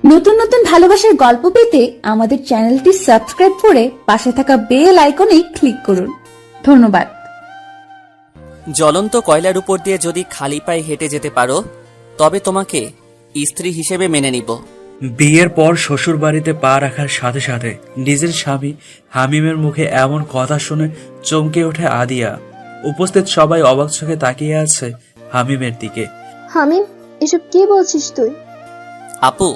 নতুন নতুন ভালোবাসার গল্প পেতে আমাদের চ্যানেলটি সাবস্ক্রাইব করে পাশে থাকা বেল আইকনে ক্লিক করুন। ধন্যবাদ। জ্বলন্ত কয়লার উপর দিয়ে যদি খালি পায়ে হেঁটে যেতে পারো তবে তোমাকে স্ত্রী হিসেবে মেনে নিব। বিয়ের পর শ্বশুর বাড়িতে পা রাখার সাথে সাথে নিজের স্বামী হামিমের মুখে এমন কথা শুনে চমকে ওঠে আদিয়া। উপস্থিত সবাই অবাক চোখে তাকিয়ে আছে হামিমের দিকে। হামিম, এসব কি বলছিস তুই? আপু,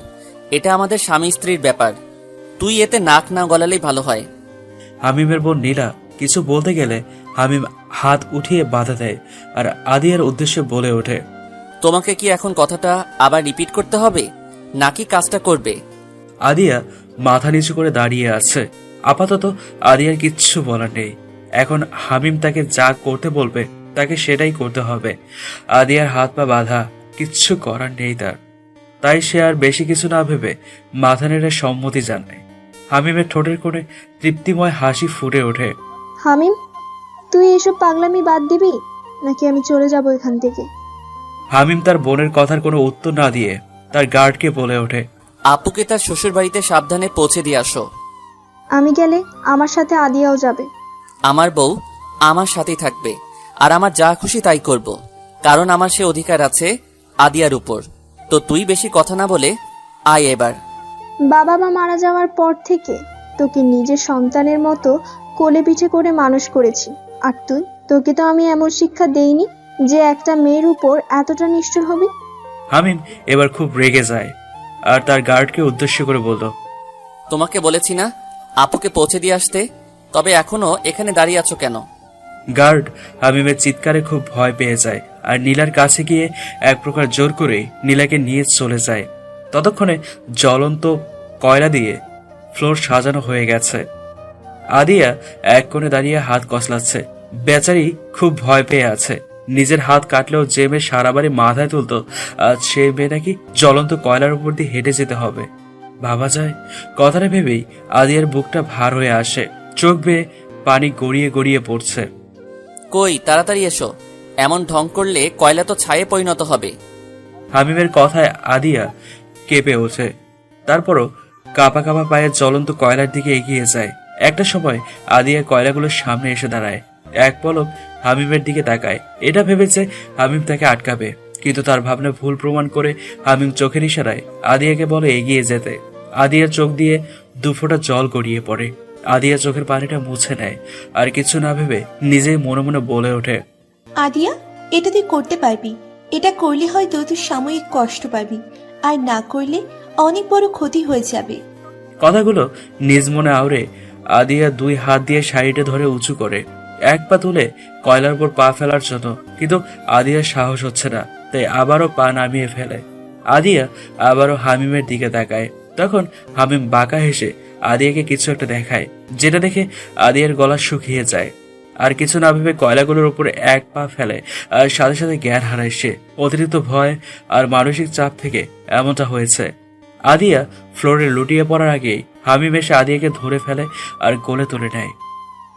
এটা আমাদের স্বামী স্ত্রীর ব্যাপার, তুই এতে নাক না গলালেই ভালো হয়। হামিমের বোন নীলা কিছু বলতে গেলে হামিম হাত উঠিয়ে বাধা দেয় আর আদিয়ার উদ্দেশ্যে বলে ওঠে, তোমাকে কি এখন কথাটা আবার রিপিট করতে হবে নাকি কাজটা করবে? আদিয়া মাথা নিচু করে দাঁড়িয়ে আছে। আপাতত আদিয়ার কিচ্ছু বলার নেই। এখন হামিম তাকে যা করতে বলবে তাকে সেটাই করতে হবে। আদিয়ার হাত পা বাঁধা, কিচ্ছু করার নেই তার। তাই সে আর বেশি কিছু না ভেবে মাথা নেড়ে সম্মতি জানায়। হামিমের ঠোঁটের কোণে তৃপ্তিময় হাসি ফুটে ওঠে। হামিম, তুই এসব পাগলামি বাদ দিবি নাকি আমি চলে যাব এখান থেকে? হামিম তার বোনের কথার কোনো উত্তর না দিয়ে তার গার্ডকে বলে ওঠে, আপুকে তার শ্বশুর বাড়িতে সাবধানে পৌঁছে দিয়ে আসো। আমি গেলে আমার সাথে আদিয়াও যাবে। আমার বউ আমার সাথেই থাকবে আর আমার যা খুশি তাই করব, কারণ আমার সে অধিকার আছে আদিয়ার উপর। তো তুই বেশি কথা না বলে আয় এবার। বাবা মা মারা যাওয়ার পর থেকে তোকে নিজের সন্তানের মতো কোলে পিঠে করে মানুষ করেছি, আর তোকে তো আমি এমন শিক্ষা দেইনি যে একটা মেয়ের উপর এতটা নিষ্ঠুর হবি। হামিম এবার খুব রেগে যায় আর তার গার্ডকে উদ্দেশ্য করে বলল, তোমাকে বলেছি না আপুকে পৌঁছে দিয়ে আসতে, তবে এখনো এখানে দাঁড়িয়ে আছো কেন? গার্ড হামিমের চিৎকারে খুব ভয় পেয়ে যায় আর নীলার কাছে গিয়ে এক প্রকার জোর করে নীলাকে নিয়ে চলে যায়। ততক্ষণে জ্বলন্ত কয়লা দিয়ে ফ্লোর সাজানো হয়ে গেছে। আদিয়া এক কোণে দাঁড়িয়ে হাত কসলাচ্ছে। বেচারি খুব ভয় পেয়ে আছে। নিজের হাত কাটলেও যে মেয়ে সারা বাড়ি মাথায় তুলতো, আজ সেই মেয়ে নাকি জ্বলন্ত কয়লার উপর দিয়ে হেঁটে যেতে হবে। ভাবা যায়, কথাটা ভেবেই আদিয়ার বুকটা ভার হয়ে আসে। চোখ বেয়ে পানি গড়িয়ে গড়িয়ে পড়ছে। কই, তাড়াতাড়ি এসো, এমন ঢং করলে কয়লা তো ছায়ে পরিণত হবে। হামিমের কথায় আদিয়া কেঁপে ওঠে। তারপরও কাঁপা কাঁপা পায়ে জ্বলন্ত কয়লার দিকে এগিয়ে যায়। একটা সময় আদিয়া কয়লাগুলোর সামনে এসে দাঁড়ায়। এক পলক হামিমের দিকে তাকায়। এটা ভেবেছে হামিম তাকে আটকাবে, কিন্তু তার ভাবনা ভুল প্রমাণ করে হামিম চোখের ইশারায় আদিয়াকে বলে এগিয়ে যেতে। আদিয়ার চোখ দিয়ে দুফোঁটা জল গড়িয়ে পড়ে। আদিয়া চোখের পানিটা মুছে নেয় আর কিছু না ভেবে নিজেই মনে মনে বলে ওঠে, আদিয়া, এটা তুই করতে পারবি। এটা করলে হয়তো তুই সাময়িক কষ্ট পাবি, আর না করলে অনেক বড় ক্ষতি হয়ে যাবে। কথাগুলো নিজ মনে আওড়ে আদিয়া দুই হাত দিয়ে শাড়িটা ধরে উঁচু করে এক পা তুলে কয়লার উপর পা ফেলার জন্য, কিন্তু আদিয়ার সাহস হচ্ছে না, তাই আবারও পা নামিয়ে ফেলে। আদিয়া আবারও হামিমের দিকে তাকায়। তখন হামিম বাঁকা হেসে আদিয়াকে কিছু একটা দেখায়, যেটা দেখে আদিয়ার গলা শুকিয়ে যায়। আর কিছু না ভেবে কয়লাগুলোর উপরে এক পা ফেলে আর সাথে সাথে জ্ঞান হারায় সে। অতিরিক্ত ভয় আর মানসিক চাপ থেকে এমনটা হয়েছে। আদিয়া ফ্লোরে লুটিয়ে পড়ার আগেই হামিম এসে আদিয়াকে ধরে ফেলে আর কোলে তুলে নেয়।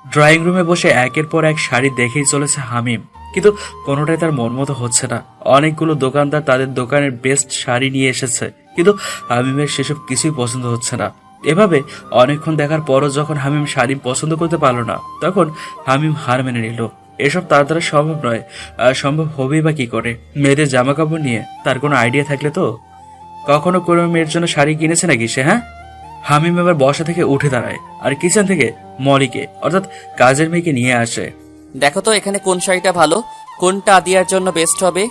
ড্রয়িং রুমে বসে একের পর এক শাড়ি দেখেই চলেছে হামিম, কিন্তু কোনোটাই তার মন মতো হচ্ছে না। অনেকগুলো দোকানদার তাদের দোকানের বেস্ট শাড়ি নিয়ে এসেছে, কিন্তু হামিমের সেসব কিছুই পছন্দ হচ্ছে না। এভাবে অনেকক্ষণ দেখার পরও যখন হামিম শাড়ি পছন্দ করতে পারলো না, তখন হামিম হার মেনে নিল। এসব তার দ্বারা সম্ভব নয়। আর সম্ভব হবেই বা কি করে? মেয়েদের জামা কাপড় নিয়ে তার কোনো আইডিয়া থাকলে তো। কখনো কোনো মেয়ের জন্য শাড়ি কিনেছে নাকি সে? হ্যাঁ। হামিম এবার বসা থেকে উঠে দাঁড়ায় আর কিচেন থেকে মলিকে, অর্থাৎ কাজের মেয়েকে নিয়ে আসে। দেখো তো এখানে কোন শাড়িটা ভালো, কোনটা আদিয়ার জন্য বেস্ট হবে।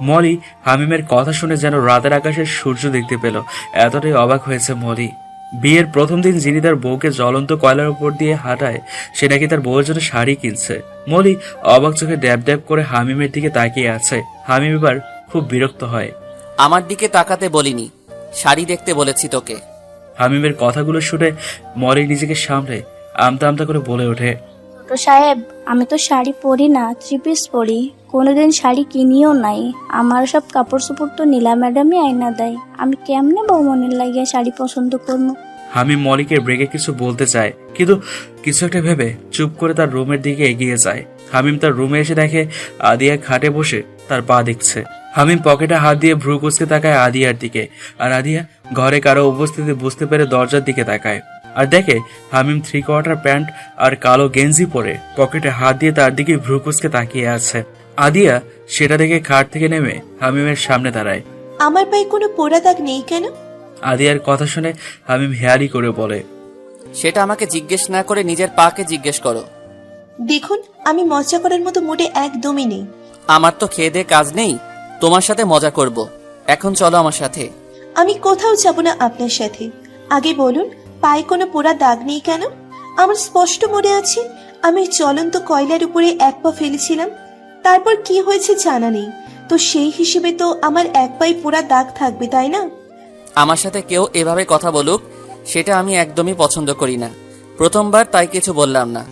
মলি হামিমের কথা শুনে যেন রাতের আকাশের সূর্য দেখতে পেল, এতটাই অবাক হয়েছে মলি। বিয়ের প্রথম দিন যিনি তার বউকে জ্বলন্ত কয়লার উপর দিয়ে হাঁটায়, সে নাকি তার বউয়ের জন্য শাড়ি কিনছে। মলি অবাক চোখে ড্যাব ড্যাব করে হামিমের দিকে তাকিয়ে আছে। হামিম এবার খুব বিরক্ত হয়। আমার দিকে তাকাতে বলিনি, শাড়ি দেখতে বলেছি তোকে। হামিমের কথাগুলো শুনে মলি নিজেকে সামলে আমতা আমতা করে বলে ওঠে, ছোট সাহেব, আমি তো শাড়ি পরি না, থ্রি পিস পরি, কোনোদিন শাড়ি কিনিও নাই। আমার সব কাপড় চোপড় তো নীলা ম্যাডামই আইনা দেয়, আমি কেমনে বৌমনের লাগিয়ে শাড়ি পছন্দ করবো? হামিম মলিকে ব্রেকে কিছু বলতে চায়, কিন্তু কিছু একটা ভেবে চুপ করে তার রুমের দিকে এগিয়ে যায়। হামিম তার রুমে এসে দেখে আদিয়া খাটে বসে তার পা দেখছে। হামিম পকেটে হাত দিয়ে ভ্রু কুচকে তাকায় আদিয়ার দিকে, আর আদিয়া ঘরে কারো উপস্থিতি বুঝতে পেরে দরজার দিকে তাকায় আর দেখে হামিম 3/4 প্যান্ট আর কালো গেঞ্জি পরে পকেটে হাত দিয়ে তার দিকে ভ্রু কুচকে তাকিয়ে আছে। আদিয়া সেটা দেখে খাট থেকে নেমে হামিমের সামনে দাঁড়ায়। আমার পায়ে কোনো পোড়া দাগ নেই কেন? আদিয়ার কথা শুনে হামিম হেয়ারি করে বলে, সেটা আমাকে জিজ্ঞেস না করে নিজের পাকে জিজ্ঞেস করো। দেখুন, আমি মজা করার মতো মুডে একদমই নেই। আমার তো খেয়ে দিয়ে কাজ নেই, তোমার সাথে মজা করব। এখন চলো আমার সাথে। আমি কোথাও যাব না আপনার সাথে। আগে বলুন, পায়ে কোনো পোড়া দাগ নেই কেন? আমার স্পষ্ট মনে আছে আমি চলন্ত কয়লার উপরে এক পা ফেলেছিলাম, তারপর কি হয়েছে জানা নেই। তো সেই হিসেবে তো আমার এক পায়ে পোড়া দাগ থাকবে, তাই না? আমার সাথে কেউ এভাবে কথা বলুক সেটা আমি একদমই পছন্দ করি না। প্রথমবার তাই কিছু বললাম না,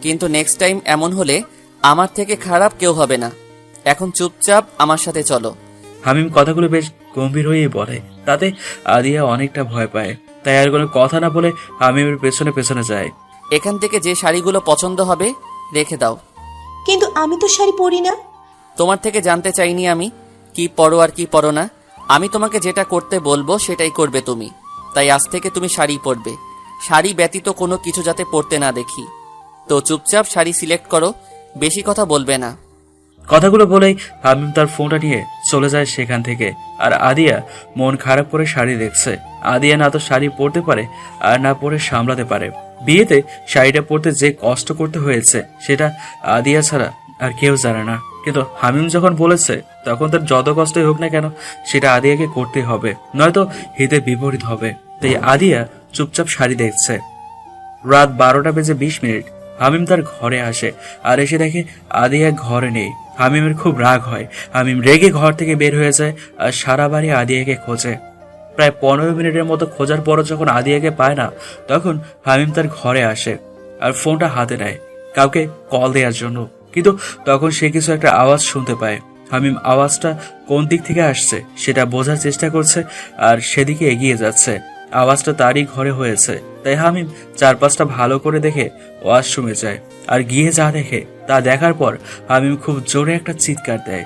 কিন্তু নেক্সট টাইম এমন হলে আমার থেকে খারাপ কেউ হবে না। এখন চুপচাপ আমার সাথে চলো। হামিম কথাগুলো বেশ গম্ভীর হয়েই বলে, তাতে আদিয়া অনেকটা ভয় পায়। তাই আর কোনো কথা না বলে হামিমের পেছনে পেছনে যায়। এখান থেকে যে শাড়িগুলো পছন্দ হবে রেখে দাও। কিন্তু আমি তো শাড়ি পরি না। তোমার থেকে জানতে চাইনি আমি কি পরো আর কি পরো না। আমি তোমাকে যেটা করতে বলবো সেটাই করবে তুমি। তাই আজ থেকে তুমি শাড়ি পরবে, শাড়ি ব্যতীত কোনো কিছু যাতে পরতে না দেখি। তো চুপচাপ শাড়ি সিলেক্ট করো, বেশি কথা বলবে না। কথাগুলো বলেই হামিম তার ফোনটা নিয়ে চলে যায় সেখান থেকে। আর আদিয়া মন খারাপ করে শাড়ি দেখছে। আদিয়া না তো শাড়ি পরতে পারে আর না পরে সামলাতে পারে। বিয়েতে শাড়িটা পরতে যে কষ্ট করতে হয়েছে সেটা আদিয়া ছাড়া আর কেউ জানে না। কিন্তু হামিম যখন বলেছে তখন তার যত কষ্টই হোক না কেন সেটা আদিয়াকে করতে হবে, নয়তো হিতে বিপরীত হবে। তাই আদিয়া চুপচাপ শাড়ি দেখছে। রাত 12:20 হামিম তার ঘরে আসে আর এসে দেখে আদিয়া ঘরে নেই। হামিমের খুব রাগ হয়। হামিম রেগে ঘর থেকে বের হয়ে যায় আর সারা বাড়ি আদিয়াকে খোঁজে। প্রায় 15 মিনিটের মতো খোঁজার পরও যখন আদিয়াকে পায় না, তখন হামিম তার ঘরে আসে আর ফোনটা হাতে নেয় কাউকে কল দেওয়ার জন্য। কিন্তু তখন সে কিছু একটা আওয়াজ শুনতে পায়। হামিম আওয়াজটা কোন দিক থেকে আসছে সেটা বোঝার চেষ্টা করছে আর সেদিকে এগিয়ে যাচ্ছে। আওয়াজটা তারই ঘরে হয়েছে। তাই হামিম চারপাশটা ভালো করে দেখে ওয়াশরুমে যায় আর গিয়ে যা দেখে তা দেখার পর হামিম খুব জোরে একটা চিৎকার দেয়।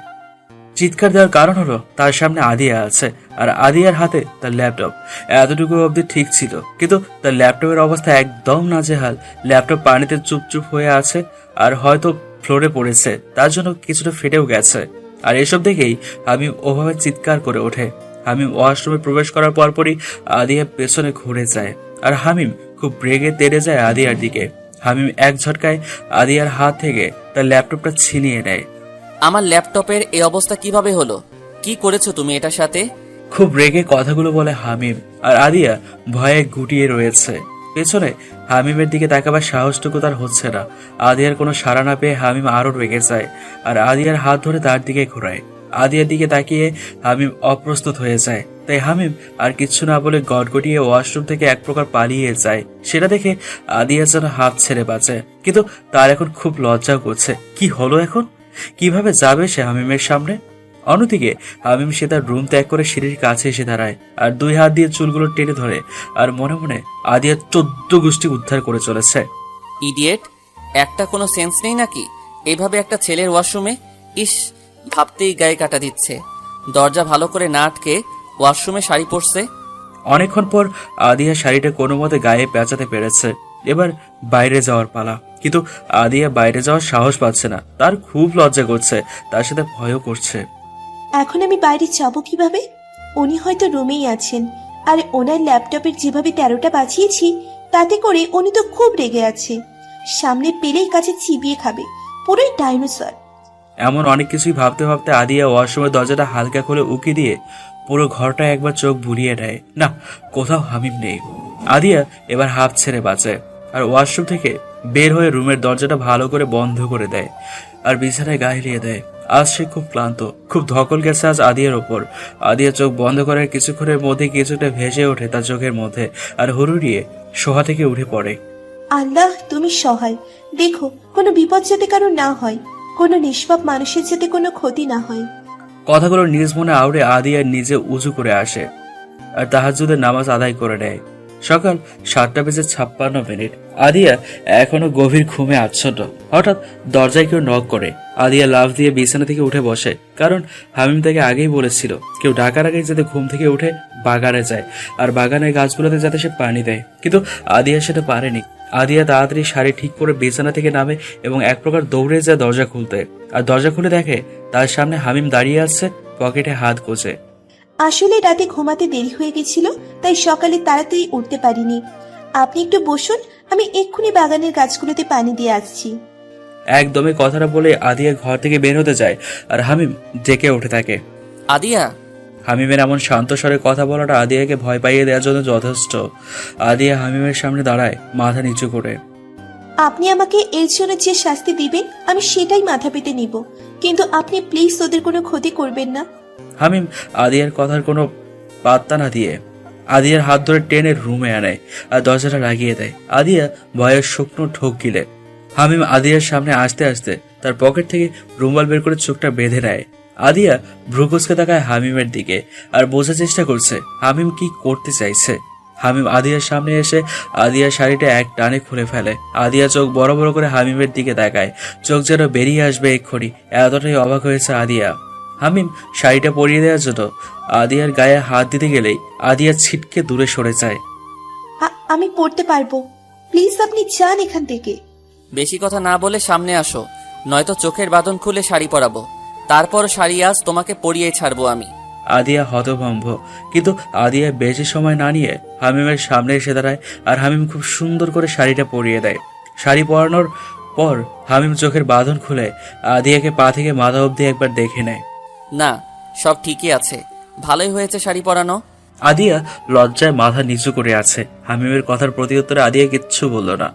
চিৎকার দেওয়ার কারণ হলো তার সামনে আদিয়া আছে আর আদিয়ার হাতে তার ল্যাপটপ। এতটুকু অবধি ঠিক ছিল, কিন্তু তার ল্যাপটপের অবস্থা একদম নাজেহাল। ল্যাপটপ পানিতে চুপচুপ হয়ে আছে আর হয়তো ফ্লোরে পড়েছে, তার জন্য কিছুটা ফেটেও গেছে। আর এসব দেখেই আমি ওভাবে চিৎকার করে ওঠে। হামিম ওয়াশরুমে প্রবেশ করার পরপরই আদিয়া পেছনে ঘুরে যায় আর হামিম খুব রেগে তেড়ে যায় আদিয়ার দিকে। হামিম এক ঝটকায় আদিয়ার হাত থেকে তার ল্যাপটপটা ছিনিয়ে নেয়। আমার ল্যাপটপের এই অবস্থা কিভাবে হলো? কি করেছো তুমি এটার সাথে? খুব রেগে কথাগুলো বলে হামিম, আর আদিয়া ভয়ে গুটিয়ে রয়েছে। পেছনে হামিমের দিকে তাকাবার সাহসটুকু তার হচ্ছে না। আদিয়ার কোনো সাড়া না পেয়ে হামিম আরো রেগে যায় আর আদিয়ার হাত ধরে তার দিকে ঘোরায়। আদিয়ার দিকে তাকিয়ে হামিম অপ্রস্তুত হয়ে যায়। তাই হামিম আর কিচ্ছু না বলে গটগটিয়ে ওয়াশরুম থেকে এক প্রকার পালিয়ে যায়। সেটা দেখে আদিয়া যেন হাত ছেড়ে বাঁচে, কিন্তু তার এখন খুব লজ্জাও করছে। কি হলো এখন? কিভাবে যাবে সে হামিমের সামনে? অন্যদিকে হামিম সে তার রুম ত্যাগ করে সিঁড়ির কাছে এসে দাঁড়ায় আর 2 হাত দিয়ে চুলগুলো টেনে ধরে আর মনে মনে আদিয়ার 14 গোষ্ঠী উদ্ধার করে চলেছে। ইডিয়েট, একটা কোনো সেন্স নেই নাকি এইভাবে একটা ছেলের ওয়াশরুমে? ইস, ভাবতেই গায়ে কাটা দিচ্ছে। দরজা ভালো করে না আটকে ওয়াশরুমে শাড়ি পরছে। অনেকক্ষণ পর আদিয়া শাড়িটা কোনো মতে গায়ে পেঁচাতে পেরেছে। এবার বাইরে যাওয়ার পালা। কিন্তু আদিয়া বাইরে যাওয়ার সাহস পাচ্ছে না। তার খুব লজ্জা করছে, তার সাথে ভয়ও করছে। এখন আমি বাইরে যাব কিভাবে? উনি হয়তো রুমেই আছেন, আর ওনার ল্যাপটপের যেভাবে 13টা বাজিয়েছি তাতে করে উনি তো খুব রেগে আছে। সামনে পেলেই কাছে চিবিয়ে খাবে, পুরোই ডাইনোসর। এমন অনেক কিছুই ভাবতে ভাবতে আদিয়া ওয়াশরুমের দরজাটা হালকা করে উকি দিয়ে পুরো ঘরটা একবার চোখ বুলিয়ে নেয়। না, কোথাও হামিম নেই। আদিয়া এবার হাফ ছেড়ে বাঁচে আর ওয়াশরুম থেকে বের হয়ে রুমের দরজাটা ভালো করে বন্ধ করে দেয় আর বিছানায় গায়ে এলিয়ে দেয়। আজ সে খুব ক্লান্ত, খুব ধকল গেছে আজ আদিয়ার ওপর। আদিয়া চোখ বন্ধ করার কিছুক্ষণের মধ্যে কিছুটা ভেসে ওঠে তার চোখের মধ্যে আর হুড়ুড়িয়ে শোয়া থেকে উঠে পড়ে। আল্লাহ, তুমি সহায়। দেখো, কোনো বিপদ যাতে কারো না হয়, কোনো নিষ্পাপ মানুষের যাতে কোনো ক্ষতি না হয়। কথাগুলো নিজ মনে আউড়ে আদিয়া নিজে উজু করে আসে আর তাহাজ্জুদের নামাজ আদায় করে নেয়। সকাল 7:56 আদিয়া এখনো গভীর ঘুমে আচ্ছন্ন। হঠাৎ দরজায় কেউ নক করে। আদিয়া লাফ দিয়ে বিছানা থেকে উঠে বসে, কারণ হামিম তাকে আগেই বলেছিল কেউ ডাকার আগে যাতে ঘুম থেকে উঠে বাগানে যায় আর বাগানের গাছগুলোতে যাতে সে পানি দেয়, কিন্তু আদিয়া সেটা পারেনি। আদিয়া তাড়াতাড়ি শাড়ি ঠিক করে বিছানা থেকে নামে এবং এক প্রকার দৌড়ে যায় দরজা খুলতে। আর দরজা খুলে দেখে তার সামনে হামিম দাঁড়িয়ে আছে, পকেটে হাত গোছে। আসলে রাতে ঘুমাতে দেরি হয়ে গেছিল, তাই সকালে তাড়াতাড়ি উঠতে পারিনি। আপনি একটু বসুন, আমি এক্ষুনি বাগানের গাছগুলোতে পানি দিয়ে আসছি। একদমই কথাটা বলে আদিয়া ঘর থেকে বের হতে যায় আর হামিম ডেকে উঠে থাকে। আদিয়া, হামিমের এমন শান্ত স্বরে কথা বলাটা আদিয়াকে ভয় পাইয়ে দেওয়ার জন্য যথেষ্ট। আদিয়া হামিমের সামনে দাঁড়ায়, মাথা নিচু করে। আপনি আমাকে এর জন্য যে শাস্তি দিবেন আমি সেটাই মাথা পেতে নিব, কিন্তু আপনি প্লিজ ওদের কোনো ক্ষতি করবেন না। হামিম আদিয়ার কথার কোনো পাত্তা না দিয়ে আদিয়ার হাত ধরে টেনে রুমে আনে আর দরজাটা লাগিয়ে দেয়। আদিয়া ভয়ের শুকনো ঠোক গিলে হামিম আদিয়ার সামনে আসতে আসতে তার পকেট থেকে রুমাল বের করে চোখটা বেঁধে নেয়। আদিয়া ভ্রুকুচকে তাকায় হামিমের দিকে আর বোঝার চেষ্টা করছে হামিম কি করতে চাইছে। হামিম আদিয়ার সামনে এসে আদিয়ার শাড়িটা এক টানে খুলে ফেলে। আদিয়া চোখ বড় বড় করে হামিমের দিকে তাকায়, চোখ যেন বেরিয়ে আসবে এক্ষুনি, এতটাই অবাক হয়েছে আদিয়া। হামিম শাড়িটা পরিয়ে দেওয়ার জন্য আদিয়ার গায়ে হাত দিতে গেলেই আদিয়া ছিটকে দূরে সরে যায়। আমি পড়তে পারবো, প্লিজ আপনি যান এখান থেকে। বেশি কথা না বলে সামনে আসো, নয়তো চোখের বাঁধন খুলে শাড়ি পরাবো, তারপর শাড়ি আজ তোমাকে পরিয়ে ছাড়বো আমি। আদিয়া হতভম্ব, কিন্তু আদিয়া বেশি সময় না নিয়ে হামিমের সামনে এসে দাঁড়ায় আর হামিম খুব সুন্দর করে শাড়িটা পরিয়ে দেয়। শাড়ি পরানোর পর হামিম চোখের বাঁধন খুলে আদিয়াকে পা থেকে মাথা অবধি একবার দেখে নেয়। না, সব ঠিকই আছে, ভালোই হয়েছে শাড়ি পরানো। আদিয়া লজ্জায় মাথা নিচু করে আছে। হামিমের কথার প্রতি উত্তরে আদিয়া কিচ্ছু বলল না।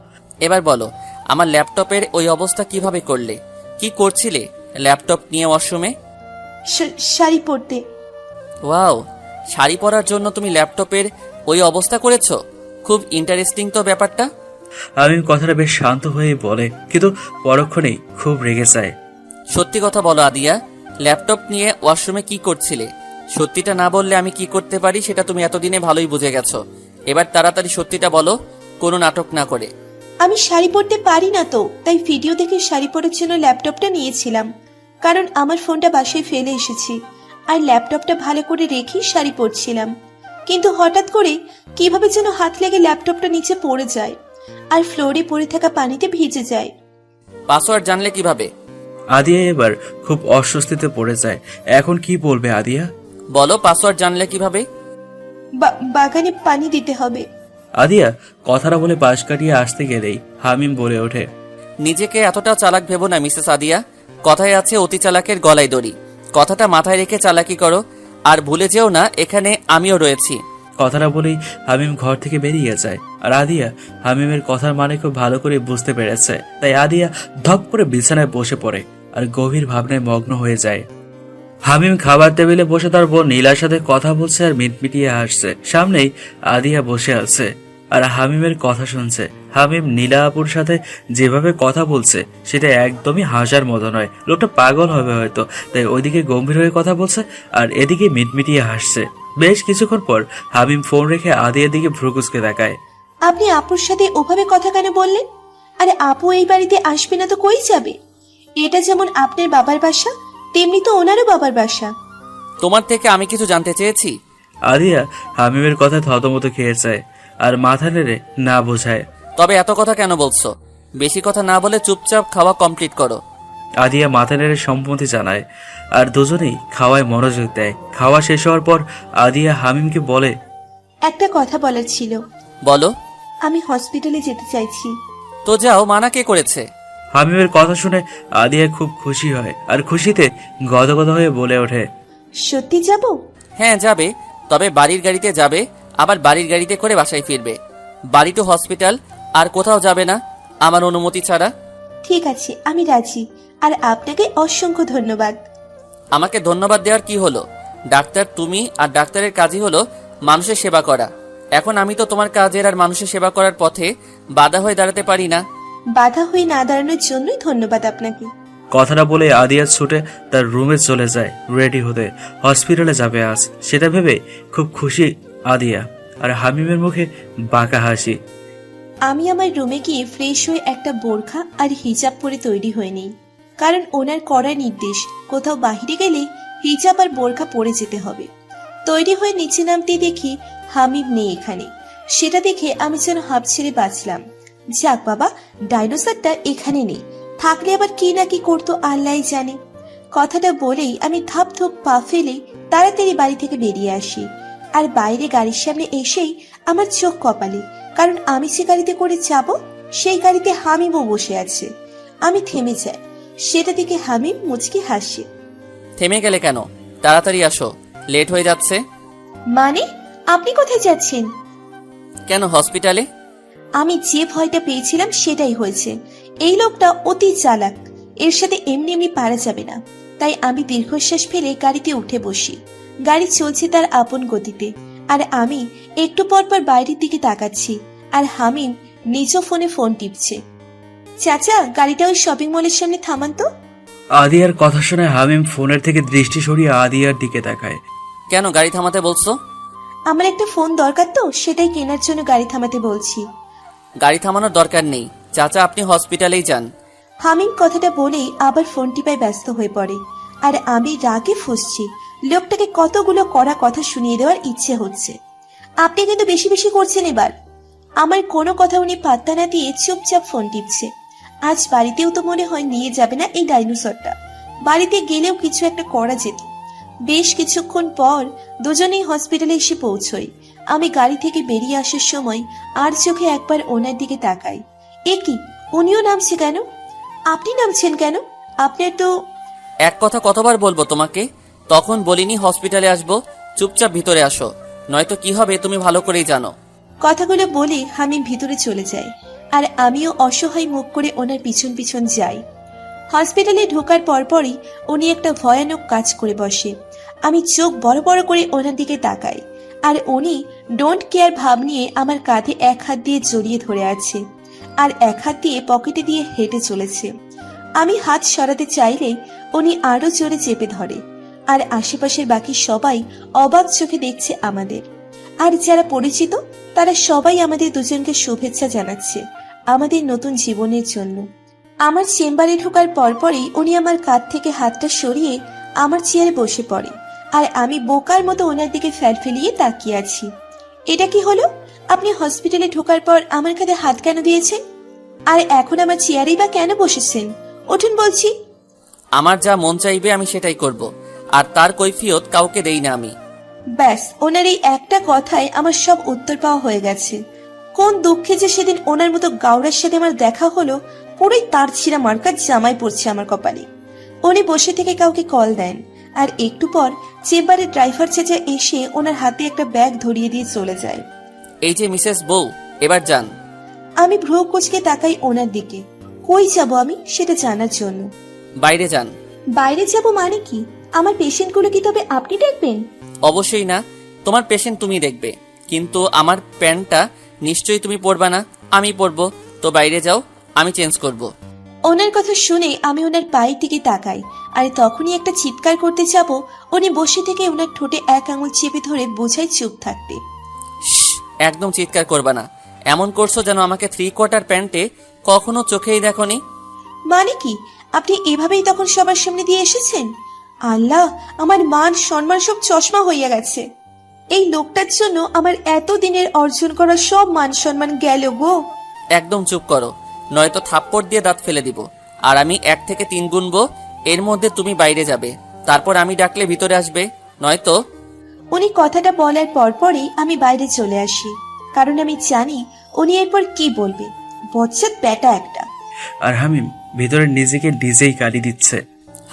এবার বলো, আমার ল্যাপটপের ওই অবস্থা কিভাবে করলে? কি করছিলে ল্যাপটপ নিয়ে ওয়াশরুমে? শাড়ি পরতে। ওয়াও, শাড়ি পরার জন্য তুমি ল্যাপটপের ওই অবস্থা করেছো? খুব ইন্টারেস্টিং তো ব্যাপারটা। হামিম কথাটা বেশ শান্ত হয়ে বলে, কিন্তু পরক্ষণেই খুব রেগে যায়। সত্যি কথা বলো আদিয়া, ল্যাপটপ নিয়ে ওয়াশরুমে কি করছিলে? সত্যিটা না বললে আমি কি করতে পারি সেটা তুমি এতদিনে ভালোই বুঝে গেছো। এবার তাড়াতাড়ি সত্যিটা বলো, কোনো নাটক না করে। আমি শাড়ি পরতে পারি না তো, তাই ভিডিও দেখে শাড়ি পরার জন্য ল্যাপটপটা নিয়েছিলাম, কারণ আমার ফোনটা বাসায় ফেলে এসেছি আর ল্যাপটপটা ভালো করে রেখেই শাড়ি পরছিলাম। কিন্তু হঠাৎ করে কিভাবে যেন হাত লেগে ল্যাপটপটা নিচে পড়ে যায় আর ফ্লোরে পড়ে থাকা পানিতে ভিজে যায়। পাসওয়ার্ড জানলে কিভাবে? আদিয়া এবার খুব অস্বস্তিতে পড়ে যায়। এখন কি বলবে আদিয়া? বলো, পাসওয়ার্ড জানলে কিভাবে? বাগানে পানি দিতে হবে। আদিয়া কথাটা বলে পাশ কাটিয়ে আসতে গেলেই হামিম বলে ওঠে, নিজেকে এতটা চালাক ভেবো না মিসেস আদিয়া। কথায় আছে অতি চালাকের গলায় দড়ি। কথাটা মাথায় রেখে চালাকি করো, আর ভুলে যেও না এখানে আমিও রয়েছি। কথাটা বলেই হামিম ঘর থেকে বেরিয়ে যায়। আর আদিয়া হামিমের কথার মানে খুব ভালো করে বুঝতে পেরেছে, তাই আদিয়া ধপ করে বিছানায় বসে পড়ে আর গভীর ভাবনায় মগ্ন হয়ে যায়। হামিম খাবার টেবিলে বসে তার বোন নীলার সাথে কথা বলছে আর মিটমিটিয়ে হাসছে। সামনেই আদিয়া বসে আছে আর হামিমের কথা শুনছে। হামিম নীলা আপুর সাথে যেভাবে কথা বলছে সেটা একদমই হাসার মতো নয়। লোকটা পাগল হবে হয়তো, তাই ওইদিকে গম্ভীর হয়ে কথা বলছে আর এদিকে মিটমিটিয়ে হাসছে। বেশ কিছুক্ষণ পর হামিম ফোন রেখে আদিয়ার দিকে ভ্রুকুচকে তাকায়। আপনি আপুর সাথে ওভাবে কথা কেন বললেন? আরে আপু এই বাড়িতে আসবে না তো কই যাবে? এটা যেমন আপনার বাবার বাসা, তেমনি তো ওনারও বাবার বাসা। তোমার থেকে আমি কিছু জানতে চেয়েছি? আদিয়া হামিমের কথা থতমত খেয়ে যায় আর মাথা নেড়ে না বোঝায়। তবে এত কথা কেন বলছো? বেশি কথা না বলে চুপচাপ খাওয়া কমপ্লিট করো। আদিয়া মাথা নেড়ে সম্মতি জানায় আর দুজনেই খাওয়ায় মনোযোগ দেয়। খাওয়া শেষ হওয়ার পর আদিয়া হামিমকে বলে, একটা কথা বলার ছিল। বলো। আমি হসপিটালে যেতে চাইছি। তো যাও, মানা কে করেছে? হামিমের কথা শুনে আদিয়া খুব খুশি হয় আর খুশিতে গদগদ হয়ে বলে ওঠে, সত্যি যাব? হ্যাঁ যাবে, তবে বাড়ির গাড়িতে যাবে, আবার বাড়ির গাড়িতে করে বাসায় ফিরবে। বাড়ি টু হসপিটাল, আর কোথাও যাবে না আমার অনুমতি ছাড়া। ঠিক আছে, আমি রাজি। আর আপনাকে অসংখ্য ধন্যবাদ। আমাকে ধন্যবাদ দেওয়ার কি হলো? ডাক্তার তুমি, আর ডাক্তারের কাজই হলো মানুষের সেবা করা। এখন আমি তো তোমার কাজের আর মানুষের সেবা করার পথে বাধা হয়ে দাঁড়াতে পারি না। বাধা হয়ে না দাঁড়ানোর জন্যই ধন্যবাদ আপনাকে। কথাটা বলে আদিয়া ছুটে তার রুমে চলে যায় রেডি হতে। হসপিটালে যাবে আজ, সেটা ভেবে খুব খুশি আদিয়া। আর হামিমের মুখে বাঁকা হাসি। আমি আমার রুমে গিয়ে ফ্রেশ হয়ে একটা বোরখা আর হিজাব পরে তৈরি হয়ে নিই, কারণ ওনার কড়া নির্দেশ কোথাও বাহিরে গেলে হিজাব আর বোরখা পরে যেতে হবে। তৈরি হয়ে নিচে নামতে দেখি হামিম নেই এখানে। সেটা দেখে আমি যেন হাঁপ ছেড়ে বাঁচলাম। যাক বাবা, ডাইনোসরটা এখানে নেই, থাকলে আবার কি না কি করতো আল্লাহই জানে। কথাটা বলেই আমি ধাপ ধুপ পা ফেলে তাড়াতাড়ি বাড়ি থেকে বেরিয়ে আসি। আর বাইরে গাড়ির সামনে এসেই আমার চোখ কপালে, কারণ আমি যে গাড়িতে করে যাব সেই গাড়িতে হামিমও বসে আছে। আমি থেমে যাই, সেটা দেখে হামিম মুচকি হাসে। থেমে গেলে কেন? তাড়াতাড়ি আসো, লেট হয়ে যাচ্ছে। মানে আপনি কোথায় যাচ্ছেন? কেন, হসপিটালে? আমি যে ভয়টা পেয়েছিলাম সেটাই হয়েছে। এই লোকটা অতি চালাক, এর সাথে এমনি এমনি পারা যাবে না। তাই আমি দীর্ঘশ্বাস ফেলে গাড়িতে উঠে বসি। গাড়ি চলছে তার আপন গতিতে, আর আমি একটু পর পর বাইরের দিকে তাকাচ্ছি। আর হামিম নিজ ফোনে ফোন টিপছে। চাচা, গাড়িটা ওই শপিং মলের সামনে থামান তো। আদিয়ার কথা শুনে হামিম ফোনের থেকে দৃষ্টি সরিয়ে আদিয়ার দিকে তাকায়। কেন গাড়ি থামাতে বলছো? আমার একটা ফোন দরকার তো, সেটাই কেনার জন্য গাড়ি থামাতে বলছি। গাড়ি থামানোর দরকার নেই চাচা, আপনি হসপিটালেই যান। হামিম কথাটা বলেই আবার ফোন টিপায় ব্যস্ত হয়ে পড়ে। আর আমি রাগে ফুঁসছি। লোকটাকে কতগুলো কড়া কথা শুনিয়ে দেওয়ার ইচ্ছে হচ্ছে। আপনি কিন্তু বেশি বেশি করছেন এবার। আমার কোনো কথা উনি পাত্তা না দিয়ে চুপচাপ ফোন টিপছে। আজ বাড়িতেও তো মনে হয় নিয়ে যাবে না এই ডাইনোসরটা। বাড়িতে গেলেও কিছু একটা করা যেত। বেশ কিছুক্ষণ পর দুজনেই হসপিটালে এসে পৌঁছই। আমি গাড়ি থেকে বেরিয়ে আসার সময় আর চোখে একবার ওনার দিকে তাকাই। এ কি, উনিও নামছে কেন? আপনি নামছেন কেন? আপনার তো... এক কথা কতবার বলবো তোমাকে? তখন বলিনি হসপিটালে আসবো? চুপচাপ ভিতরে আসো, নয়তো কি হবে তুমি ভালো করেই জানো। কথাগুলো বলে হামিম ভিতরে চলে যায়। আর আমিও অসহায় মুখ করে ওনার পিছন পিছন যাই। হসপিটালে ঢোকার পরপরই উনি একটা ভয়ানক কাজ করে বসে। আমি চোখ বড় বড় করে ওনার দিকে তাকাই। আর উনি ডোন্ট কেয়ার ভাব নিয়ে আমার কাঁধে এক হাত দিয়ে জড়িয়ে ধরে আছে, আর এক হাত দিয়ে পকেটে দিয়ে হেঁটে চলেছে। আমি হাত সরাতে চাইলে উনি আরো জোরে চেপে ধরে। আর আশেপাশের বাকি সবাই অবাক চোখে দেখছে আমাদের। আর যারা পরিচিত তারা সবাই আমাদের দুজনকে শুভেচ্ছা জানাচ্ছে আমাদের নতুন জীবনের জন্য। আমার চেম্বারে ঢোকার পরপরই উনি আমার কাঁধ থেকে হাতটা সরিয়ে আমার চেয়ারে বসে পড়ে। আর আমি বোকার মতো ওনার দিকে ফেলিয়ে তাকিয়ে আছি। এটা কি হলো? আপনি হসপিটালে ঢোকার পর আমার কাঁধে হাত কেন দিয়েছেন? আর এখন আমার চেয়ারেই বা কেন বসেছেন? উঠুন বলছি। আমার যা মন চাইবে আমি সেটাই করব, আর তার কৈফিয়ত কাউকে দেই না আমি। ব্যাস, ওনার এই একটা কথায় আমার সব উত্তর পাওয়া হয়ে গেছে। কোন দুঃখে যে সেদিন ওনার মতো গাউরার সাথে আমার দেখা হলো, পুরোই তার ছিঁড়া মার্কার জামাই পড়ছে আমার কপালে। উনি বসে থেকে কাউকে কল দেন, আর একটু পর চেম্বারের ড্রাইভার চেঁচা এসে ওনার হাতে একটা ব্যাগ ধরিয়ে দিয়ে চলে যায়। এই যে মিসেস বউ, এবার যান। আমি ভ্রু কুঁচকে তাকাই ওনার দিকে। কই যাব আমি সেটা জানার জন্য। বাইরে যান। বাইরে যাব মানে কি? আমার পেশেন্টগুলো কি তবে আপনি দেখবেন? অবশ্যই না, তোমার পেশেন্ট তুমি দেখবে, কিন্তু আমার প্যান্টটা নিশ্চয়ই তুমি পরবা না, আমি পরবো। তো বাইরে যাও, আমি চেঞ্জ করব। ওনার কথা শুনে আমি ওনার পায়ের দিকে তাকাই। আর তখনই একটা চিৎকার করতে যাব, উনি বসে থেকে ওনার ঠোঁটে এক আঙুল চেপে ধরে বোঝাই চুপ থাকতে। শ্শ্, একদম চিৎকার করবা না। এমন করছো যেন আমাকে 3/4 প্যান্টে কখনো চোখেই দেখোনি। মানে কি? আপনি এভাবেই তখন সবার সামনে দিয়ে এসেছেন? আল্লাহ, আমার মান সম্মান সব চশমা হইয়া গেছে। এই লোকটার জন্য আমার এত দিনের অর্জন করা সব মান সম্মান গেল গো। একদম চুপ করো, নয়তো থাপ্পড় দিয়ে দাঁত ফেলে দিব। আর আমি 1 থেকে 3 গুনবো, এর মধ্যে তুমি বাইরে যাবে, তারপর আমি ডাকলে ভিতরে আসবে, নয়তো... উনি কথাটা বলার পরপরই আমি বাইরে চলে আসি, কারণ আমি জানি উনি এরপর কি বলবে। বচ্চাত ব্যাটা একটা। আর হামিম ভিতরে নিজেকে নিজেই গালি দিচ্ছে।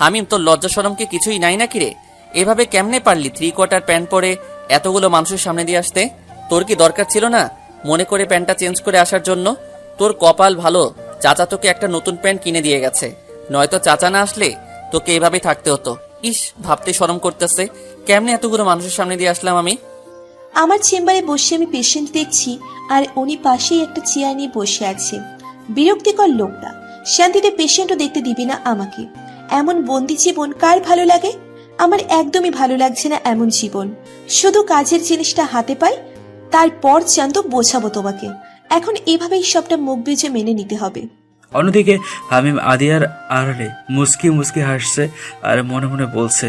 হামিম, তোর লজ্জা শরম কি কিছুই নাই নাকি রে? এভাবে কেমনে পারলি 3/4 প্যান্ট পরে এতগুলো মানুষের সামনে দিয়ে আসতে? তোর কি দরকার ছিল না মনে করে প্যান্টটা চেঞ্জ করে আসার জন্য? তোর কপাল ভালো, চাচা তোকে একটা নতুন প্যান্ট কিনে দিয়ে গেছে, নয়তো চাচা না আসলে তোকে এভাবেই থাকতে হতো। ইস, ভাবতে শরম করতেছে, কেমনে এতগুলো মানুষের সামনে দিয়ে আসলাম আমি। আমার চেম্বারে বসে আমি পেশেন্ট দেখছি, আর উনি পাশেই একটা চেয়ার নিয়ে বসে আছে। বিরক্তিকর লোকটা, শান্তিতে পেশেন্টও দেখতে দিবি না আমাকে। এমন বন্দি জীবন কার ভালো লাগে? আমার একদমই ভালো লাগছে না এমন জীবন। শুধু কাজের জিনিসটা হাতে পাই, তারপর জানতো বোঝাবো তোমাকে। এখন এভাবেই সবটা মুখ বুজে মেনে নিতে হবে। অন্যদিকে হামিম আদিয়ার আড়ালে মুস্কি মুস্কি হাসছে আর মনে মনে বলছে,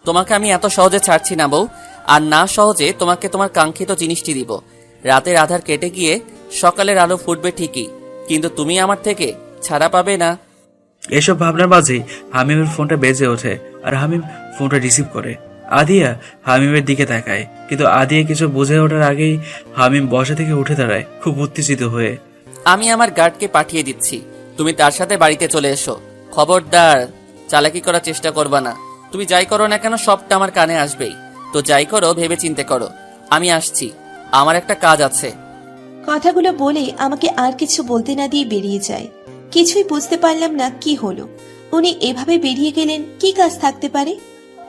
তোমাকে আমি এত সহজে ছাড়ছি না বউ, আর না সহজে তোমাকে তোমার কাঙ্ক্ষিত জিনিসটি দিব। রাতের আধার কেটে গিয়ে সকালের আলো ফুটবে ঠিকই, কিন্তু তুমি আমার থেকে ছাড়া পাবে না। এসব ভাবনার মাঝেই হামিমের ফোনটা বেজে ওঠে আর হামিম ফোনটা রিসিভ করে। আদিয়া হামিমের দিকে তাকায়, কিন্তু আদিয়া কিছু বুঝে ওঠার আগেই হামিম বসা থেকে উঠে দাঁড়ায় খুব উত্তেজিত হয়ে। আমি আমার গার্ডকে পাঠিয়ে দিচ্ছি, তুমি তার সাথে বাড়িতে চলে এসো। খবরদার চালাকি করার চেষ্টা করবা না। তুমি যাই করো না কেন সবটা আমার কানে আসবেই। তো যাই করো ভেবে চিন্তে করো। আমি আসছি, আমার একটা কাজ আছে। কথাগুলো বলে আমাকে আর কিছু বলতে না দিয়ে বেরিয়ে যায়। কিছুই বুঝতে পারলাম না কি হলো। উনি এভাবে বেরিয়ে গেলেন, কি কাজ থাকতে পারে?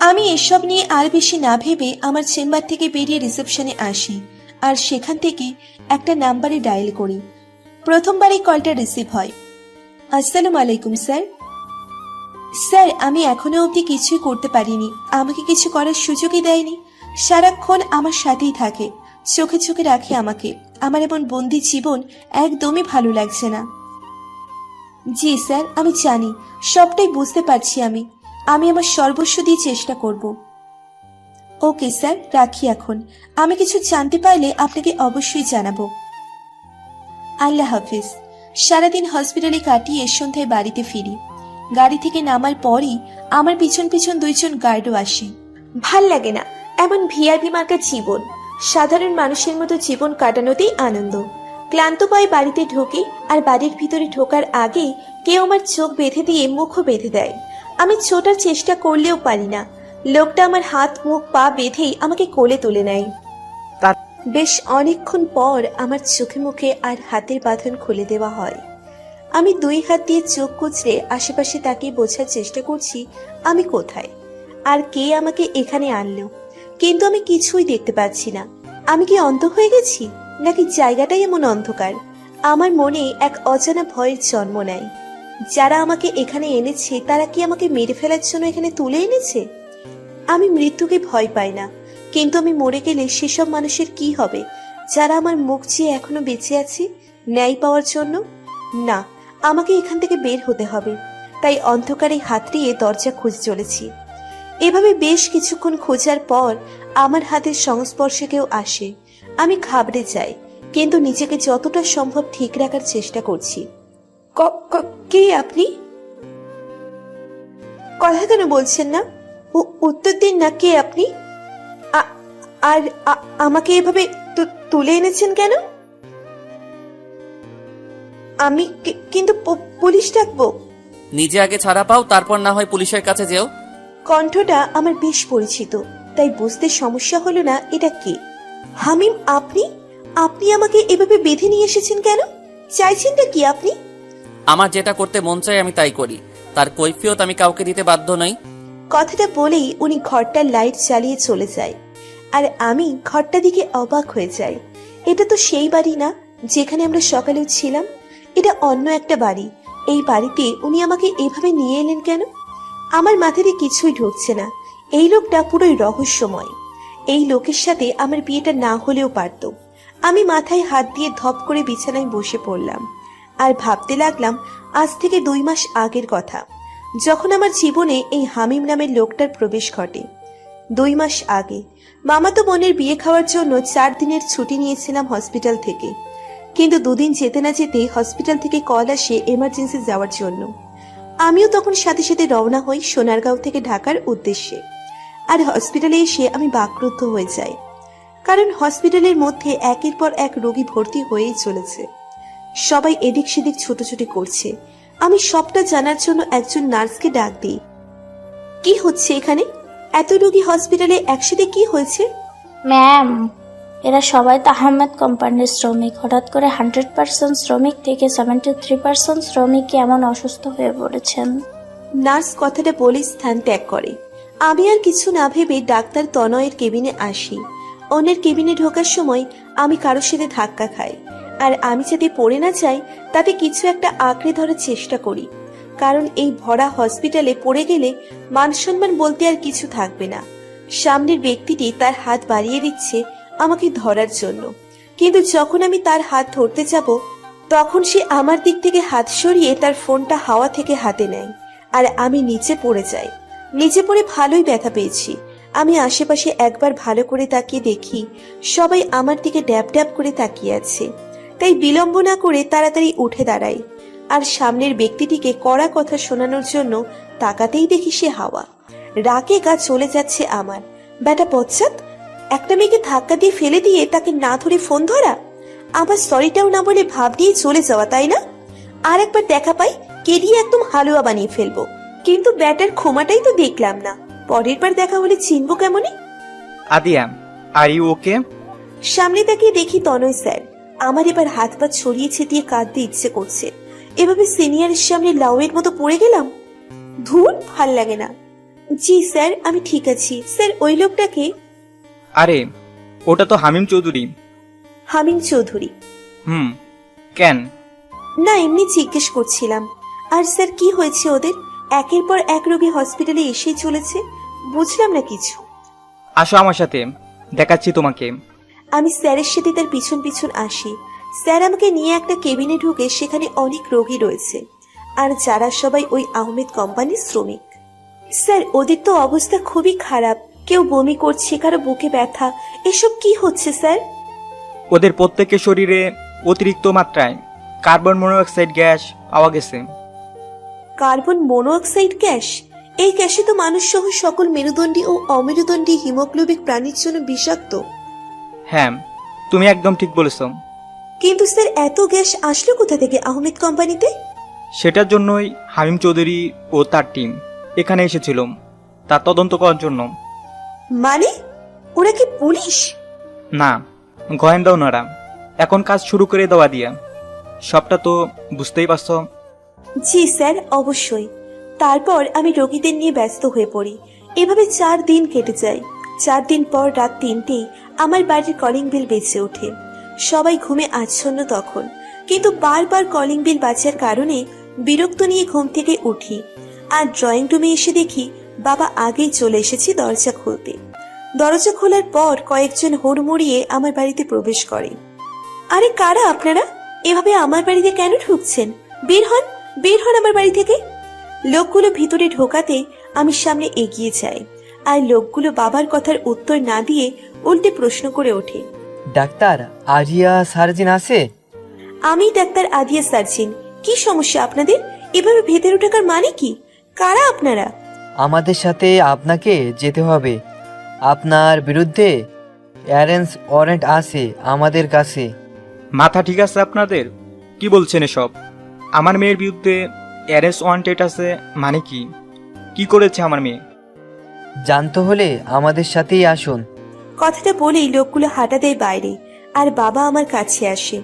আমি এসব নিয়ে আর বেশি না ভেবে আমার চেম্বার থেকে বেরিয়ে রিসেপশনে আসি, আর সেখান থেকে একটা নাম্বারে ডায়াল করি। প্রথমবারই কলটা রিসিভ হয়। আসসালামু আলাইকুম স্যার। স্যার, আমি এখনো অবধি কিছুই করতে পারিনি। আমাকে কিছু করার সুযোগই দেয়নি। সারাক্ষণ আমার সাথেই থাকে, চোখে চোখে রাখে আমাকে। আমার এমন বন্দি জীবন একদমই ভালো লাগছে না। জি স্যার, আমি জানি, সবটাই বুঝতে পারছি। আমি আমার সর্বস্ব দিয়ে চেষ্টা করব। ওকে স্যার, রাখি এখন। আমি কিছু জানতে পারলে আপনাকে অবশ্যই জানাবো। আল্লাহ হাফিজ। সারাদিন হসপিটালে কাটিয়ে সন্ধ্যায় বাড়িতে ফিরি। গাড়ি থেকে নামার পরই আমার পিছন পিছন দুইজন গার্ডও আসে। ভাল লাগে না এমন ভিআইপি মার্কা জীবন। সাধারণ মানুষের মতো জীবন কাটানোতেই আনন্দ। ক্লান্ত পায়ে বাড়িতে ঢোকে, আর বাড়ির ভিতরে ঢোকার আগে কেউ আমার চোখ বেঁধে দিয়ে মুখও বেঁধে দেয়। আমি ছোটার চেষ্টা করলেও পারি না। লোকটা আমার হাত মুখ পা বেঁধেই আমাকে কোলে তুলে নেয়। বেশ অনেকক্ষণ পর আমার চোখে মুখে আর হাতের বাঁধন খুলে দেওয়া হয়। আমি দুই হাত দিয়ে চোখ কুঁচড়ে আশেপাশে তাকিয়ে বোঝার চেষ্টা করছি আমি কোথায়, আর কে আমাকে এখানে আনলো। কিন্তু আমি কিছুই দেখতে পাচ্ছি না। আমি কি অন্ধ হয়ে গেছি, নাকি জায়গাটাই এমন অন্ধকার? আমার মনে এক অজানা ভয়ের জন্ম নেয়। যারা আমাকে এখানে এনেছে তারা কি আমাকে মেরে ফেলার জন্য এখানে তুলে এনেছে? আমি মৃত্যুকে ভয় পাই না, কিন্তু আমি মরে গেলে সেসব মানুষের কি হবে যারা আমার মুখ চেয়ে এখনো বেঁচে আছে ন্যায় পাওয়ার জন্য? না, আমাকে এখান থেকে বের হতে হবে। তাই অন্ধকারে হাতড়িয়ে দরজা খুঁজে চলেছি। এভাবে বেশ কিছুক্ষণ খোঁজার পর আমার হাতের সংস্পর্শে কেউ আসে। আমি ঘাবড়ে যাই, কিন্তু নিজেকে যতটা সম্ভব ঠিক রাখার চেষ্টা করছি। কে আপনি? কথা কেন বলছেন না? উত্তর দিন না, কে আপনি? আর আমাকে এভাবে তুলে এনেছেন কেন? আমি কিন্তু পুলিশ ডাকবো। নিজে আগে ছাড়া পাও, তারপর না হয় পুলিশের কাছে যেও। কণ্ঠটা আমার বেশ পরিচিত, তাই বুঝতে সমস্যা হলো না এটা কে। হামিম, আপনি আপনি আমাকে এভাবে বেঁধে নিয়ে এসেছেন কেন? চাইছেনটা কি আপনি? আমার যেটা করতে মন চায় আমি তাই করি, তার কৈফিয়ত আমি কাউকে দিতে বাধ্য নই। কথাটা বলেই উনি ঘরটার লাইট জ্বালিয়ে চলে যায়, আর আমি ঘরটা দিকে অবাক হয়ে যাই। এটা তো সেই বাড়ি না যেখানে আমরা সকালেও ছিলাম। এটা অন্য একটা বাড়ি। এই বাড়িতে উনি আমাকে এভাবে নিয়ে এলেন কেন? আমার মাথাতে কিছুই ঢুকছে না। এই লোকটা পুরোই রহস্যময়। এই লোকের সাথে আমার বিয়েটা না হলেও পারত। আমি মাথায় হাত দিয়ে ধপ করে বিছানায় বসে পড়লাম আর ভাবতে লাগলাম আজ থেকে 2 মাস আগের কথা, যখন আমার জীবনে এই হামিম নামের লোকটার প্রবেশ ঘটে। 2 মাস আগে মামাতো বোনের বিয়ে খাওয়ার জন্য 4 দিনের ছুটি নিয়েছিলাম হসপিটাল থেকে। কিন্তু 2 দিন যেতে না যেতে হসপিটাল থেকে কল আসে এমার্জেন্সি যাওয়ার জন্য। আমিও তখন সাথে সাথে রওনা হই সোনারগাঁও থেকে ঢাকার উদ্দেশ্যে। আর হসপিটালে এসে আমি বাকরুদ্ধ হয়ে যাই, কারণ হসপিটালের মধ্যে একের পর এক রোগী ভর্তি হয়েই চলেছে। সবাই এদিক সেদিক ছুটোছুটি করছে। আমি সবটা জানার জন্য একজন নার্সকে ডাক দিই। কি হচ্ছে এখানে? এত রোগী হসপিটালে একসাথে কি হয়েছে? ম্যাম, এরা সবাই তো আহমেদ কোম্পানির শ্রমিক। হঠাৎ করে 100% শ্রমিক থেকে 73% শ্রমিক এমন অসুস্থ হয়ে পড়েছেন। নার্স কথাটা বলে স্থান ত্যাগ করে। আমি আর কিছু না ভেবে ডাক্তার তনয়ের কেবিনে আসি। অন্যের কেবিনে ঢোকার সময় আমি কারোর সাথে ধাক্কা খাই, আর আমি যাতে পড়ে না যাই তাতে কিছু একটা আঁকড়ে ধরার চেষ্টা করি, কারণ এই ভরা হসপিটালে পড়ে গেলে মান সম্মান বলতে আর কিছু থাকবে না। সামনের ব্যক্তিটি তার হাত বাড়িয়ে দিচ্ছে আমাকে ধরার জন্য, কিন্তু যখন আমি তার হাত ধরতে যাব তখন সে আমার দিক থেকে হাত সরিয়ে তার ফোনটা হাওয়া থেকে হাতে নেয় আর আমি নিচে পড়ে যাই। নিচে পড়ে ভালোই ব্যথা পেয়েছি। আমি আশেপাশে একবার ভালো করে তাকিয়ে দেখি সবাই আমার দিকে ড্যাব ড্যাব করে তাকিয়ে আছে। তাই বিলম্ব না করে তাড়াতাড়ি উঠে দাঁড়াই আর সামনের ব্যক্তিটিকে কড়া কথা শোনানোর জন্য তাকাতেই দেখি সে হাওয়া। রাগে গা চলে যাচ্ছে আমার। বেটা পশ্চাৎ, একটা মেয়েকে ধাক্কা দিয়ে ফেলে দিয়ে তাকে না ধরে ফোন ধরা, আবার সরিটাও না বলে ভাব দিয়ে চলে যাওয়া, তাই না? আর একবার দেখা পাই কেডিয়ে একদম হালুয়া বানিয়ে ফেলবো। কিন্তু ব্যাটার ক্ষমাটাই তো দেখলাম না। পরের বার দেখা হলে চিনবো কেমনে? আদিয়া, আর ইউ ওকে? সামনে তাকিয়ে দেখি তনয় স্যার। আমার এবার হাত পা ছড়িয়ে ছিটিয়ে কাঁদতে ইচ্ছে করছে। এভাবে সিনিয়রের সামনে লাউয়ের মতো পড়ে গেলাম, ধুর, ভাল লাগে না। জি স্যার, আমি ঠিক আছি। স্যার, ওই লোকটাকে? আরে ওটা তো হামিম চৌধুরী। হামিম চৌধুরী? কেন? না, এমনি জিজ্ঞেস করছিলাম। আর স্যার, কি হয়েছে ওদের? একের পর এক রোগী হসপিটালে এসেই চলেছে, বুঝলাম না কিছু। আসো আমার সাথে, দেখাচ্ছি তোমাকে। আমি স্যারের সাথে তার পিছন পিছন আসি। স্যার আমাকে নিয়ে একটা কেবিনে ঢুকে সেখানে অনেক রোগী রয়েছে, আর যারা সবাই ওই আহমেদ কোম্পানির শ্রমিক। স্যার, ওদের তো অবস্থা খুবই খারাপ। কেউ বমি করছে, কারো বুকে ব্যথা। এসব কি হচ্ছে স্যার? ওদের প্রত্যেকের শরীরে অতিরিক্ত মাত্রায় কার্বন মনোক্সাইড গ্যাস পাওয়া গেছে। Carbon monoxide gas? এই গ্যাসে তো মানুষ সহ সকল মেরুদণ্ডী ও অমেরুদণ্ডী হিমোগ্লোবিক প্রাণীর জন্য বিষাক্ত। হ্যাঁ, তুমি একদম ঠিক বলেছ। কিন্তু স্যার, এত গ্যাস আসলো কোথা থেকে আহমেদ কোম্পানিতে? সেটার জন্যই হামিম চৌধুরী ও তার টিম এখানে এসেছিল, তার তদন্ত করার জন্য। মানে ওরা কি পুলিশ? না, গোয়েন্দা ওনারা। এখন কাজ শুরু করে দেওয়া দিয়া, সবটা তো বুঝতেই পারছো। জি স্যার, অবশ্যই। তারপর আমি রোগীদের নিয়ে ব্যস্ত হয়ে পড়ি। এভাবে 4 দিন কেটে যায়। 4 দিন পর রাত 3টেই আমার বাড়ির কলিং বেল বেজে ওঠে। সবাই ঘুমে আচ্ছন্ন তখন, কিন্তু বারবার কলিং বেল বাজার কারণে বিরক্ত নিয়ে ঘুম থেকে উঠি। আর ড্রয়িং রুমে এসে দেখি বাবা আগেই চলে এসেছে দরজা খুলতে। দরজা খোলার পর কয়েকজন হুড়মুড়িয়ে আমার বাড়িতে প্রবেশ করে। আরে কারা আপনারা? এভাবে আমার বাড়িতে কেন ঢুকছেন? বের হন, বের হন আমার বাড়ি থেকে। লোকগুলো ভিতরে ঢোকাতে আমি সামনে এগিয়ে যাই, আর লোকগুলো বাবার কথার উত্তর না দিয়ে উল্টে প্রশ্ন করে ওঠে। ডাক্তার আরিয়া সার্জিন আছে? আমি ডাক্তার আদিয়া সার্জিন। কি সমস্যা আপনাদের? এভাবে ভেতরে ঢোকার মানে কি? কারা আপনারা? আমাদের সাথে আপনাকে যেতে হবে। আপনার বিরুদ্ধে অ্যারেঞ্জ ওয়ারেন্ট আছে আমাদের কাছে। মাথা ঠিক আছে আপনাদের? কি বলছেন এসব? আমার মেয়ের বিরুদ্ধে অ্যারেস্ট ওয়ান্টেড আছে মানে কি? কি করেছে আমার মেয়ে? জানতে হলে আমাদের সাথেই আসুন। কথাটা বলেই লোকগুলো হাঁটা দেয় বাইরে, আর বাবা আমার কাছে আসে।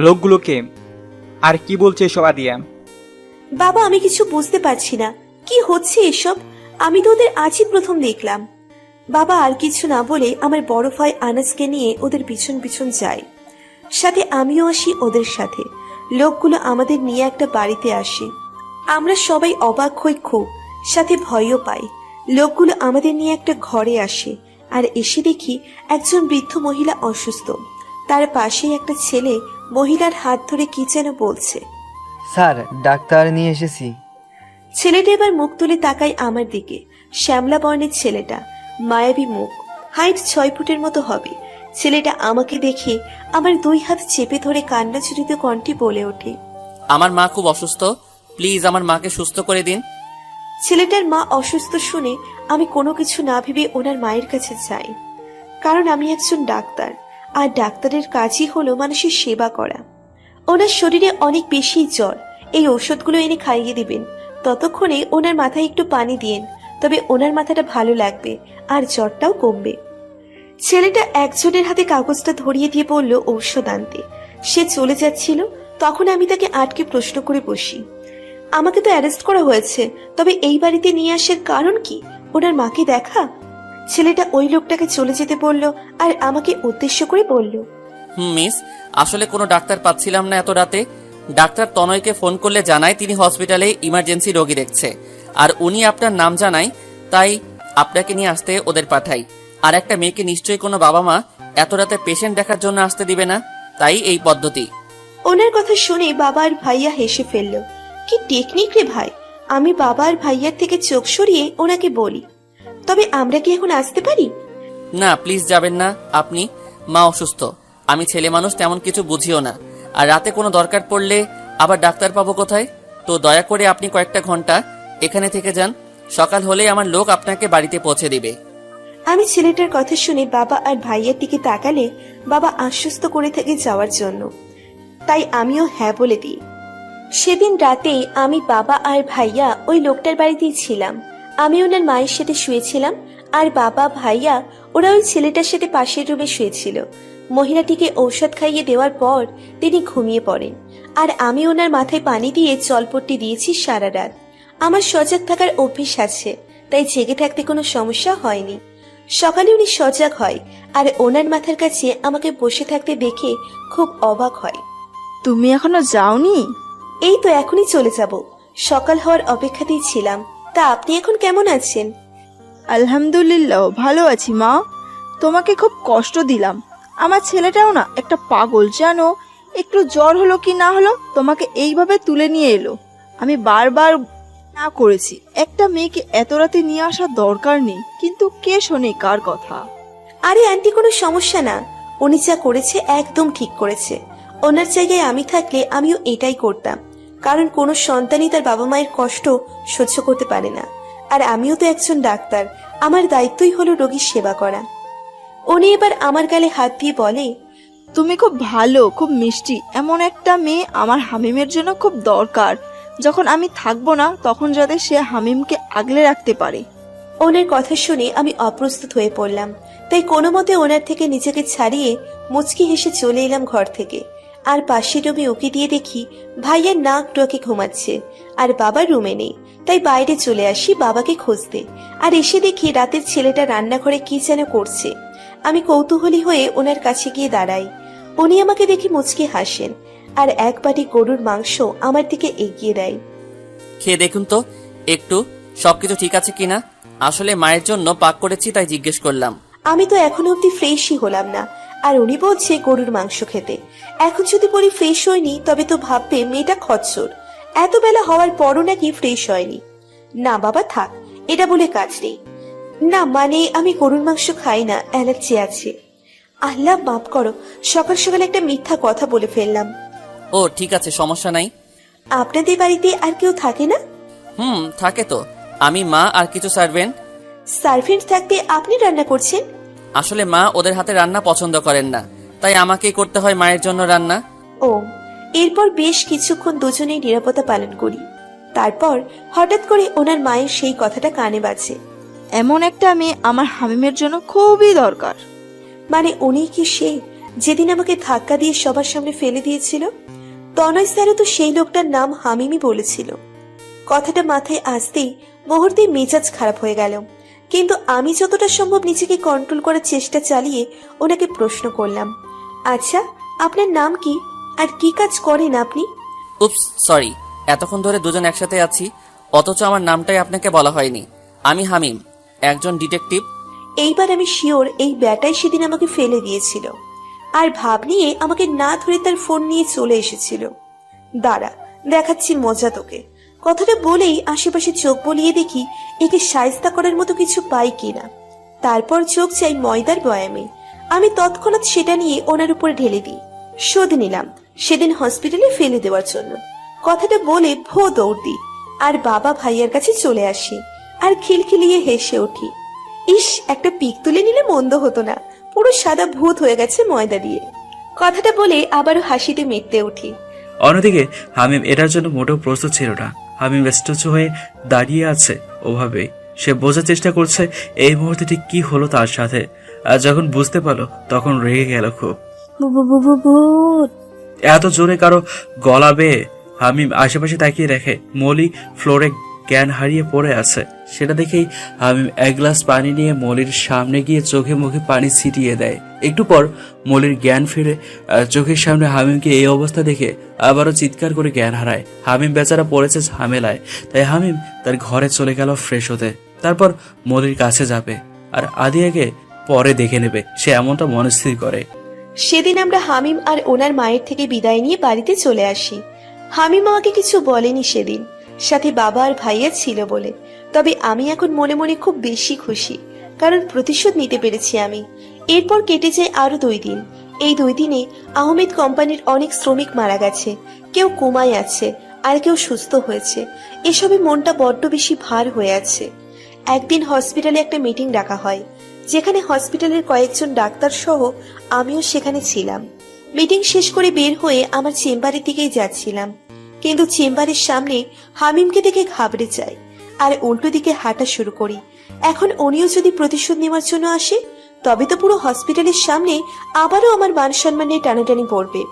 লোকগুলোকে আর কি বলছে এসব আদিয়া? বাবা, আমি কিছু বুঝতে পারছি না, কি হচ্ছে এসব? আমি তো ওদের আজই প্রথম দেখলাম। বাবা আর কিছু না বলে আমার বড় ভাই আনাসকে নিয়ে ওদের পিছন পিছন যায়। সাথে আমিও আসি ওদের সাথে। লোকগুলো আমাদের নিয়ে একটা বাড়িতে আসে। আমরা সবাই অবাক হই, খুব সাথে ভয়ও পাই। লোকগুলো আমাদের নিয়ে একটা ঘরে আসে, আর এসে দেখি একজন বৃদ্ধ মহিলা অসুস্থ। তার পাশেই একটা ছেলে মহিলার হাত ধরে কি যেন বলছে। স্যার, ডাক্তার নিয়ে এসেছি। ছেলেটা এবার মুখ তুলে তাকায় আমার দিকে। শ্যামলা বর্ণের ছেলেটা, মায়াবী মুখ, হাইট 6 ফুটের মতো হবে। ছেলেটা আমাকে দেখে আমার 2 হাত চেপে ধরে কান্না ছুটিত কণ্ঠে বলে ওঠে, আমার মা খুব অসুস্থ, প্লিজ আমার মাকে সুস্থ করে দিন। ছেলেটার মা অসুস্থ শুনে আমি কোনো কিছু না ভেবে ওনার মায়ের কাছে যাই, কারণ আমি একজন ডাক্তার, আর ডাক্তারের কাজই হলো মানুষের সেবা করা। ওনার শরীরে অনেক বেশি জ্বর, এই ওষুধগুলো এনে খাইয়ে দিবেন। ততক্ষণে ওনার মাথায় একটু পানি দিন, তবে ওনার মাথাটা ভালো লাগবে আর জ্বরটাও কমবে। ছেলেটা একজনের হাতে কাগজটা ধরিয়ে দিয়ে বলল ঔষধ আনতে। সে চলে যাচ্ছিল, তখন আমি তাকে আটকে প্রশ্ন করে বসি, আমাকে তো অ্যারেস্ট করা হয়েছে, তবে এই বাড়িতে নিয়ে আসার কারণ কি? ওনার মাকে দেখা? ছেলেটা ওই লোকটাকে চলে যেতে বলল, আর আমাকে উদ্দেশ্য করে বলল, মিস, আসলে কোনো ডাক্তার পাচ্ছিলাম না এত রাতে। ডাক্তার তনয়কে ফোন করলে জানায় তিনি হসপিটালে ইমার্জেন্সি রোগী দেখছে, আর উনি আপনার নাম জানায়, তাই আপনাকে নিয়ে আসতে ওদের পাঠাই। আর একটা মেয়েকে নিশ্চয়ই কোনো বাবা মা এত রাতে পেশেন্ট দেখার জন্য আসতে দিবে না, তাই এই পদ্ধতি। ওনার কথা শুনে বাবা আর ভাইয়া হেসে ফেলল। কি টেকনিক রে ভাই। আমি বাবা আর ভাইয়ার থেকে চোখ সরিয়ে ওনাকে বলি, তবে আমরা কি এখন আসতে পারি? না প্লিজ যাবেন না আপনি, মা অসুস্থ, আমি ছেলে মানুষ তেমন কিছু বুঝিও না, আর রাতে কোনো দরকার পড়লে আবার ডাক্তার পাবো কোথায়? তো দয়া করে আপনি কয়েকটা ঘন্টা এখানে থেকে যান, সকাল হলেই আমার লোক আপনাকে বাড়িতে পৌঁছে দিবে। আমি ছেলেটার কথা শুনে বাবা আর ভাইয়ার দিকে তাকালে বাবা আশ্বস্ত করে থাকে যাওয়ার জন্য, তাই আমিও হ্যাঁ বলে দিই। সেদিন রাতে আমি, বাবা আর ভাইয়া ওই লোকটার বাড়িতেই ছিলাম। আমি ওনার মায়ের সাথে শুয়েছিলাম, আর বাবা ভাইয়া ওরা ওই ছেলেটার সাথে পাশের রুমে শুয়েছিল। মহিলাটিকে ঔষধ খাইয়ে দেওয়ার পর তিনি ঘুমিয়ে পড়েন, আর আমি ওনার মাথায় পানি দিয়ে জলপট্টি দিয়েছি সারা রাত। আমার সজাগ থাকার অভ্যেস আছে, তাই জেগে থাকতে কোনো সমস্যা হয়নি। সকালে উনি সজাগ হয়, আর ওনার মাথার কাছে আমাকে বসে থাকতে দেখে খুব অবাক হয়। তুমি এখনো যাওনি? এই তো এখনই চলে যাব, সকাল হওয়ার অপেক্ষাতেই ছিলাম। তা আপনি এখন কেমন আছেন? আলহামদুলিল্লাহ ভালো আছি মা। তোমাকে খুব কষ্ট দিলাম। আমার ছেলেটাও না একটা পাগল জানো, একটু জ্বর হলো কি না হলো তোমাকে এইভাবে তুলে নিয়ে এলো। আমি বারবার না করেছি, একটা মেয়েকে এত রাতে নিয়ে আসার দরকার নেই, কিন্তু কে শোনে কার কথা। আরে আন্টি, কোনো সমস্যা না, উনি যা করেছে একদম ঠিক করেছে। ওনার জায়গায় আমি থাকলে আমিও এটাই করতাম, কারণ কোনো সন্তানই তার বাবা মায়ের কষ্ট সহ্য করতে পারে না। আর আমিও তো একজন ডাক্তার, আমার দায়িত্বই হলো রোগীর সেবা করা। উনি এবার আমার গালে হাত দিয়ে বলে, তুমি খুব ভালো, খুব মিষ্টি, এমন একটা মেয়ে আমার হামিমের জন্য খুব দরকার। যখন আমি থাকবো না তখন যাতে সে হামিমকে আগলে রাখতে পারে। ওনার কথা শুনে আমি অপ্রস্তুত হয়ে পড়লাম, তাই কোনো মতে ওনার থেকে নিজেকে ছাড়িয়ে মুচকি হেসে চলে এলাম ঘর থেকে। আর পাশের রুমে উকি দিয়ে দেখি ভাইয়ের নাক ডোকে ঘুমাচ্ছে, আর বাবা রুমে নেই, তাই বাইরে চলে আসি বাবাকে খুঁজতে। আর এসে দেখি রাতের ছেলেটা রান্নাঘরে কি যেন করছে। আমি কৌতূহলী হয়ে ওনার কাছে গিয়ে দাঁড়াই। উনি আমাকে দেখে মুচকি হাসেন, আর এক বাটি গরুর মাংস আমার দিকে এগিয়ে দেয়। খেয়ে দেখুন তো একটু, সবকিছু ঠিক আছে কিনা। আসলে মায়ের জন্য পাক করেছি, তাই জিজ্ঞেস করলাম। আমি তো এখনো অব্দি ফ্রেশই হলাম না, আর উনি বলছে গরুর মাংস খেতে। এখন যদি বলি ফ্রেশ হয়নি, তবে তো ভাববে মেয়েটা খচ্চর, এত বেলা হওয়ার পরও নাকি ফ্রেশ হয়নি। না বাবা থাক, এটা বলে কাজ নেই। না মানে আমি গরুর মাংস খাই না, অ্যালার্জি আছে। আল্লাহ মাফ করো, সকাল সকাল একটা মিথ্যা কথা বলে ফেললাম। ও ঠিক আছে, সমস্যা নাই। আপনাদের বাড়িতে আর কেউ থাকে না? থাকে তো, আমি, মা আর কিছু সার্ভেন্ট। সার্ভেন্ট থাকতে আপনি রান্না করছেন? আসলে মা ওদের হাতে রান্না পছন্দ করেন না, তাই আমাকেই করতে হয় মায়ের জন্য রান্না। ও, এরপর বেশ কিছুক্ষণ দুজনেই নিরাপত্তা পালন করি। তারপর হঠাৎ করে ওনার মায়ের সেই কথাটা কানে বাজে। এমন একটা মেয়ে আমার হামিমের জন্য খুবই দরকার। মানে উনি কি সে, যেদিন আমাকে ধাক্কা দিয়ে সবার সামনে ফেলে দিয়েছিল? তনয় স্যারও তো সেই লোকটার নাম হামিমই বলেছিল। কথাটা মাথায় আসতেই মুহূর্তে মেজাজ খারাপ হয়ে গেল, কিন্তু আমি যতটা সম্ভব নিজেকে কন্ট্রোল করার চেষ্টা চালিয়ে ওনাকে প্রশ্ন করলাম, আচ্ছা আপনার নাম কি, আর কি কাজ করেন আপনি? উপস সরি, এতক্ষণ ধরে দুজন একসাথে আছি, অথচ আমার নামটাই আপনাকে বলা হয়নি। আমি হামিম, একজন ডিটেকটিভ। এইবার আমি শিওর এই ব্যাটাই সেদিন আমাকে ফেলে দিয়েছিল, আর ভাব নিয়ে আমাকে না ধরে তার ফোন নিয়ে চলে এসেছিল। দাঁড়া, দেখাচ্ছি মজা তোকে। কথাটা বলেই আশেপাশে চোখ বলিয়ে দেখি একে শায়েস্তা করার মতো কিছু পাই কিনা। তারপর চোখ চাই ময়দার বয়ামে। আমি তৎক্ষণাৎ সেটা নিয়ে ওনার উপর ঢেলে দিই। শোধ নিলাম সেদিন হসপিটালে ফেলে দেওয়ার জন্য। কথাটা বলে ভো দৌড় দিই, আর বাবা ভাইয়ার কাছে চলে আসি, আর খিলখিলিয়ে হেসে উঠি। ইস, একটা পিক তুলে নিলে মন্দ হতো না, পুরো সাদা ভূত হয়ে গেছে ময়দা দিয়ে। কথাটা বলে আবারও হাসিতে মেতে উঠি। অন্যদিকে হামিম এটার জন্য মোটেও প্রস্তুত ছিল না। হামিম স্ট্যাচু হয়ে দাঁড়িয়ে আছে ওভাবে। সে বোঝার চেষ্টা করছে এই মুহূর্তে ঠিক কি হলো তার সাথে। আর যখন বুঝতে পারলো তখন রেগে গেল খুব। ভূত। এত জোরে কারো গলা বেয়ে হামিম আশেপাশে তাকিয়ে দেখে মলি ফ্লোরে জ্ঞান হারিয়ে পড়ে আছে। সেটা দেখেই হামিম এক গ্লাস পানি নিয়ে মলির সামনে গিয়ে চোখে মুখে পানি ছিটিয়ে দেয়। একটু পর মলির জ্ঞান ফিরে। চোখের সামনে হামিমকে এই অবস্থা দেখে আবারও চিৎকার করে জ্ঞান হারায়। হামিম বেচারা পড়েছে ঝামেলায়, তাই হামিম তার ঘরে চলে গেল ফ্রেশ হতে। তারপর মলির কাছে যাবে, আর আদিয়াকে পরে দেখে নেবে, সে এমনটা মনস্থির করে। সেদিন আমরা হামিম আর ওনার মায়ের থেকে বিদায় নিয়ে বাড়িতে চলে আসি। হামিম আমাকে কিছু বলেনি সেদিন, সাথে বাবা আর ভাইয়া ছিল বলে। তবে আমি এখন মনে মনে খুব বেশি খুশি, কারণ প্রতিশোধ নিতে পেরেছি আমি। এরপর কেটে যায় আরো 2 দিন। এই 2 দিনে আহমেদ কোম্পানির অনেক শ্রমিক মারা গেছে, কেউ কোমায় আছে আর কেউ সুস্থ হয়েছে। এসবে মনটা বড্ড বেশি ভার হয়ে আছে। একদিন হসপিটালে একটা মিটিং ডাকা হয়, যেখানে হসপিটালের কয়েকজন ডাক্তার সহ আমিও সেখানে ছিলাম। মিটিং শেষ করে বের হয়ে আমার চেম্বারের দিকেই যাচ্ছিলাম, কিন্তু চেম্বারের সামনে হামিমকে দেখে ঘাবড়ে যাই আর উল্টো দিকে হাঁটা শুরু করি। এখন উনিও যদি প্রতিশোধ নেওয়ার জন্য আসে, তবে তো পুরো হসপিটালের সামনে আবারও আমার মান সম্মান নিয়ে টানাটানি পড়বে।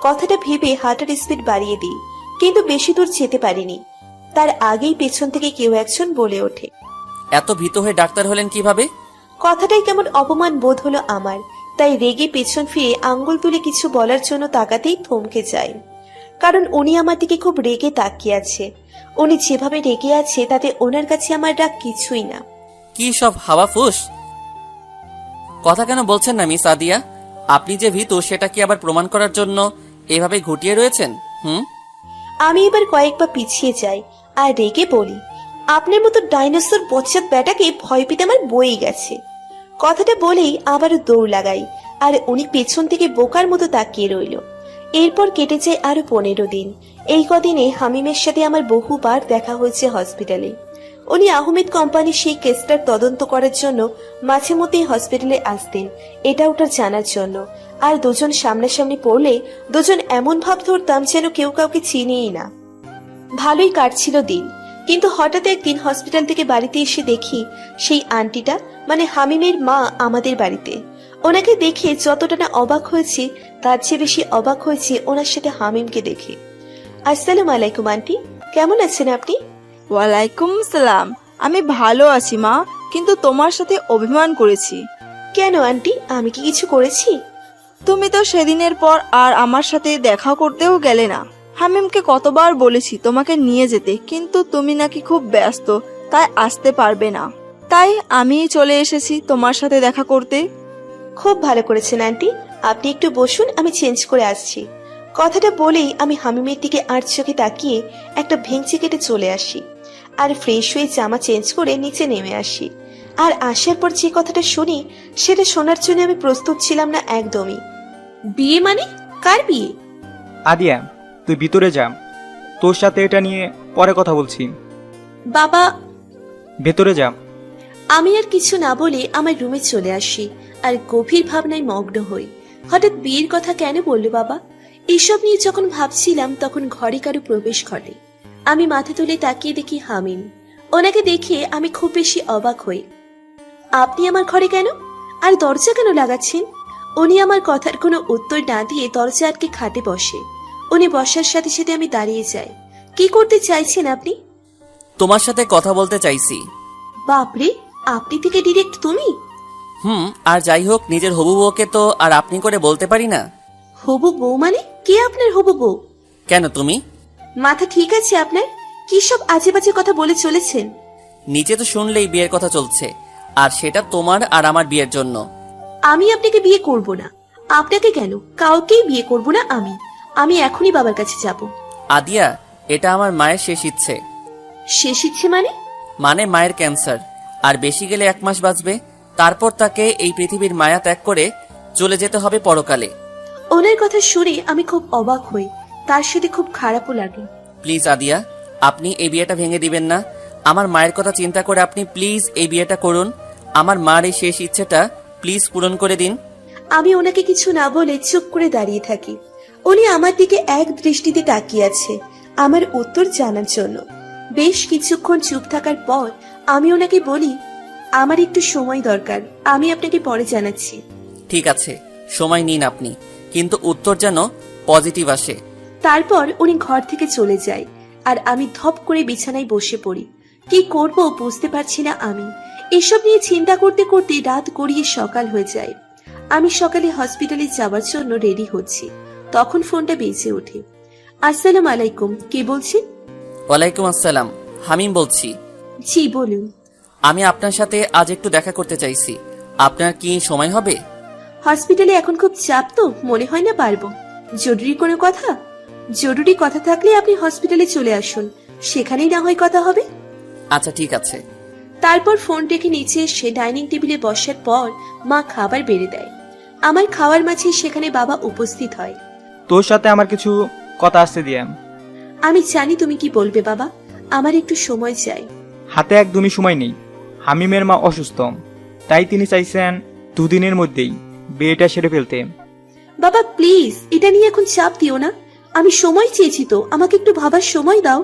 কথাটা ভেবে হাঁটার স্পিড বাড়িয়ে দিই, কিন্তু বেশি দূর যেতে পারিনি। তার আগেই পেছন থেকে কেউ একজন বলে ওঠে, এত ভীত হয়ে ডাক্তার হলেন কিভাবে? কথাটাই কেমন অপমান বোধ হলো আমার, তাই রেগে পেছন ফিরে আঙ্গুল তুলে কিছু বলার জন্য তাকাতেই থমকে যায়। কারণ উনি আমার দিকে খুব রেগে তাকিয়ে আছে। উনি যেভাবে রেগে আছে তাতে ওনার কাছে আমার রাগ কিছুই না। কি সব হাওয়া ফুস কথা কেন বলছেন না মিস আদিয়া? আপনি যে ভীতু সেটা কি আবার প্রমাণ করার জন্য এভাবে ঘুটিয়ে রয়েছেন? আমি এবার কয়েকবার পিছিয়ে যাই আর রেগে বলি, আপনার মতো ডাইনোসর বচ্চাত ব্যাটাকে ভয় পেতে আমার বয়েই গেছে। কথাটা বলেই আবারও দৌড় লাগাই, আর উনি পেছন থেকে বোকার মতো তাকিয়ে রইল। এরপর কেটে যায় আরো 15 দিন। এই কদিনে হামিমের সাথে আমার বহুবার দেখা হয়েছে হসপিটালে। উনি আহমেদ কোম্পানির সেই কেসটার তদন্ত করার জন্য মাঝে মধ্যেই হসপিটালে আসতেন, এটা ওটা জানার জন্য। আর দুজন সামনাসামনি পড়লে দুজন এমন ভাব ধরতাম যেন কেউ কাউকে চিনেই না। ভালোই কাটছিল দিন, কিন্তু হঠাৎ একদিন হসপিটাল থেকে বাড়িতে এসে দেখি সেই আন্টিটা মানে হামিমের মা আমাদের বাড়িতে। ওনাকে দেখে যতটা না অবাক হয়েছি, তার চেয়ে বেশি অবাক হয়েছে ওনার সাথে হামিমকে দেখে। আসসালামু আলাইকুম আন্টি, কেমন আছেন আপনি? ওয়ালাইকুম সালাম। আমি ভালো আছি মা, কিন্তু তোমার সাথে অভিমান করেছি। কেন আন্টি, আমি কি কিছু করেছি? তুমি তো সেদিনের পর আর আমার সাথে দেখা করতেও গেলে না। হামিমকে কতবার বলেছি তোমাকে নিয়ে যেতে, কিন্তু তুমি নাকি খুব ব্যস্ত, তাই আসতে পারবে না। তাই আমিই চলে এসেছি তোমার সাথে দেখা করতে। খুব ভালো করেছেন আন্টি, আপনি একটু বসুন, আমি চেঞ্জ করে আসছি। কথাটা বলেই আমি হামিমের দিকে আর চোখে তাকিয়ে একটা ভেঙচি কেটে চলে আসি আর ফ্রেশ হয়ে জামা চেঞ্জ করে নিচে নেমে আসি। আর আসার পর যে কথাটা শুনি সেটা শোনার জন্য আমি প্রস্তুত ছিলাম না একদমই। বিয়ে মানে? কার বিয়ে? আদিয়া, তুই ভিতরে যা, তোর সাথে এটা নিয়ে পরে কথা বলছি। বাবা। ভেতরে যা। আমি আর কিছু না বলে আমার রুমে চলে আসি আর গভীর ভাবনায় মগ্ন হই। হঠাৎ বিয়ের কথা কেন বললো বাবা? এসব নিয়ে যখন ভাবছিলাম তখন ঘরে কারো প্রবেশ ঘটে। আমি মাথা তুলে তাকিয়ে দেখি হামিম। ওনাকে দেখে আমি খুব বেশি অবাক হই। আপনি আমার ঘরে কেন? আর দরজা কেন লাগাচ্ছেন? উনি আমার কথার কোনো উত্তর না দিয়ে দরজা আটকে খাটে বসে। উনি বসার সাথে সাথে আমি দাঁড়িয়ে যাই। কি করতে চাইছেন আপনি? তোমার সাথে কথা বলতে চাইছি। বাপরে, আপনি থেকে ডিরেক্ট তুমি? আর যাই হোক, নিজের হবু বউকে তো আর আপনি করে বলতে পারি না। হবু বউ মানে? কে আপনার হবু বউ? কেন তুমি? মাথা ঠিক আছে আপনার? কি সব আজে বাজে কথা বলে চলেছেন? নিচে তো শুনলেই বিয়ের কথা চলছে, আর সেটা তোমার আর আমার বিয়ের জন্য। আমি আপনাকে বিয়ে করব না। আপনাকে কেন, কাউকেই বিয়ে করব না আমি। আমি এখনই বাবার কাছে যাব। আদিয়া, এটা আমার মায়ের শেষ ইচ্ছে। শেষ ইচ্ছে মানে? মানে মায়ের ক্যান্সার, আর বেশি গেলে 1 মাস বাঁচবে। তারপর তাকে এই পৃথিবীর মায়া ত্যাগ করে চলে যেতে হবে পরকালে। ওনার কথা শুনে আমি খুব অবাক হই, তার সাথে খুব খারাপও লাগে। প্লিজ আদিয়া, আপনি এই বিয়েটা ভেঙে দিবেন না। আমার মায়ের কথা চিন্তা করে আপনি প্লিজ এই বিয়েটা করুন। আমার মার এই শেষ ইচ্ছেটা প্লিজ পূরণ করে দিন। আমি ওনাকে কিছু না বলে চুপ করে দাঁড়িয়ে থাকি। উনি আমার দিকে এক দৃষ্টিতে তাকিয়ে আছে আমার উত্তর জানার জন্য। বেশ কিছুক্ষণ চুপ থাকার পর আমি ওনাকে বলি, আমার একটু সময় দরকার, আমি আপনাকে পরে জানাচ্ছি। ঠিক আছে, সময় নিন আপনি, কিন্তু উত্তর যেন পজিটিভ আসে। তারপর উনি ঘর থেকে চলে যায় আর আমি ধপ করে বিছানায় বসে পড়ি। কি করব বুঝতে পারছি না আমি। এসব নিয়ে চিন্তা করতে করতে রাত গড়িয়ে সকাল হয়ে যায়। আমি সকালে হসপিটালে যাওয়ার জন্য রেডি হচ্ছি, তখন ফোনটা বেজে ওঠে। আসসালামু আলাইকুম, কে বলছেন? ওয়ালাইকুম আসসালাম, হামিম বলছি। জি বলুন। আমি আপনার সাথে আজ একটু দেখা করতে চাইছি। আপনার কি সময় হবে? হসপিটালে এখন খুব চাপ তো, মনে হয় না পারবো। জরুরি কোনো কথা? জরুরি কথা থাকলে আপনি হসপিটালে চলে আসুন, সেখানেই না হয় কথা হবে। আচ্ছা ঠিক আছে। তারপর ফোন রেখে নিচে এসে ডাইনিং টেবিলে বসার পর মা খাবার বেড়ে দেয়। আমার খাওয়ার মাঝে সেখানে বাবা উপস্থিত হয়। তোর সাথে আমার কিছু কথা আছে দিয়া। আমি জানি তুমি কি বলবে বাবা, আমার একটু সময় চাই। হাতে একদমই সময় নেই। হামিমের মা অসুস্থ, তাই তিনি চাইছেন দুদিনের মধ্যেই বিয়েটা সেরে ফেলতে। বাবা প্লিজ এটা নিয়ে এখন চাপ দিও না, আমি সময় চেয়েছি তো, আমাকে একটু ভাবার সময় দাও।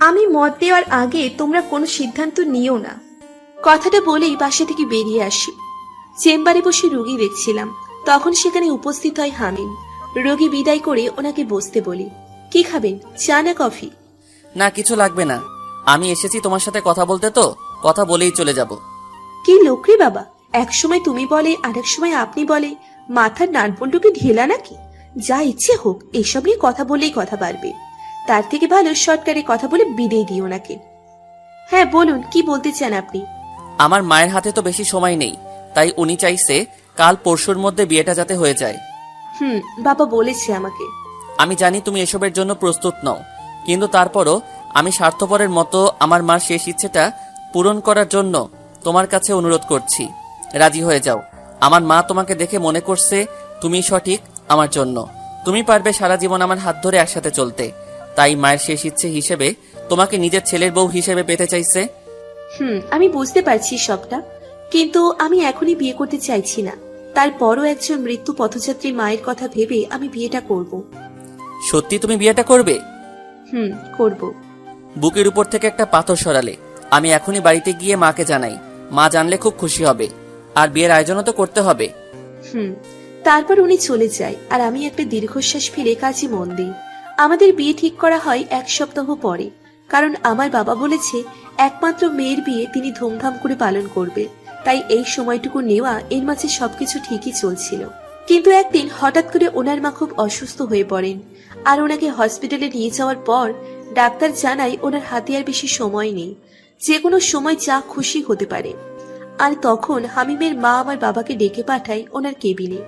আমি মত দেওয়ার আগে তোমরা কোনো সিদ্ধান্ত নিও না। কথাটা বলেই বাসা থেকে বেরিয়ে আসি। চেম্বারে বসে রোগী দেখছিলাম, তখন সেখানে উপস্থিত হয় হামিম। রোগী বিদায় করে ওনাকে বসতে বলি। কি খাবেন, চা না কফি? না কিছু লাগবে না, আমি এসেছি তোমার সাথে কথা বলতে, তো কথা বলেই চলে যাব। কি লোকরে বাবা, এক সময় তুমি বলে আর এক সময় আপনি বলে, মাথার নানপল্টুকে ঢেলা নাকি? যা ইচ্ছে হোক, এসব নিয়ে কথা বললেই কথা বাড়বে। তার থেকে ভালো শর্টকাটে কথা বলে বিদায় দিও ওনাকে। হ্যাঁ বলুন, কি বলতে চান আপনি? আমার মায়ের হাতে তো বেশি সময় নেই, তাই উনি চাইছে কাল পরশুর মধ্যে বিয়েটা যাতে হয়ে যায়। বাবা বলেছে আমাকে। আমি জানি তুমি এসবের জন্য প্রস্তুত নও, কিন্তু তারপরও আমি স্বার্থপরের মতো আমার মার শেষ ইচ্ছেটা পূরণ করার জন্য তোমার কাছে অনুরোধ করছি, রাজি হয়ে যাও। আমার মা তোমাকে দেখে মনে করছে তুমি সঠিক আমার জন্য, তুমি পারবে সারা জীবন আমার হাত ধরে একসাথে চলতে, তাই মায়ের শেষ ইচ্ছে হিসেবে তোমাকে নিজের ছেলের বউ হিসেবে পেতে চাইছে। আমি বুঝতে পারছি সবটা, কিন্তু আমি এখনই বিয়ে করতে চাইছি না। তারপরও একজন মৃত্যু পথযাত্রী মায়ের কথা ভেবে আমি বিয়েটা করব। সত্যি তুমি বিয়েটা করবে? করব। বুকের উপর থেকে একটা পাথর সরালে। আমি এখনই বাড়িতে গিয়ে মাকে জানাই, মা জানলে খুব খুশি হবে, আর বিয়ের আয়োজনও তো করতে হবে। তারপর উনি চলে যায়, আর আমি একটা দীর্ঘশ্বাস ফেলে কাজে মন দিই। আমাদের বিয়ে ঠিক করা হয় 1 সপ্তাহ পরে, কারণ আমার বাবা বলেছে একমাত্র মেয়ের বিয়ে তিনি ধুমধাম করে পালন করবে, তাই এই সময়টুকু নেওয়া, এর মাঝে সবকিছু ঠিকই চলছিল। কিন্তু একদিন হঠাৎ করে ওনার মা খুব অসুস্থ হয়ে পড়েন, আর ওনাকে হসপিটালে নিয়ে যাওয়ার পর ডাক্তার জানায় ওনার হাতে আর বেশি সময় নেই, যে কোনো সময় যা খুশি হতে পারে। আর তখন হামিমের মা আমার বাবাকে ডেকে পাঠায় ওনার কেবিনে।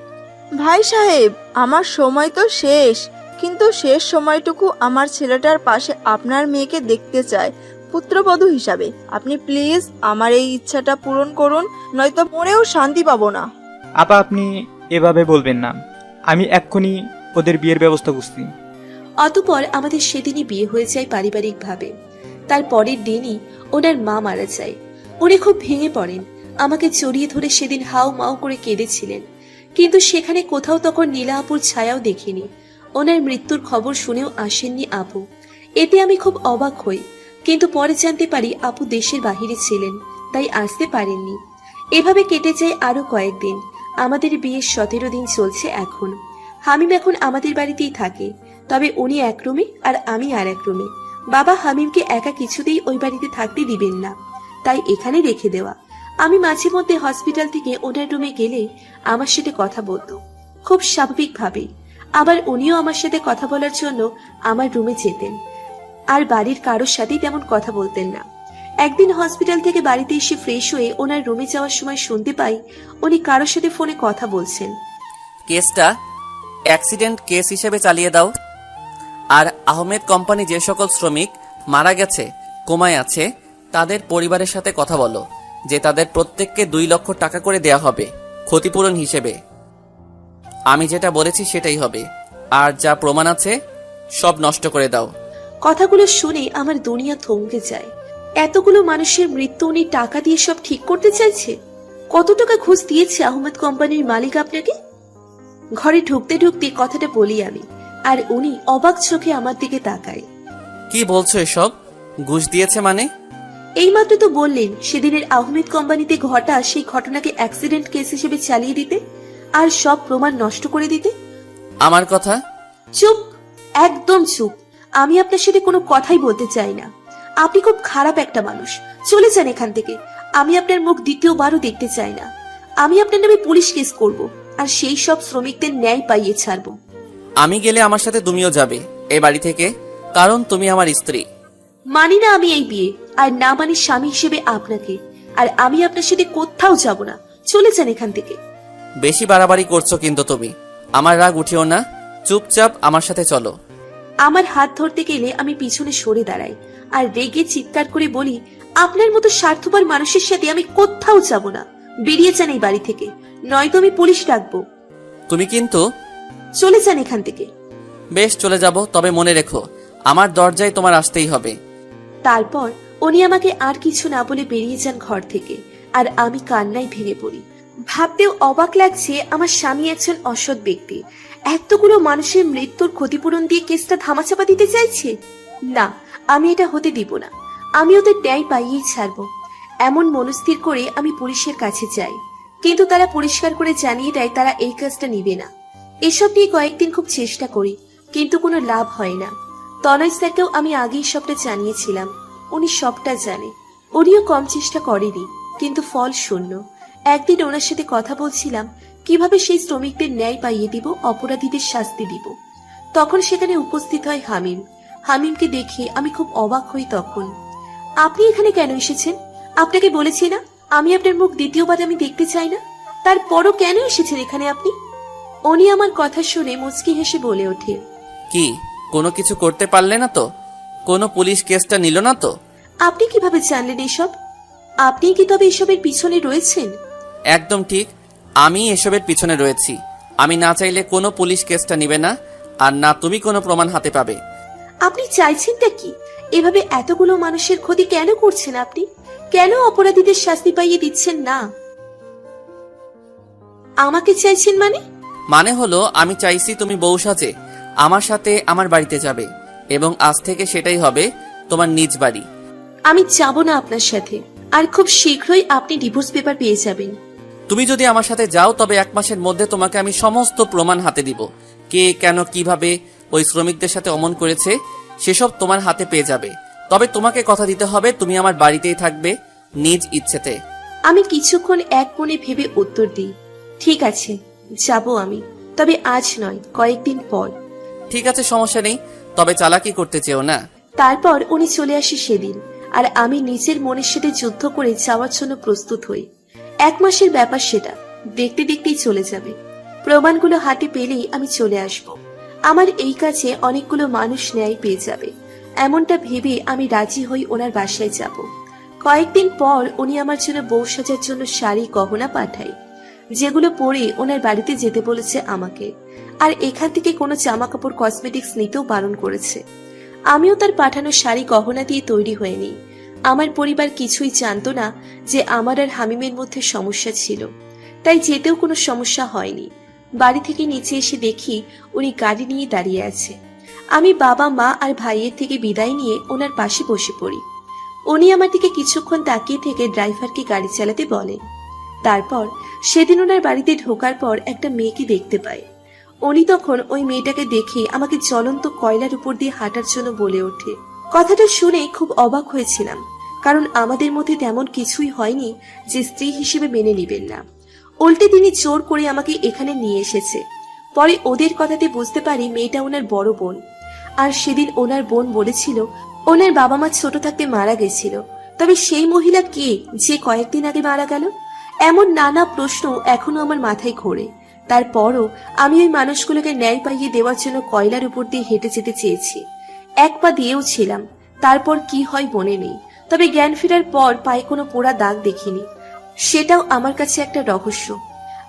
ভাই সাহেব, আমার সময় তো শেষ, কিন্তু শেষ সময়টুকু আমার ছেলেটার পাশে আপনার মেয়েকে দেখতে চাই পুত্রবধূ হিসাবে। আপনি প্লিজ আমার এই ইচ্ছাটা পূরণ করুন, নয়তো মরেও শান্তি পাবো না। আপা আপনি এভাবে বলবেন না, আমি এক্ষুনি ওদের বিয়ের ব্যবস্থা করছি। অতঃপর আমাদের সেদিনই বিয়ে হয়ে যায় পারিবারিকভাবে। তার পরের দিনই ওনার মা মারা যায়। উনি খুব ভেঙে পড়েন, আমাকে জড়িয়ে ধরে সেদিন হাউ মাউ করে কেঁদেছিলেন। কিন্তু সেখানে কোথাও তখন নীলা আপুর ছায়াও দেখিনি। ওনার মৃত্যুর খবর শুনেও আসেননি আপু। এতে আমি খুব অবাক হই, কিন্তু পরে জানতে পারি আপু দেশের বাহিরে ছিলেন, তাই আসতে পারেননি। এভাবে কেটে যায় আরো কয়েকদিন। আমাদের বিয়ের 17 দিন চলছে এখন। হামিম এখন আমাদের বাড়িতেই থাকে, তবে উনি এক রুমে আর আমি আর এক রুমে। বাবা হামিমকে একা কিছুতেই ওই বাড়িতে থাকতে দিবেন না, তাই এখানে রেখে দেওয়া। আমি মাঝে মধ্যে হসপিটাল থেকে ওনার রুমে গেলে আমার সাথে কথা বলতো, খুব স্বাভাবিকভাবে। আবার উনিও আমার সাথে কথা বলার জন্য আমার রুমে যেতেন, আর বাড়ির কারোর সাথেই তেমন কথা বলতেন না। একদিন হসপিটাল থেকে বাড়িতে এসে ফ্রেশ হয়ে ওনার রুমে যাওয়ার সময় শুনতে পাই উনি কারোর সাথে ফোনে কথা বলছেন। কেসটা অ্যাক্সিডেন্ট কেস হিসেবে চালিয়ে দাও, আর আহমেদ কোম্পানি যে সকল শ্রমিক মারা গেছে, কোমায় আছে, তাদের পরিবারের সাথে কথা বলো যে তাদের প্রত্যেককে 2 লক্ষ টাকা করে দেয়া হবে ক্ষতিপূরণ হিসেবে। আমি যেটা বলেছি সেটাই হবে, আর যা প্রমাণ আছে সব নষ্ট করে দাও। কথাগুলো শুনে আমার দুনিয়া থমকে যায়। এতগুলো মানুষের মৃত্যু উনি টাকা দিয়ে সব ঠিক করতে চাইছে? কত টাকা ঘুষ দিয়েছে আহমেদ কোম্পানির মালিক আপনাকে? ঘরে ঢুকতে ঢুকতে কথাটা বলি আমি, আর উনি অবাক চোখে আমার দিকে তাকায়। কি বলছো এসব? ঘুষ দিয়েছে মানে? এইমাত্র তো বললেন সেদিনের আহমেদ কোম্পানিতে ঘটা সেই ঘটনাকে অ্যাক্সিডেন্ট কেস হিসেবে চালিয়ে দিতে, আর সব প্রমাণ নষ্ট করে দিতে। আমার কথা? চুপ, একদম চুপ। আমি আপনার সাথে কোনো কথাই বলতে চাই না। আপনি খুব খারাপ একটা মানুষ, চলে যান এখান থেকে। আমি আপনার মুখ দ্বিতীয়বারও দেখতে চাই না। আমি আপনার নামে পুলিশ কেস করব, আর সেই সব শ্রমিকদের ন্যায় পাইয়ে ছাড়বো। আমি গেলে আমার সাথে তুমিও যাবে এই বাড়ি থেকে, কারণ তুমি আমার স্ত্রী। মানি না আমি এই বিয়ে, আর না মানি স্বামী হিসেবে আপনাকে। আর আমি আপনার সাথে কোথাও যাব না, চলে যান এখান থেকে। বেশি বাড়াবাড়ি করছো কিন্তু তুমি। আমার রাগ উঠিও না, চুপচাপ আমার সাথে চলো। আমার হাত ধরতে গেলে আমি পিছনে সরে দাঁড়াই আর রেগে চিৎকার করে বলি, আপনার মতো স্বার্থপর মানুষের সাথে আমি কোথাও যাব না। বেরিয়ে যান এই বাড়ি থেকে, নয়তো আমি পুলিশ ডাকবো। তুমি কিন্তু চলে যান এখান থেকে। বেশ, চলে যাব, তবে মনে রেখো আমার দরজায় তোমার আসতেই হবে। তারপর উনি আমাকে আর কিছু না বলে বেরিয়ে যান ঘর থেকে, আর আমি কান্নায় ভেঙে পড়ি। ভাবতেও অবাক লাগছে, আমার স্বামী একজন অসৎ ব্যক্তি, এতগুলো মানুষের মৃত্যুর ক্ষতিপূরণ দিয়ে কেসটা ধামাচাপা দিতে চাইছে। না, আমি এটা হতে দিব না। আমি ওদের ন্যায় পাইয়েই ছাড়বো। এমন মনস্থির করে আমি পুলিশের কাছে যাই, কিন্তু তারা পরিষ্কার করে জানিয়ে দেয় তারা এই কাজটা নিবে না। এসব নিয়ে কয়েকদিন খুব চেষ্টা করি, কিন্তু কোনো লাভ হয় না। তনয় স্যারকেও আমি আগেই সবটা জানিয়েছিলাম, উনি সবটা জানে। উনিও কম চেষ্টা করেনি, কিন্তু ফল শূন্য। একদিন ওনার সাথে কথা বলছিলাম কিভাবে সেই শ্রমিকদের ন্যায় পাইয়ে দিব, অপরাধীদের শাস্তি দিব। তখন সেখানে উপস্থিত হয় হামিম। হামিমকে দেখে আমি খুব অবাক হই। তখন, আপনি এখানে কেন এসেছেন? আপনাকে বলেছি না আমি আপনার মুখ দ্বিতীয়বার আমি দেখতে চাই না। তারপরও কেন এসেছেন এখানে আপনি? উনি আমার কথা শুনে মুচকি হেসে বলে ওঠে, কি কোনো কিছু করতে পারলে না তো? কোনো পুলিশ কেসটা নিল না তো? আপনি কিভাবে জানলেন এসব? আপনি কি তবে এসবের পিছনে রয়েছেন? একদম ঠিক, আমি এসবের পিছনে রয়েছি। আমি না চাইলে কোনো পুলিশ কেসটা নিবে না, আর না তুমি কোনো প্রমাণ হাতে পাবে। আপনি চাইছেনটা কি? এভাবে এতগুলো মানুষের ক্ষতি কেন করছেন আপনি? কেন অপরাধীদের শাস্তি পাইয়ে দিচ্ছেন না? আমাকে চাইছেন মানে? মানে হলো আমি চাইছি তুমি বউ সাজে আমার সাথে আমার বাড়িতে যাবে, এবং আজ থেকে সেটাই হবে তোমার নিজ বাড়ি। আমি যাব না আপনার সাথে, আর খুব শীঘ্রই আপনি ডিভোর্স পেপার পেয়ে যাবেন। তুমি যদি আমার সাথে যাও তবে 1 মাসের মধ্যে তোমাকে আমি সমস্ত প্রমাণ হাতে দিব। কে কেন কিভাবে ওই শ্রমিকদের সাথে অমন করেছে সেসব তোমার হাতে পেয়ে যাবে। তবে তোমাকে কথা দিতে হবে তুমি আমার বাড়িতেই থাকবে নিজ ইচ্ছেতে। আমি কিছুক্ষণ এক মনে ভেবে উত্তর দিই, ঠিক আছে যাব আমি, তবে আজ নয়, কয়েকদিন পর। ঠিক আছে, সমস্যা নেই, তবে চালাকি করতে চেও না। তারপর উনি চলে আসে সেদিন, আর আমি নিজের মনের সাথে যুদ্ধ করে যাওয়ার জন্য প্রস্তুত হই। 1 মাসের ব্যাপার, সেটা দেখতে দেখতেই চলে যাবে। প্রমাণগুলো হাতে পেলেই আমি চলে আসব। আমার এই কাজে অনেকগুলো মানুষ ন্যায় পেয়ে যাবে, এমনটা ভেবে আমি রাজি হই ওনার বাসায় যাব। কয়েকদিন পর উনি আমার জন্য বউ সাজার জন্য শাড়ি গহনা পাঠায়, যেগুলো পরে ওনার বাড়িতে যেতে বলেছে আমাকে। আর এখান থেকে কোনো জামা কাপড় কসমেটিক্স নিতেও বারণ করেছে। আমিও তার পাঠানো শাড়ি গহনা দিয়ে তৈরি হয়ে নিই। আমার পরিবার কিছুই জানতো না যে আমার আর হামিমের মধ্যে সমস্যা ছিল, তাই যেতেও কোনো সমস্যা হয়নি। বাড়ি থেকে নিচে এসে দেখি উনি গাড়ি নিয়ে দাঁড়িয়ে আছে। আমি বাবা মা আর ভাইয়ের থেকে বিদায় নিয়ে ওনার পাশে বসে পড়ি। উনি আমার দিকে কিছুক্ষণ তাকিয়ে থেকে ড্রাইভারকে গাড়ি চালাতে বলেন। তারপর সেদিন ওনার বাড়িতে ঢোকার পর একটা মেয়েকে দেখতে পাই। উনি তখন ওই মেয়েটাকে দেখে আমাকে জ্বলন্ত কয়লার উপর দিয়ে হাঁটার জন্য বলে ওঠে। কথাটা শুনে খুব অবাক হয়েছিলাম, কারণ আমাদের মধ্যে তেমন কিছুই হয়নি যে স্ত্রী হিসেবে মেনে নিবেন না। উল্টে তিনি জোর করে আমাকে এখানে নিয়ে এসেছে। পরে ওদের কথাতে বুঝতে পারি মেয়েটা ওনার বড় বোন। আর সেদিন ওনার বোন বলেছিল ওনার বাবা মা ছোট থাকতে মারা গেছিল। তবে সেই মহিলা কে যে কয়েকদিন আগে মারা গেল? এমন নানা প্রশ্ন এখনো আমার মাথায় ঘোরে। তারপরও আমি ওই মানুষগুলোকে ন্যায় পাইয়ে দেওয়ার জন্য কয়লার উপর দিয়ে হেঁটে যেতে চেয়েছি। 1 পা দিয়েও ছিলাম, তারপর কি হয় মনে নেই। তবে জ্ঞান ফেরার পর পায়ে কোনো পোড়া দাগ দেখিনি, সেটাও আমার কাছে একটা রহস্য।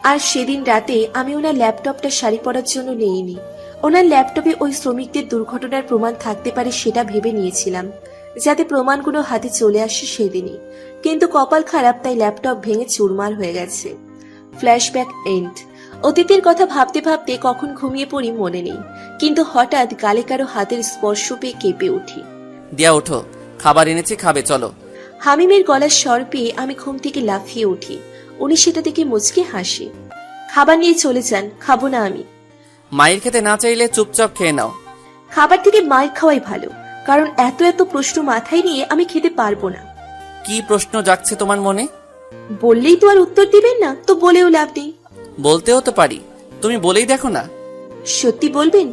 আর সেদিন রাতে আমি ওনার ল্যাপটপটা শাড়ি পরার জন্য নেইনি। ওনার ল্যাপটপে ওই শ্রমিকদের দুর্ঘটনার প্রমাণ থাকতে পারে সেটা ভেবে নিয়েছিলাম, যাতে প্রমাণগুলো হাতে চলে আসে সেদিনই। কিন্তু কপাল খারাপ, তাই ল্যাপটপ ভেঙে চুরমার হয়ে গেছে। Flashback end. অতীতের কথা ভাবতে ভাবতে কখন ঘুমিয়ে পড়ি মনে নেই, কিন্তু হঠাৎ গালে কারো হাতের স্পর্শ পেয়ে কেঁপে উঠি। দিয়া ওঠো, খাবার এনেছি, খাবে চলো। হামিমের গলার স্বর পেয়ে আমি ঘুম থেকে লাফিয়ে উঠি। উনি সেটা দেখে মুচকে হাসি। খাবার নিয়ে চলে যান, খাবো না আমি। মায়ের খেতে না চাইলে চুপচাপ খেয়ে নাও। খাবার থেকে মায়ের খাওয়াই ভালো, কারণ এত এত প্রশ্ন মাথায় নিয়ে আমি খেতে পারবো না। কি প্রশ্ন জাগছে তোমার মনে? বললেই তো আর উত্তর দিবেন না, তো বলেও লাভ নেই। বলতেও তো পারি, তুমি বলেই দেখো না। সত্যি বলবেন?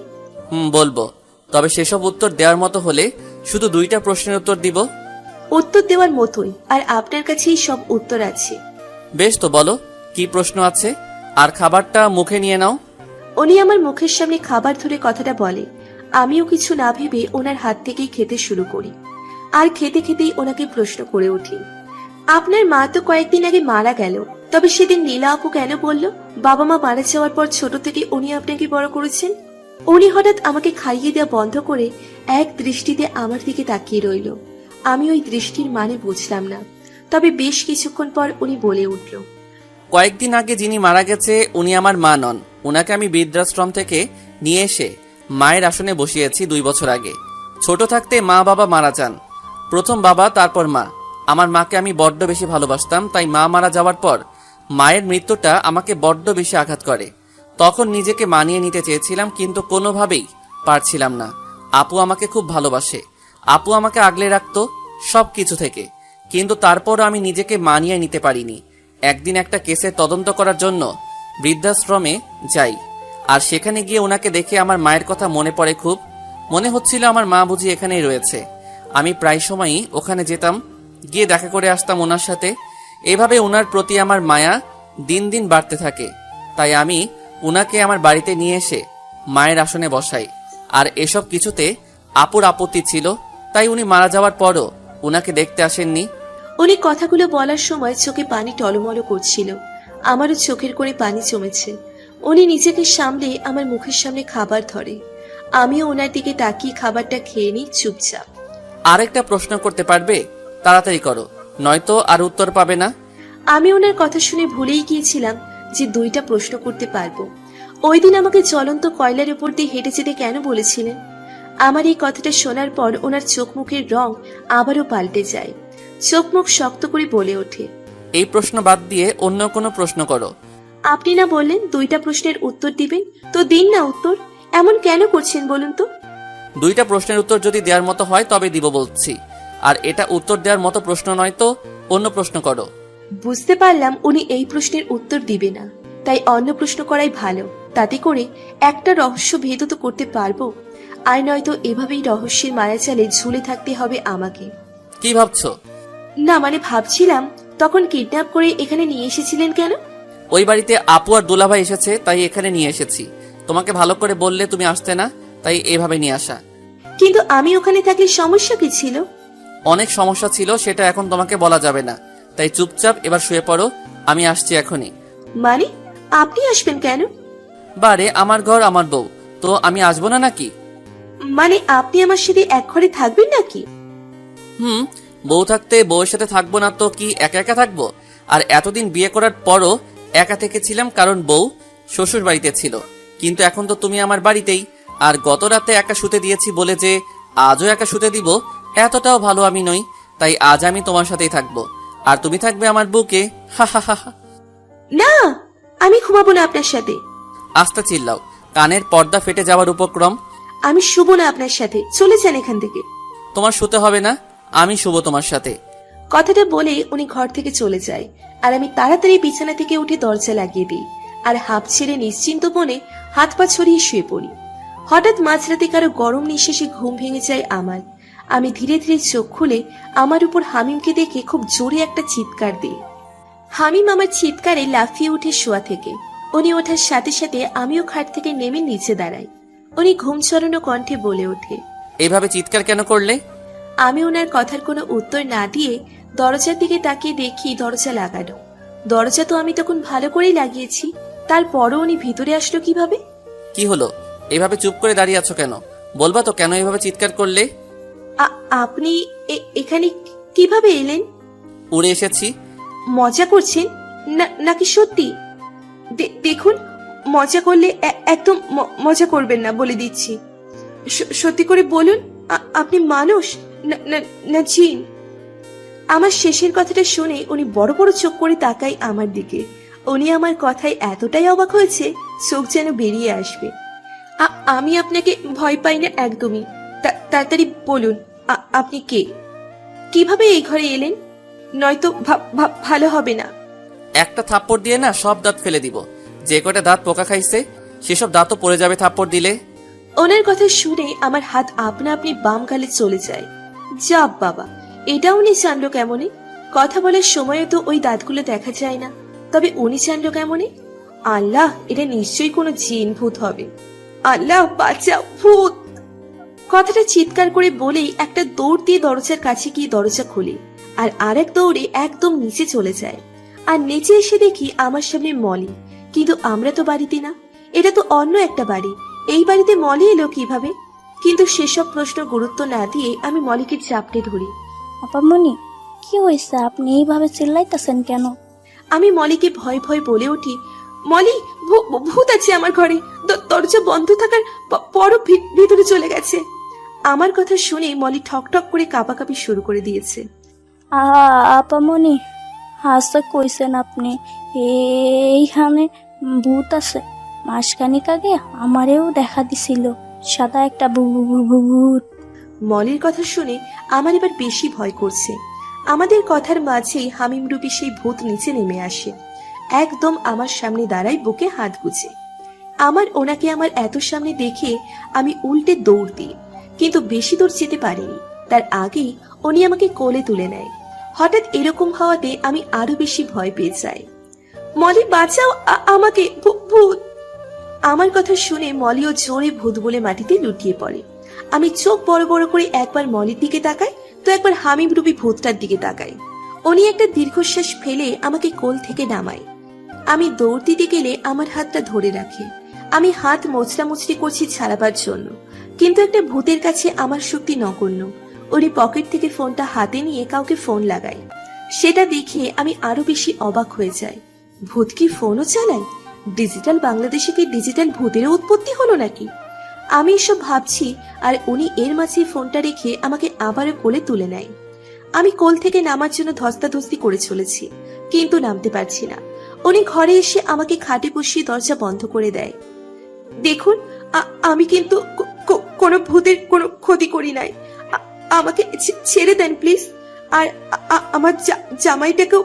বলবো, তবে সেসব উত্তর দেওয়ার মতো হলে শুধু 2টা প্রশ্নের উত্তর দিব। উত্তর দেওয়ার মতোই, আর আপনার কাছেই সব উত্তর আছে। বেশ, তো বলো কি প্রশ্ন আছে? আর খাবারটা মুখে নিয়ে নাও। উনি আমার মুখের সামনে খাবার ধরে কথাটা বলে। আমিও কিছু না ভেবে ওনার হাত থেকেই খেতে শুরু করি। আর খেতে খেতেই ওনাকে প্রশ্ন করে উঠি, আপনার মা তো কয়েকদিন আগে মারা গেল, তবে সেদিন নীলা আপু কেন বলল বাবা মা মারা যাওয়ার পর ছোট থেকে উনি আপনাকে বড় করেছেন? উনি হঠাৎ আমাকে খাইয়ে দেওয়া বন্ধ করে এক দৃষ্টিতে আমার দিকে তাকিয়ে রইল। আমি ওই দৃষ্টির মানে বুঝলাম না, তবে বেশ কিছুক্ষণ পর উনি বলে উঠল, কয়েকদিন আগে যিনি মারা গেছে উনি আমার মা নন। ওনাকে আমি বৃদ্ধাশ্রম থেকে নিয়ে এসে মায়ের আসনে বসিয়েছি 2 বছর আগে। ছোট থাকতে মা বাবা মারা যান। প্রথম বাবা, তারপর মা। আমার মাকে আমি বড্ড বেশি ভালোবাসতাম, তাই মা মারা যাওয়ার পর মায়ের মৃত্যুটা আমাকে বড্ড বেশি আঘাত করে। তখন নিজেকে মানিয়ে নিতে চেয়েছিলাম, কিন্তু কোনোভাবেই পারছিলাম না। আপু আমাকে খুব ভালোবাসে, আপু আমাকে আগলে রাখতো সব কিছু থেকে, কিন্তু তারপরও আমি নিজেকে মানিয়ে নিতে পারিনি। একদিন একটা কেসের তদন্ত করার জন্য বৃদ্ধাশ্রমে যাই, আর সেখানে গিয়ে ওনাকে দেখে আমার মায়ের কথা মনে পড়ে খুব। মনে হচ্ছিল আমার মা বুঝি এখানেই রয়েছে। আমি প্রায় সময়ই ওখানে যেতাম, গিয়ে দেখা করে আসতাম ওনার সাথে। এভাবে ওনার প্রতি আমার মায়া দিন দিন বাড়তে থাকে। তাই আমি ওনাকে আমার বাড়িতে নিয়ে এসে মায়ের আসনে বসাই। আর এসব কিছুতে আপুর আপত্তি ছিল, তাই উনি মারা যাওয়ার পরও ওনাকে দেখতে আসেননি। উনি কথাগুলো বলার সময় চোখে পানি টলমল করছিল। আমারও চোখের করে পানি জমেছে। উনি নিজেকে সামলে আমার মুখের সামনে খাবার ধরে। আমিও ওনার দিকে তাকিয়ে খাবারটা খেয়ে নিই চুপচাপ। আরেকটা প্রশ্ন করতে পারবে? তাড়াতাড়ি করো, নয়তো আর উত্তর পাবে না। আমি ওনার কথা শুনে ভুলেই গিয়েছিলাম যে 2টা প্রশ্ন করতে পারবো। ওই দিন আমাকে জ্বলন্ত কয়লার উপর দিয়ে হেঁটে যেতে কেন বলেছিলেন? আমার এই কথাটা শোনার পর ওনার চোখ মুখের রং আবারও পাল্টে যায়। চোখ মুখ শক্ত করে বলে ওঠে, এই প্রশ্ন বাদ দিয়ে অন্য কোনো প্রশ্ন করো। আপনি না বললেন 2টা প্রশ্নের উত্তর দিবেন, তো দিন না উত্তর। এমন কেন করছেন বলুন তো? 2টা প্রশ্নের উত্তর যদি দেওয়ার মতো হয় তবে দিব বলছি, আর এটা উত্তর দেওয়ার মতো প্রশ্ন নয়, তো অন্য প্রশ্ন করো। বুঝতে পারলাম উনি এই প্রশ্নের উত্তর দিবে না, তাই অন্য প্রশ্ন করাই ভালো। তাতে করে একটা রহস্য ভেদ তো করতে পারবো, আর নয়তো এভাবেই রহস্যের মায়াজালে ঝুলে থাকতে হবে আমাকে। কি ভাবছো? না মানে ভাবছিলাম, তখন কিডন্যাপ করে এখানে নিয়ে এসেছিলেন কেন? ওই বাড়িতে আপু আর দুলাভাই এসেছে, তাই এখানে নিয়ে এসেছি। তোমাকে ভালো করে বললে তুমি আসতে না, তাই এভাবে নিয়ে আসা। কিন্তু আমি ওখানে থাকলে সমস্যা কি ছিল? অনেক সমস্যা ছিল, সেটা এখন তোমাকে বলা যাবে না। তাই চুপচাপ এবার শুয়ে পড়ো, আমি আসছি এখনই। মানে আপনি আসবেন কেন? বারে, আমার ঘর আমার বউ, তো আমি আসবো না নাকি? মানে আপনি আমার সাথে এক ঘরে থাকবেন নাকি? বউ থাকতে বউয়ের সাথে থাকবো না তো কি একা একা থাকবো? আর এতদিন বিয়ে করার পরও একা থেকেছিলাম, কারণ বউ শ্বশুর বাড়িতে ছিল। কিন্তু এখন তো তুমি আমার বাড়িতেই, আর গত রাতে একা শুতে দিয়েছি বলে যে আজও একা শুতে দিব, এতটাও ভালো আমি নই। তাই আজ আমি তোমার সাথেই থাকবো, আর তুমি থাকবে আমার বুকে। হা হা হা। না, আমি ঘুমাবো না আপনার সাথে। আস্তে চিল্লাও, কানের পর্দা ফেটে যাওয়ার উপক্রম। আমি শুবো না আপনার সাথে, চলে যান এখান থেকে। তোমার শুতে হবে না, আমি শুবো তোমার সাথে। কথাটা বলে উনি ঘর থেকে চলে যায়, আর আমি তাড়াতাড়ি বিছানা থেকে উঠে দরজা লাগিয়ে দিই, আর হাঁপ ছেড়ে নিশ্চিন্ত মনে হাত পা ছড়িয়ে শুয়ে পড়ি। হঠাৎ মাঝরাতে কারো গরম নিঃশ্বাসে ঘুম ভেঙে যায় আমার। আমি ধীরে ধীরে চোখ খুলে আমার উপর হামিমকে দেখে খুব জোরে একটা চিৎকার দিই। হামিম আমার চিৎকারে লাফিয়ে উঠে শোয়া থেকে। উনি ওঠার সাথে সাথে আমিও খাট থেকে নেমে নিচে দাঁড়াই। উনি ঘুম ছড়ানো কণ্ঠে বলে ওঠে, এভাবে চিৎকার কেন করলে? আমি ওনার কথার কোনো উত্তর না দিয়ে দরজার দিকে তাকিয়ে দেখি দরজা লাগানো। দরজা তো আমি তখন ভালো করেই লাগিয়েছি, তারপরও উনি ভিতরে আসলো কিভাবে? কি হলো, এভাবে চুপ করে দাঁড়িয়ে আছো কেন? বলবা তো কেন এভাবে চিৎকার করলে? আপনি এখানে কিভাবে এলেন? উড়ে এসেছি। মজা করছেন নাকি সত্যি? দেখুন, মজা করলে একদম মজা করবেন না, বলে দিচ্ছি। সত্যি করে বলুন, আপনি মানুষ না জিন? আমার শেষের কথাটা শুনে উনি বড় বড় চোখ করে তাকায় আমার দিকে। উনি আমার কথায় এতটাই অবাক হয়েছে, চোখ যেন বেরিয়ে আসবে। আমি আপনাকে ভয় পাই না একদমই। তাড়াতাড়ি বলুন, আপনি কে? কিভাবে এই ঘরে এলেন? নয়তো ভালো হবে না। একটা থাপ্পড় দিয়ে না সব দাঁত ফেলে দিব। যে কটা দাঁত পোকা খাইছে সেসব দাঁতও পড়ে যাবে থাপ্পড় দিলে। ওনার কথা শুনে আমার হাত আপনা আপনি বাম গালে চলে যায়। যা বাবা, এটা উনি জানলো কেমনে? কথা বলার সময় তো ওই দাঁতগুলো দেখা যায় না, তবে উনি জানলো কেমনে? আল্লাহ, এটা নিশ্চয়ই কোনো জিন ভূত হবে। আল্লাহ বাঁচাও, ভূত! কথাটা চিৎকার করে বলেই একটা দৌড় দিয়ে দরজার কাছে গিয়ে দরজা খুলি, আর আরেক দৌড়ে একদম নিচে চলে যায়। আর নিচে এসে দেখি আমার সামনে মলি, কিন্তু আমরা তো বাড়িতে না, এটা তো অন্য একটা বাড়ি। এই বাড়িতে মলি এলো কিভাবে? কিন্তু সেসব প্রশ্ন গুরুত্ব না দিয়ে আমি মলিকে চাপটে ধরি। আপামনি, কি হয়েছে? আপনি এইভাবে চিল্লাইতেছেন কেন? আমি মলিকে ভয় ভয় বলে উঠি, মলি, ভূত আছে আমার ঘরে, দরজা বন্ধ থাকার পরও ভিতরে চলে গেছে। আমার কথা শুনে মলি ঠক ঠক করে কাঁপাকাঁপি শুরু করে দিয়েছে। আপামনি, হাসতে কইছেন আপনি? এইখানে ভূত আছে। মাসখানিক আগে আমারেও দেখা দিছিল, সাদা একটা ভূত। মলির কথা শুনে আমার এবার বেশি ভয় করছে। আমাদের কথার মাঝেই হামিম রূপী সেই ভূত নিচে নেমে আসে, একদম আমার সামনে দাঁড়ায় বুকে হাত গুজে। ওনাকে আমার এত সামনে দেখে আমি উল্টে দৌড় দিই, কিন্তু বেশি দূর যেতে পারিনি। তার আগেই উনি আমাকে কোলে তুলে নেয়। হঠাৎ এরকম হওয়াতে আমি আরো বেশি ভয় পেয়ে যাই। মলি বাঁচাও, আমাকে, ভূত! আমার কথা শুনে মলিও জোরে ভূত বলে মাটিতে লুটিয়ে পড়ে। আমি চোখ বড় বড় করে একবার মলির দিকে তাকাই, তো একবার হামিম রূপী ভূতটার দিকে তাকাই। উনি একটা দীর্ঘশ্বাস ফেলে আমাকে কোল থেকে নামায়। আমি দৌড় দিতে গেলে আমার হাতটা ধরে রাখে। আমি হাত মোচড়ামুচড়ি করছি ছাড়াবার জন্য, কিন্তু একটা ভূতের কাছে আমার শক্তি নগণ্য। উনি পকেট থেকে ফোনটা হাতে নিয়ে কাউকে ফোন লাগায়। সেটা দেখে আমি আরো বেশি অবাক হয়ে যাই। ভূত কি ফোনও চালায়? ডিজিটাল বাংলাদেশে কি ডিজিটাল ভূতেরও উৎপত্তি হলো নাকি? আমি এসব ভাবছি, আর উনি এর মাঝে ফোনটা রেখে আমাকে আবারও কোলে তুলে নেয়। আমি কোল থেকে নামার জন্য ধস্তাধস্তি করে চলেছি, কিন্তু নামতে পারছি না। উনি ঘরে এসে আমাকে খাটে বসিয়ে দরজা বন্ধ করে দেয়। দেখুন, আমি কিন্তু কোনো ভূতের কোনো ক্ষতি করি নাই। আমাকে ছেড়ে দেন প্লিজ, আর আমার জামাইটাকেও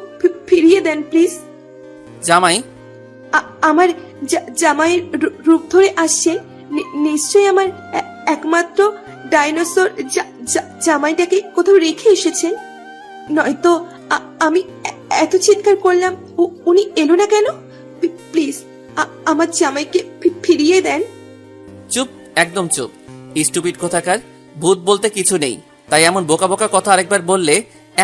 ফিরিয়ে দেন প্লিজ। জামাই? আমার জামাইয়ের রূপ ধরে আসছে, নিশ্চয়ই আমার একমাত্র ডাইনোসর জামাইটাকে কোথাও রেখে এসেছেন, নয়তো আমি এত চিৎকার করলাম উনি এলো না কেন? প্লিজ আমার জামাইকে ফিরিয়ে দেন। চুপ, একদম চুপ, স্টুপিড কোথাকার। ভূত বলতে কিছু নেই, তাই এমন বোকা বোকা কথা আরেকবার বললে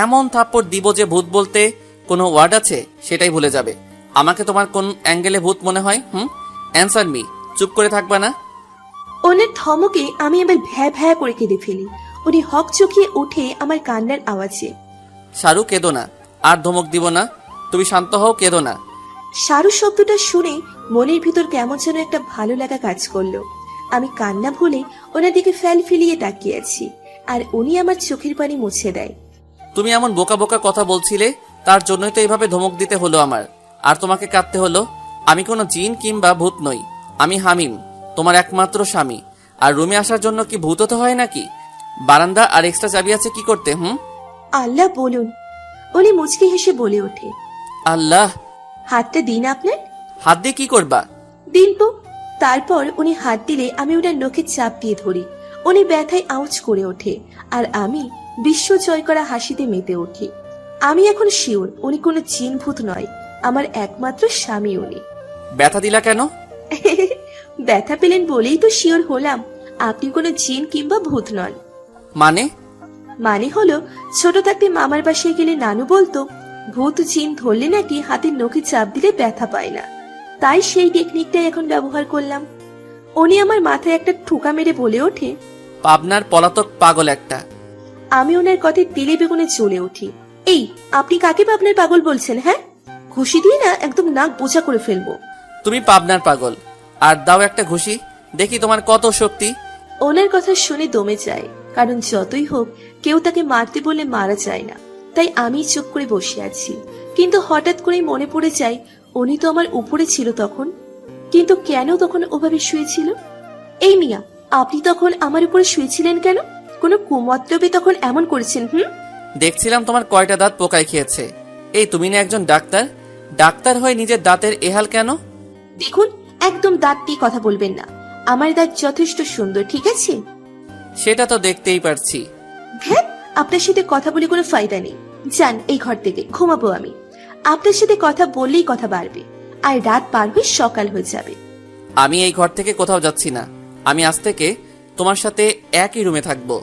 এমন থাপ্পড় দিব যে ভূত বলতে কোনো ওয়ার্ড আছে সেটাই ভুলে যাবে। আমাকে তোমার কোন অ্যাঙ্গেলে ভূত মনে হয়? Answer me. চুপ করে থাকবা না? ওনার ধমকে আমি এবার ভ্যা ভ্যা করে কেঁদে ফেলি। উনি হক চকিয়ে উঠে আমার কান্নার আওয়াজে, শারু, কেঁদো না, আর ধমক দিব না, তুমি শান্ত হও, কেঁদো না। শারু শব্দটা শুনে মনের ভিতর কেমন যেন একটা ভালো লাগা কাজ করলো। আমি কান্না ভুলে ওনার দিকে ফেল ফেলিয়ে তাকিয়ে আছি, আর উনি আমার চোখের পানি মুছে দেয়। তুমি এমন বোকা বোকা কথা বলছিলে, তার জন্যই তো এইভাবে ধমক দিতে হলো আমার, আর তোমাকে কাঁদতে হলো। আমি কোনো জিন কিংবা ভূত নই, আমি হামিম, তোমার একমাত্র স্বামী। আর রুমে আসার জন্য কি ভূত হতে হয় নাকি? বারান্দা আর এক্সট্রা চাবি আছে কি করতে? আল্লাহ বলুন, উনি মুচকি হেসে বলে ওঠে। আল্লাহ? হাতটা দিন আপনার। হাত দিয়ে কি করবা? দিন তো। তারপর উনি হাত দিলে আমি ওনার নখে চাপ দিয়ে ধরি। উনি ব্যথায় আউচ করে ওঠে, আর আমি বিশ্ব জয় করা হাসিতে মেতে উঠি। আমি এখন শিওর উনি কোনো জিন ভূত নয়, আমার একমাত্র স্বামী উনি। ব্যথা দিলা কেন? ব্যথা পেলেন বলেই তো শিওর হলাম আপনি কোনো জিন কিংবা ভূত নন। মানে হলো, ছোট থাকতে মামার বাসায় গেলে নানু বলতো ভূত জিন ধরলে নাকি হাতের নখে চাপ দিলে ব্যথা পায় না, তাই সেই টেকনিকটাই এখন ব্যবহার করলাম। উনি আমার মাথায় একটা ঠুকা মেরে বলে ওঠে, পাবনার পলাতক পাগল একটা। আমি ওনার কথায় তেলে বেগুনে চলে উঠি। এই, আপনি কাকে পাবনার পাগল বলছেন? হ্যাঁ, ঘুষি দিয়ে না একদম নাক বোঝা করে ফেলবো। তুমি পাবনার পাগল, আর দাও একটা ঘুষি, দেখি তোমার কত শক্তি। ওনার কথা শুনে দমে যায়, কারণ যতই হোক কেউ তাকে মারতে বলে মারা যায় না। তাই আমি চুপ করে বসে আছি, কিন্তু হঠাৎ করেই মনে পড়ে যায় উনি তো আমার উপরে ছিল তখন, কিন্তু কেন তখন ওভাবে শুয়েছিল? এই মিয়া, আপনি তখন আমার উপরে শুয়েছিলেন কেন? কোনো কুমতলবে তখন এমন করেছেন? দেখছিলাম তোমার কয়টা দাঁত পোকায় খেয়েছে। এই তুমি না একজন ডাক্তার, ডাক্তার হয়ে নিজের দাঁতের এহাল কেন? দেখুন, একদম দাঁত দিয়ে কথা বলবেন না। আমার দাঁত যথেষ্ট সুন্দর, ঠিক আছে? সেটা তো দেখতেই পারছি। হ্যাঁ, আপনার সাথে কথা বলে কোনো ফায়দা নেই। যান এই ঘর থেকে, ঘুমাবো আমি। আপনার সাথে কথা বললেই কথা বাড়বে, আর রাত পার হয়ে সকাল হয়ে যাবে। আমি এই ঘর থেকে কোথাও যাচ্ছি না। আমি আজ থেকে তোমার সাথে একই রুমে থাকবো।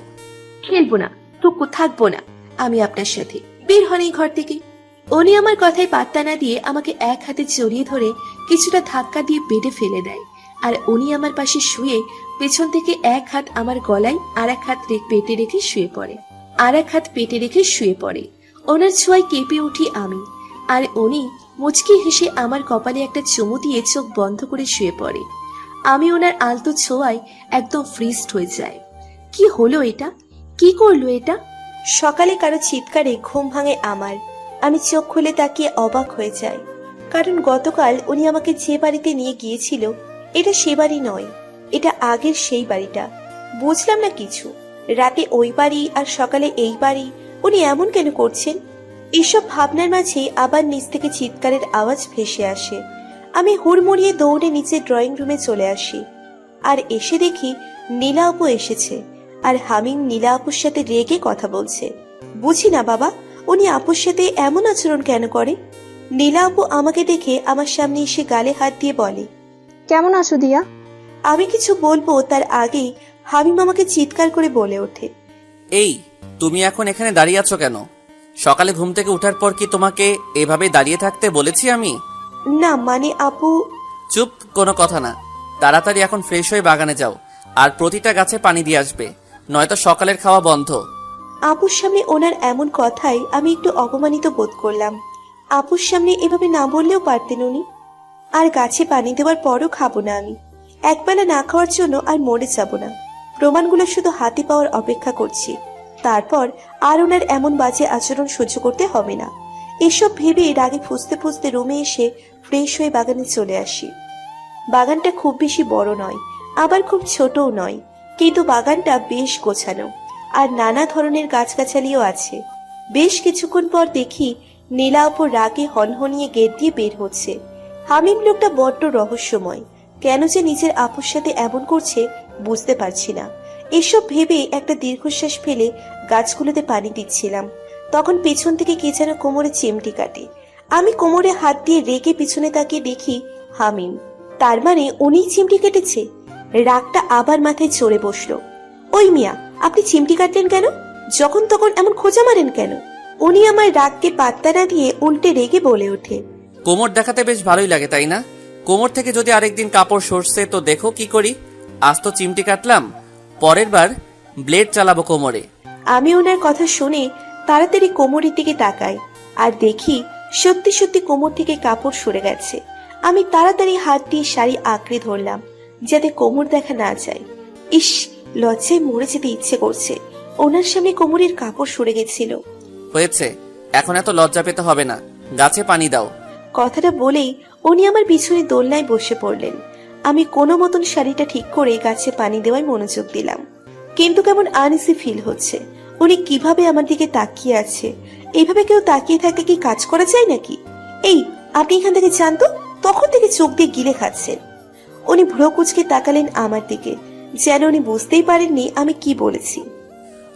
খেলবো না, টুকু থাকবো না আমি আপনার সাথে। বের হন এই ঘর থেকে। উনি আমার কথায় পাত্তা না দিয়ে আমাকে এক হাতে জড়িয়ে ধরে কিছুটা ধাক্কা দিয়ে বেডে ফেলে দেয়। আর উনি আমার পাশে শুয়ে পেছন থেকে এক হাত আমার গলায় আর এক হাত পেটে রেখে শুয়ে পড়ে। ওনার ছোঁয়ায় কেঁপে উঠি আমি, আর উনি মুচকি হেসে আমার কপালে একটা চুমু দিয়ে চোখ বন্ধ করে শুয়ে পড়ে। আমি ওনার আলতো ছোঁয়ায় একদম ফ্রিজড হয়ে যায়। কি হলো এটা? কি করলো এটা? সকালে কারো চিৎকারে ঘুম ভাঙে আমার। আমি চোখ খুলে তাকিয়ে অবাক হয়ে যাই, কারণ গতকাল উনি আমাকে যে বাড়িতে নিয়ে গিয়েছিল এটা সে বাড়ি নয়, এটা আগের সেই বাড়িটা। বুঝলাম না কিছু। রাতে ওই বাড়ি আর সকালে এই বাড়ি, উনি এমন কেন করছেন? এসব ভাবনার মাঝে আবার নিচ থেকে চিৎকারের আওয়াজ ভেসে আসে। আমি হুড়মুড়িয়ে দৌড়ে নিচে ড্রয়িং রুমে চলে আসি, আর এসে দেখি নীলা আপু এসেছে, আর হামিম নীলা আপুর সাথে রেগে কথা বলছে। বুঝি না বাবা, উনি আপুর সাথে এমন আচরণ কেন করে? নীলা আপু আমাকে দেখে আমার সামনে এসে গালে হাত দিয়ে বলে, কেমন আছো দিয়া? আমি কিছু বলবো তার আগেই হামিম আমাকে চিৎকার করে বলে ওঠে, এই, তুমি এখন এখানে দাঁড়িয়ে আছো কেন? সকালে ঘুম থেকে ওঠার পর কি তোমাকে এভাবে দাঁড়িয়ে থাকতে বলেছি আমি? না মানে আপু। চুপ, কোনো কথা না। তাড়াতাড়ি এখন ফ্রেশ হয়ে বাগানে যাও, আর প্রতিটা গাছে পানি দিয়ে আসবে, নয়তো সকালের খাওয়া বন্ধ। আপুর সামনে ওনার এমন কথাই আমি একটু অপমানিত বোধ করলাম। আপুর সামনে এভাবে না বললেও পারতেন উনি। আর গাছে পানি দেওয়ার পরও খাবো না আমি। একবেলা না খাওয়ার জন্য আর মরে যাব না। প্রমাণগুলো শুধু হাতে পাওয়ার অপেক্ষা করছি। তারপর আর ওনার এমন বাজে আচরণ সহ্য করতে হবে না। এসব ভেবে রাগে ফুঁসতে ফুঁসতে রুমে এসে ফ্রেশ হয়ে বাগানে চলে আসি। বাগানটা খুব বেশি বড় নয়, আবার খুব ছোটও নয়, কিন্তু বাগানটা বেশ গোছানো, আর নানা ধরনের গাছগাছালিও আছে। বেশ কিছুক্ষণ পর দেখি নীলা আপুর রাগে হনহনিয়ে গেট দিয়ে বের হচ্ছে। হামিম লোকটা বড্ড রহস্যময়, কেন যে নিজের আপুর সাথে এমন করছে বুঝতে পারছি না। এসব ভেবে একটা দীর্ঘশ্বাস ফেলে গাছগুলোতে পানি দিচ্ছিলাম, তখন পেছন থেকে কে যেন কোমরে চিমটি কাটে। আমি কোমরে হাত দিয়ে রেগে পিছনে তাকিয়ে দেখি হামিম। তার মানে উনিই চিমটি কেটেছে। রাগটা আবার মাথায় চড়ে বসলো। ওই মিয়া, আপনি চিমটি কাটলেন কেন? যখন তখন এমন খোঁজা মারেন কেন? উনি আমার রাগকে পাত্তা না দিয়ে উল্টে রেগে বলে ওঠে, কোমর দেখাতে বেশ ভালোই লাগে তাই না? কোমর থেকে যদি আরেকদিন কাপড় সরছে তো দেখো কি করি। আজ তো চিমটি কাটলাম, পরের বার ব্লেড চালাবো কোমরে। আমি ওনার কথা শুনে তাড়াতাড়ি কোমরের দিকে তাকাই, আর দেখি সত্যি সত্যি কোমর থেকে কাপড় সরে গেছে। আমি তাড়াতাড়ি হাত দিয়ে শাড়ি আঁকড়ে ধরলাম, যাতে কোমর দেখা না যায়। ইস, লজ্জায় মরে যেতে ইচ্ছে করছে। ওনার সামনে কোমরের কাপড় সরে গেছিল। হয়েছে, এখন এত লজ্জা পেতে হবে না, গাছে পানি দাও। কথাটা বলেই উনি আমার পিছনে দোলনায় বসে পড়লেন। আমি কোনো মতন শাড়িটা ঠিক করে গাছে পানি দেওয়ায় মনোযোগ দিলাম, কিন্তু কেমন আনইজি ফিল হচ্ছে। উনি কিভাবে আমার দিকে তাকিয়ে আছে? এইভাবে কেউ তাকিয়ে থাকলে কি কাজ করা যায় নাকি? এই, আপনি এখান থেকে যান তো, তখন থেকে চোখ দিয়ে গিলে খাচ্ছেন। উনি ভ্রু কুঁচকে তাকালেন আমার দিকে, যেন উনি বুঝতেই পারেননি আমি কি বলেছি।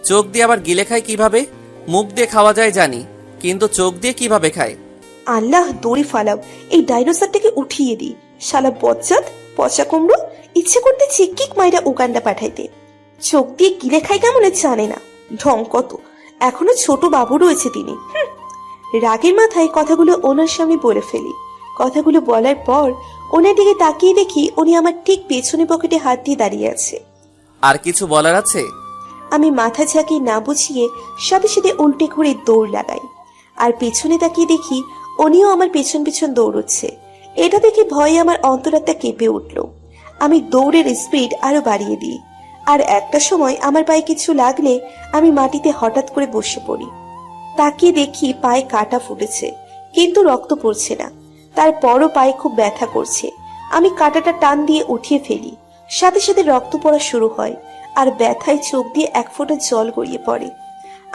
চোখ দিয়ে আবার গিলে খায় কিভাবে? মুখ দিয়ে খাওয়া যায় জানি, কিন্তু চোখ দিয়ে কিভাবে খায়? আল্লাহ, দড়ি ফালাও, এই ডাইনোসরটাকে উঠিয়ে দিই। শালা বজ্জাত, পচা কুমড়ো, ইচ্ছে করতেছে কিক মাইরা উগান্ডা পাঠাইতে। চোখ দিয়ে গিলে খাই কেমন জানে না, ঢং কত। এখনো ছোট বাবু রয়েছে তিনি। রাগের মাথায় কথাগুলো ওনার সামনে বলে ফেলি। কথাগুলো বলার পর ওনার দিকে তাকিয়ে দেখি উনি আমার ঠিক পেছনে পকেটে হাত দিয়ে দাঁড়িয়ে আছে। আর কিছু বলার আছে? আমি মাথা ঝাঁকিয়ে না বুঝিয়ে সাথে সাথে উল্টে ঘুরে দৌড় লাগাই, আর পেছনে তাকিয়ে দেখি উনিও আমার পেছন পেছন দৌড়চ্ছে। এটা দেখে ভয়ে আমার অন্তরাত্মা কেঁপে উঠল। আমি দৌড়ের স্পিড আরো বাড়িয়ে দিই, আর একটা সময় আমার পায়ে কিছু লাগলে আমি মাটিতে হঠাৎ করে বসে পড়ি। তাকিয়ে দেখি পায়ে কাটা ফুটেছে, কিন্তু রক্ত পড়ছে না। তারপরও পায়ে খুব ব্যথা করছে। আমি কাঁটাটা টান দিয়ে উঠিয়ে ফেলি, সাথে সাথে রক্ত পড়া শুরু হয়, আর ব্যথায় চোখ দিয়ে এক ফোঁটা জল গড়িয়ে পড়ে।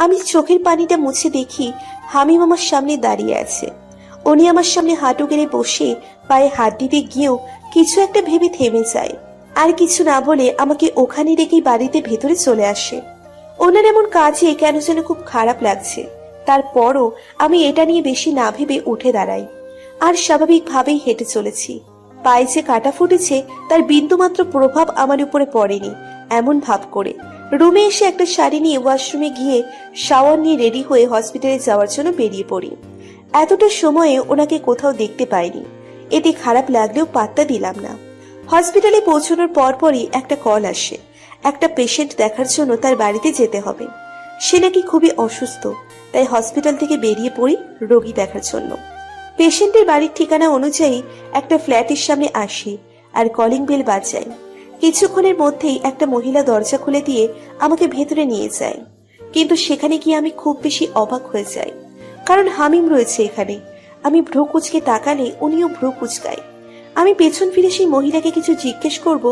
আমি চোখের পানিটা মুছে দেখি হামিম আমার সামনে দাঁড়িয়ে আছে। উনি আমার সামনে হাঁটু গেড়ে বসে পায়ে হাত দিতে গিয়েও কিছু একটা ভেবে থেমে যায়, আর কিছু না বলে আমাকে ওখানে রেখেই বাড়িতে ভেতরে চলে আসে। ওনার এমন কাজে কেন যেন খুব খারাপ লাগছে। তারপরও আমি এটা নিয়ে বেশি না ভেবে উঠে দাঁড়াই আর স্বাভাবিকভাবেই হেঁটে চলেছি। পায়ে যে কাটা ফুটেছে তার বিন্দুমাত্র প্রভাব আমার উপরে পড়েনি এমন ভাব করে রুমে এসে একটা শাড়ি নিয়ে ওয়াশরুমে গিয়ে শাওয়ার নিয়ে রেডি হয়ে হসপিটালে যাওয়ার জন্য বেরিয়ে পড়ি। এতটা সময়ে ওনাকে কোথাও দেখতে পাইনি, এতে খারাপ লাগলেও পাত্তা দিলাম না। হসপিটালে পৌঁছানোর পরপরই একটা কল আসে, একটা পেশেন্ট দেখার জন্য তার বাড়িতে যেতে হবে। সে নাকি খুবই অসুস্থ, তাই হসপিটাল থেকে বেরিয়ে পড়ি রোগী দেখার জন্য। পেশেন্টের বাড়ির ঠিকানা অনুযায়ী একটা ফ্ল্যাটের সামনে আসি আর কলিং বেল বাজাই। কিছুক্ষণের মধ্যেই একটা মহিলা দরজা খুলে দিয়ে আমাকে ভেতরে নিয়ে যায়, কিন্তু সেখানে গিয়ে আমি খুব বেশি অবাক হয়ে যাই, কারণ হামিম রয়েছে এখানে। আমি ভ্রু কুচকে তাকালে উনিও ভ্রু কুচকায়। আমি পেছন ফিরে সেই মহিলাকে কিছু জিজ্ঞেস করব,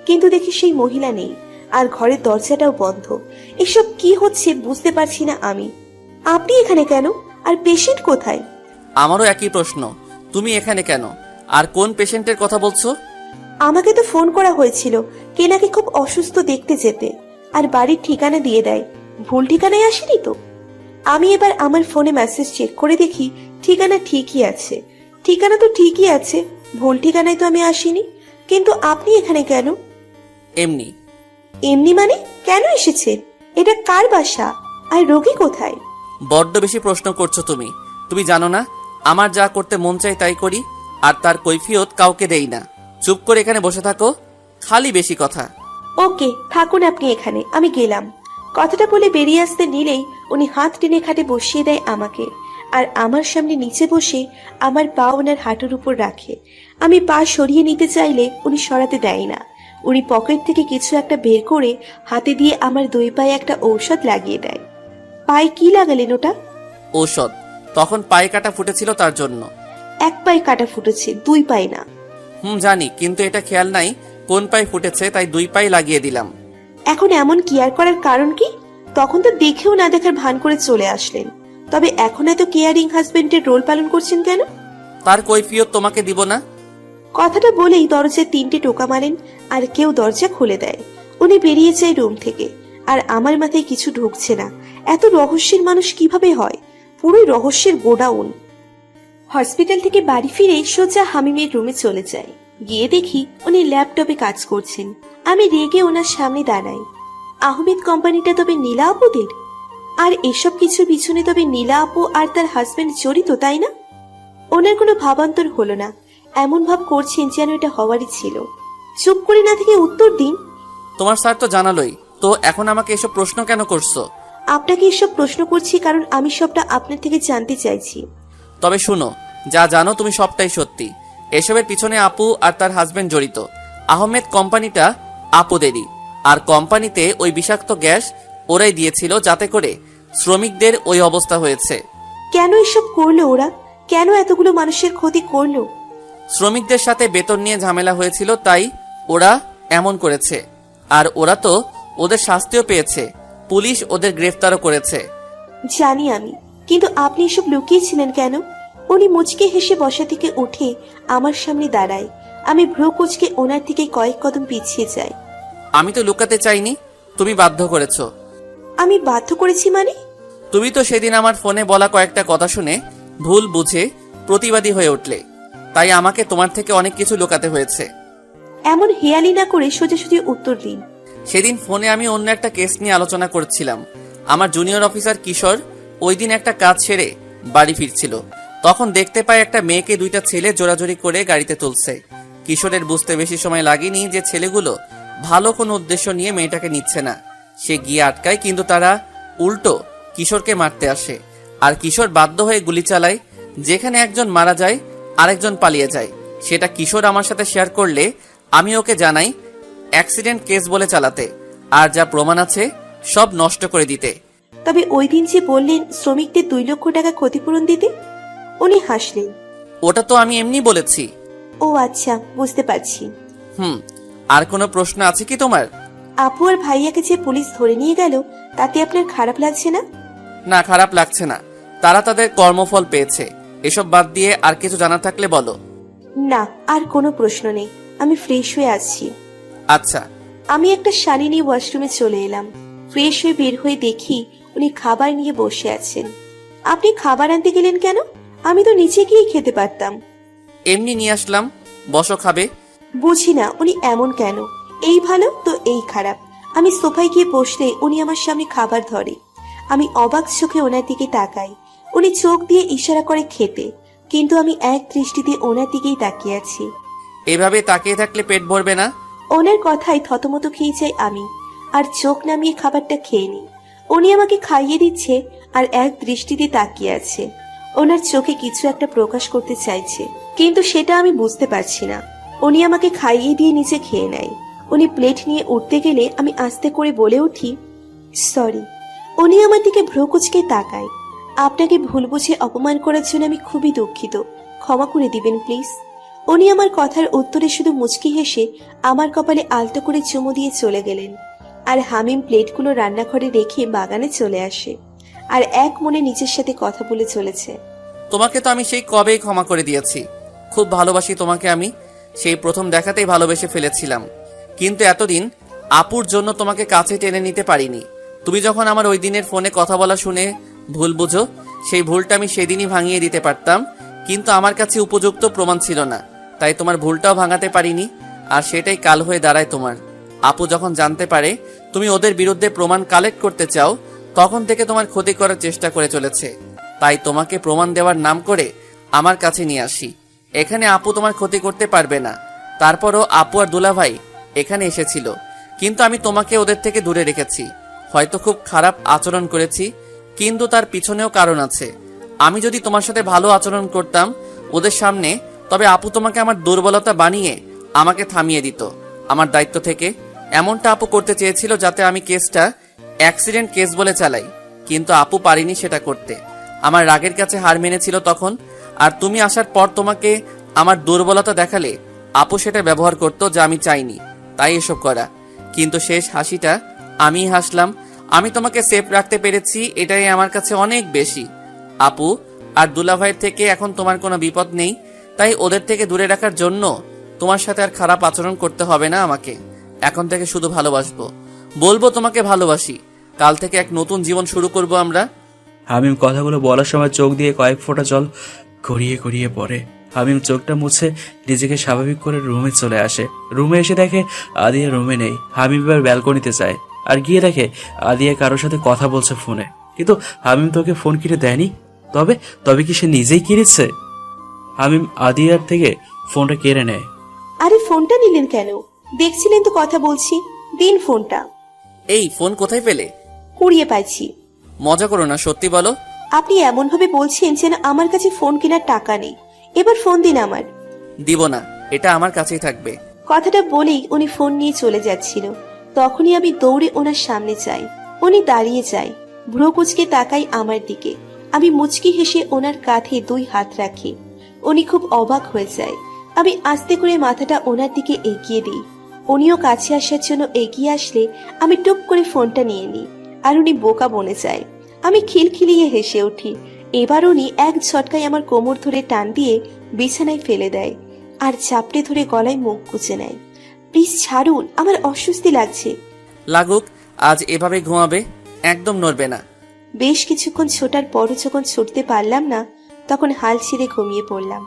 কিন্তু দেখি সেই মহিলা নেই আর ঘরের দরজাটাও বন্ধ। এসব কি হচ্ছে বুঝতে পারছি না আমি। আপনি এখানে কেন? আর পেশেন্ট কোথায়? আমারও একই প্রশ্ন, তুমি এখানে কেন? আর কোন পেশেন্টের কথা বলছো? আমাকে তো ফোন করা হয়েছিল কে নাকি খুব অসুস্থ দেখতে যেতে, আর বাড়ির ঠিকানা দিয়ে দেয়। ভুল ঠিকানায় আসেনি তো? আমি এবার আমার ফোনে মেসেজ চেক করে দেখি ঠিকানা ঠিকই আছে। ঠিকানা তো ঠিকই আছে, ভুল ঠিকানায় তো আমি আসিনি। কিন্তু আপনি এখানে কেন? এমনি। এমনি মানে? কেন এসেছেন? এটা কার বাসা? আর রোগী কোথায়? বড্ড বেশি প্রশ্ন করছো তুমি। তুমি জানো না আমার যা করতে মন চাই তাই করি, আর তার কৈফিয়ত কাউকে দেই না। চুপ করে এখানে বসে থাকো, খালি বেশি কথা। ওকে, থাকুন আপনি এখানে, আমি গেলাম। কথাটা বলে বেরিয়ে আসতে নিলেই উনি হাত টেনে খাটে বসিয়ে দেয় আমাকে, আর আমার সামনে নিচে বসে আমার পা ওনার হাঁটুর উপর রাখে। আমি পা সরিয়ে নিতে চাইলে উনি সরাতে দেয় না। উনি পকেট থেকে কিছু একটা বের করে হাতে দিয়ে আমার দুই পায়ে একটা ঔষধ লাগিয়ে দেয়। পায়ে কি লাগালেন ওটা? ঔষধ? তখন পায়ে কাটা ফুটেছিল তার জন্য। এক পায়ে কাটা ফুটেছে, দুই পায়ে না। জানি, কিন্তু এটা খেয়াল নাই কোন পায়ে ফুটেছে, তাই দুই পায়ে লাগিয়ে দিলাম। এখন এমন কেয়ার করার কারণ কি? তখন তো দেখেও না দেখার ভান করে চলে আসলেন, তবে এখন এত কেয়ারিং হাজবেন্ডের রোল পালন করছেন কেন? তার কৈফিয়ত তোমাকে দিব না? কথাটা বলেই দরজায় 3টে টোকা মারেন আর কেউ দরজা খুলে দেয়। উনি বেরিয়ে যায় রুম থেকে, আর আমার মাথায় কিছু ঢুকছে না। এত রহস্যের মানুষ কিভাবে হয়? পুরোই রহস্যের গোডাউন। হসপিটাল থেকে বাড়ি ফিরে সোজা হামিমের রুমে চলে যায়। গিয়ে দেখি উনি ল্যাপটপে কাজ করছেন। আমি রেগে ওনার সামনে দাঁড়াই। আহমেদ কোম্পানিটা তবে নীলা আপুদের? আর এসব কিছুর পিছনে তবে নীলা আপু আর তার হাজবেন্ড জড়িত, তাই না? ওনার কোনো ভাবান্তর হলো না, এমন ভাব করছেন যেন এটা হওয়ারই ছিল। চুপ করে না থেকে উত্তর দিন। তোমার স্যার তো জানালোই, তো এখন আমাকে এসব প্রশ্ন কেন করছো? আপনাকে এসব প্রশ্ন করছি কারণ আমি সবটা আপনার থেকে জানতে চাইছি। তবে শুনো, যা জানো তুমি সবটাই সত্যি। এসবের পিছনে আপু আর তার হাজবেন্ড জড়িত। আহমেদ কোম্পানিটা আপুদেরই, আর কোম্পানিতে ওই বিষাক্ত গ্যাস ওরাই দিয়েছিল, যাতে করে শ্রমিকদের ওই অবস্থা হয়েছে। কেন এসব করলো ওরা? কেন এতগুলো মানুষের ক্ষতি করলো? শ্রমিকদের সাথে বেতন নিয়ে ঝামেলা হয়েছিল, তাই ওরা এমন করেছে। আর ওরা তো ওদের শাস্তিও পেয়েছে, পুলিশ ওদের গ্রেফতারও করেছে। জানি আমি, কিন্তু আপনি এসব লুকিয়েছিলেন কেন? উনি মুচকে হেসে বসা থেকে উঠে আমার সামনে দাঁড়ায়। আমি ভ্রু কুচকে ওনার থেকে কয়েক কদম পিছিয়ে যাই। আমি তো লুকাতে চাইনি, তুমি বাধ্য করেছো। আমি বাধ্য করেছি মানে? তুমি তো সেদিন আমার ফোনে বলা কয়েকটা কথা শুনে ভুল বুঝে প্রতিবাদী হয়ে উঠলে, তাই আমাকে তোমার থেকে অনেক কিছু লুকাতে হয়েছে। এমন হেয়ালি না করে সোজাসুজি উত্তর দিন। সেদিন ফোনে আমি অন্য একটা কেস নিয়ে আলোচনা করছিলাম। আমার জুনিয়র অফিসার কিশোর ওই দিন একটা কাজ সেরে বাড়ি ফিরছিল, তখন দেখতে পায় একটা মেয়েকে 2টা ছেলে জোরাজোরি করে গাড়িতে তুলছে। কিশোরের বুঝতে বেশি সময় লাগেনি যে ছেলেগুলো ভালো কোনো উদ্দেশ্য নিয়ে মেয়েটাকে নিচ্ছে না। সে গিয়ে আটকায়, কিন্তু তারা উল্টো কিশোরকে মারতে আসে, আর কিশোর বাধ্য হয়ে গুলি চালায়। যেখানে একজন মারা যায় আরেকজন পালিয়ে যায়। সেটা কিশোর আমার সাথে শেয়ার করলে আমি ওকে জানাই অ্যাক্সিডেন্ট কেস বলে চালাতে, আর যা প্রমাণ আছে সব নষ্ট করে দিতে। তবে ওই দিন যে বললেন শ্রমিকদের 2 লক্ষ টাকা ক্ষতিপূরণ দিতে? উনি হাসলেন। ওটা তো আমি এমনি বলেছি। ও আচ্ছা, বুঝতে পারছি। আর কোনো প্রশ্ন আছে কি তোমার? আপু আর ভাইয়াকে যে পুলিশ ধরে নিয়ে গেল, তাতে আপনার খারাপ লাগছে না? না, খারাপ লাগছে না। তারা তাদের কর্মফল পেয়েছে। এসব বাদ দিয়ে আর কিছু জানা থাকলে বলো। না, আর কোনো প্রশ্ন নেই। আমি ফ্রেশ হয়ে আসছি। আচ্ছা। আমি একটা শাড়ি নিয়ে ওয়াশরুমে চলে এলাম। ফ্রেশ হয়ে বের হয়ে দেখি উনি খাবার নিয়ে বসে আছেন। আপনি খাবার আনতে গেলেন কেন? আমি তো নিচে গিয়ে খেতে পারতাম। এমনি নিয়ে আসলাম, বসো খাবে। বুঝি না উনি এমন কেন, এই ভালো তো এই খারাপ। আমি সোফায় গিয়ে বসলে উনি আমার সামনে খাবার ধরে। আমি অবাক চোখে ওনার দিকে তাকাই। উনি চোখ দিয়ে ইশারা করে খেতে, কিন্তু আমি এক দৃষ্টিতে ওনার দিকেই তাকিয়ে আছি। এভাবে তাকিয়ে থাকলে পেট ভরবে না। ওনার কথায় থতমত খেয়ে যাই আমি, আর চোখ নামিয়ে খাবারটা খেয়ে নিই। উনি আমাকে খাইয়ে দিচ্ছে আর এক দৃষ্টিতে তাকিয়ে আছে। ওনার চোখে কিছু একটা প্রকাশ করতে চাইছে, কিন্তু সেটা আমি বুঝতে পারছি না। উনি আমাকে খাইয়ে দিয়ে নিচে খেয়ে নেয়। উনি প্লেট নিয়ে উঠতে গেলে আমি আস্তে করে বলে উঠি, সরি। উনি আমার দিকে ভ্রু কুঁচকে তাকায়। আপনাকে ভুল বুঝে অপমান করার জন্য আমি খুবই দুঃখিত, ক্ষমা করে দিবেন প্লিজ। উনি আমার কথার উত্তরে শুধু মুচকি হেসে আমার কপালে আলতো করে চুমু দিয়ে চলে গেলেন। আর হামিম প্লেটগুলো রান্নাঘরে রেখে বাগানে চলে আসে, আর এক মনে নিজের সাথে কথা বলে চলেছে। তোমাকে তো আমি সেই কবেই ক্ষমা করে দিয়েছি। খুব ভালোবাসি তোমাকে আমি, সেই প্রথম দেখাতেই ভালোবেসে ফেলেছিলাম। কিন্তু এতদিন আপুর জন্য তোমাকে কাছে টেনে নিতে পারিনি। তুমি যখন আমার ওই দিনের ফোনে কথা বলা শুনে ভুল বুঝো, সেই ভুলটা আমি সেদিনই ভাঙিয়ে দিতে পারতাম, কিন্তু আমার কাছে উপযুক্ত প্রমাণ ছিল না, তাই তোমার ভুলটাও ভাঙাতে পারিনি। আর সেটাই কাল হয়ে দাঁড়ায় তোমার। আপু যখন জানতে পারে তুমি ওদের বিরুদ্ধে প্রমাণ কালেক্ট করতে চাও, তখন থেকে তোমার ক্ষতি করার চেষ্টা করে চলেছে। তাই তোমাকে প্রমাণ দেওয়ার নাম করে আমার কাছে নিয়ে আসি। এখানে আপু তোমার ক্ষতি করতে পারবে না। তারপরও আপু আর দুলাভাই এখানে এসেছিল, কিন্তু আমি তোমাকে ওদের থেকে দূরে রেখেছি। হয়তো খুব খারাপ আচরণ করেছি, কিন্তু তার পিছনেও কারণ আছে। আমি যদি তোমার সাথে ভালো আচরণ করতাম ওদের সামনে, তবে আপু তোমাকে আমার দুর্বলতা বানিয়ে আমাকে থামিয়ে দিত আমার দায়িত্ব থেকে। এমনটা আপু করতে চেয়েছিল যাতে আমি কেসটা অ্যাক্সিডেন্ট কেস বলে চালাই, কিন্তু আপু পারিনি সেটা করতে। আমার রাগের কাছে হার মেনেছিল তখন। আর তুমি আসার পর তোমাকে আমার দুর্বলতা দেখালে আপু সেটা ব্যবহার করতো, যা আমি চাইনি, তাই এসব করা। কিন্তু শেষ হাসিটা আমি হাসলাম। আমি তোমাকে সেফ রাখতে পেরেছি, এটাই আমার কাছে অনেক বেশি। আপু আর দুলাভাইয়ের থেকে এখন তোমার কোনো বিপদ নেই, তাই ওদের থেকে দূরে রাখার জন্য তোমার সাথে আর খারাপ আচরণ করতে হবে না আমাকে। এখন থেকে শুধু ভালোবাসবো, বলবো তোমাকে ভালোবাসি। কাল থেকে এক নতুন জীবন শুরু করব আমরা। হামিম কথাগুলো বলার সময় চোখ দিয়ে কয়েক ফোঁটা জল গড়িয়ে গড়িয়ে পড়ে। হামিম চোখটা মুছে নিজেকে স্বাভাবিক করে রুমে চলে আসে। রুমে এসে দেখে আদিয়া রুমে নেই। হামিম এবার ব্যালকনিতে যায়, আর গিয়ে দেখে আদিয়া কারোর সাথে কথা বলছে ফোনে। কিন্তু হামিম তোকে ফোন কিনে দেয়নি। তবে তবে কি সে নিজেই কিনেছে? হামিম আদিয়ার থেকে ফোনটা কেড়ে নেয়। আরে ফোনটা নিলেন কেন? দেখছিলেন তো কথা বলছি, দিন ফোনটা। এই ফোন কোথায় পেলে? কুড়িয়ে পাইছি। মজা করো না, সত্যি বলো। আপনি এমন ভাবে বলছেন যেন আমার কাছে ফোন কেনার টাকা নেই। এবার ফোন দিন আমার। দিব না, এটা আমার কাছেই থাকবে। কথাটা বলেই উনি ফোন নিয়ে চলে যাচ্ছিল। তখনই আমি দৌড়ে ওনার সামনে যাই। উনি দাঁড়িয়ে যায়, ভ্রু কুঁচকে তাকাই আমার দিকে। আমি মুচকি হেসে ওনার কাঁধে দুই হাত রাখি। উনি খুব অবাক হয়ে যায়। আমি আস্তে করে মাথাটা ওনার দিকে এগিয়ে দিই। উনিও কাছে আসার জন্য এগিয়ে আসলে আমি টুপ করে ফোনটা নিয়ে নিই, আর উনি বোকা বনে যায়। আমি খিলখিলিয়ে হেসে উঠি। এবার উনি এক ঝটকায় আমার কোমর ধরে টান দিয়ে বিছানায় ফেলে দেয়, আর চাপড়ে ধরে গলায় মুখ গুজে নেয়। প্লিজ ছাড়ুন, আমার অস্বস্তি লাগছে। লাগুক, আজ এভাবে ঘুমাবে, একদম নড়বে না। বেশ কিছুক্ষণ ছোটার পরও যখন ছুটতে পারলাম না, তখন হাল ছেড়ে ঘুমিয়ে পড়লাম।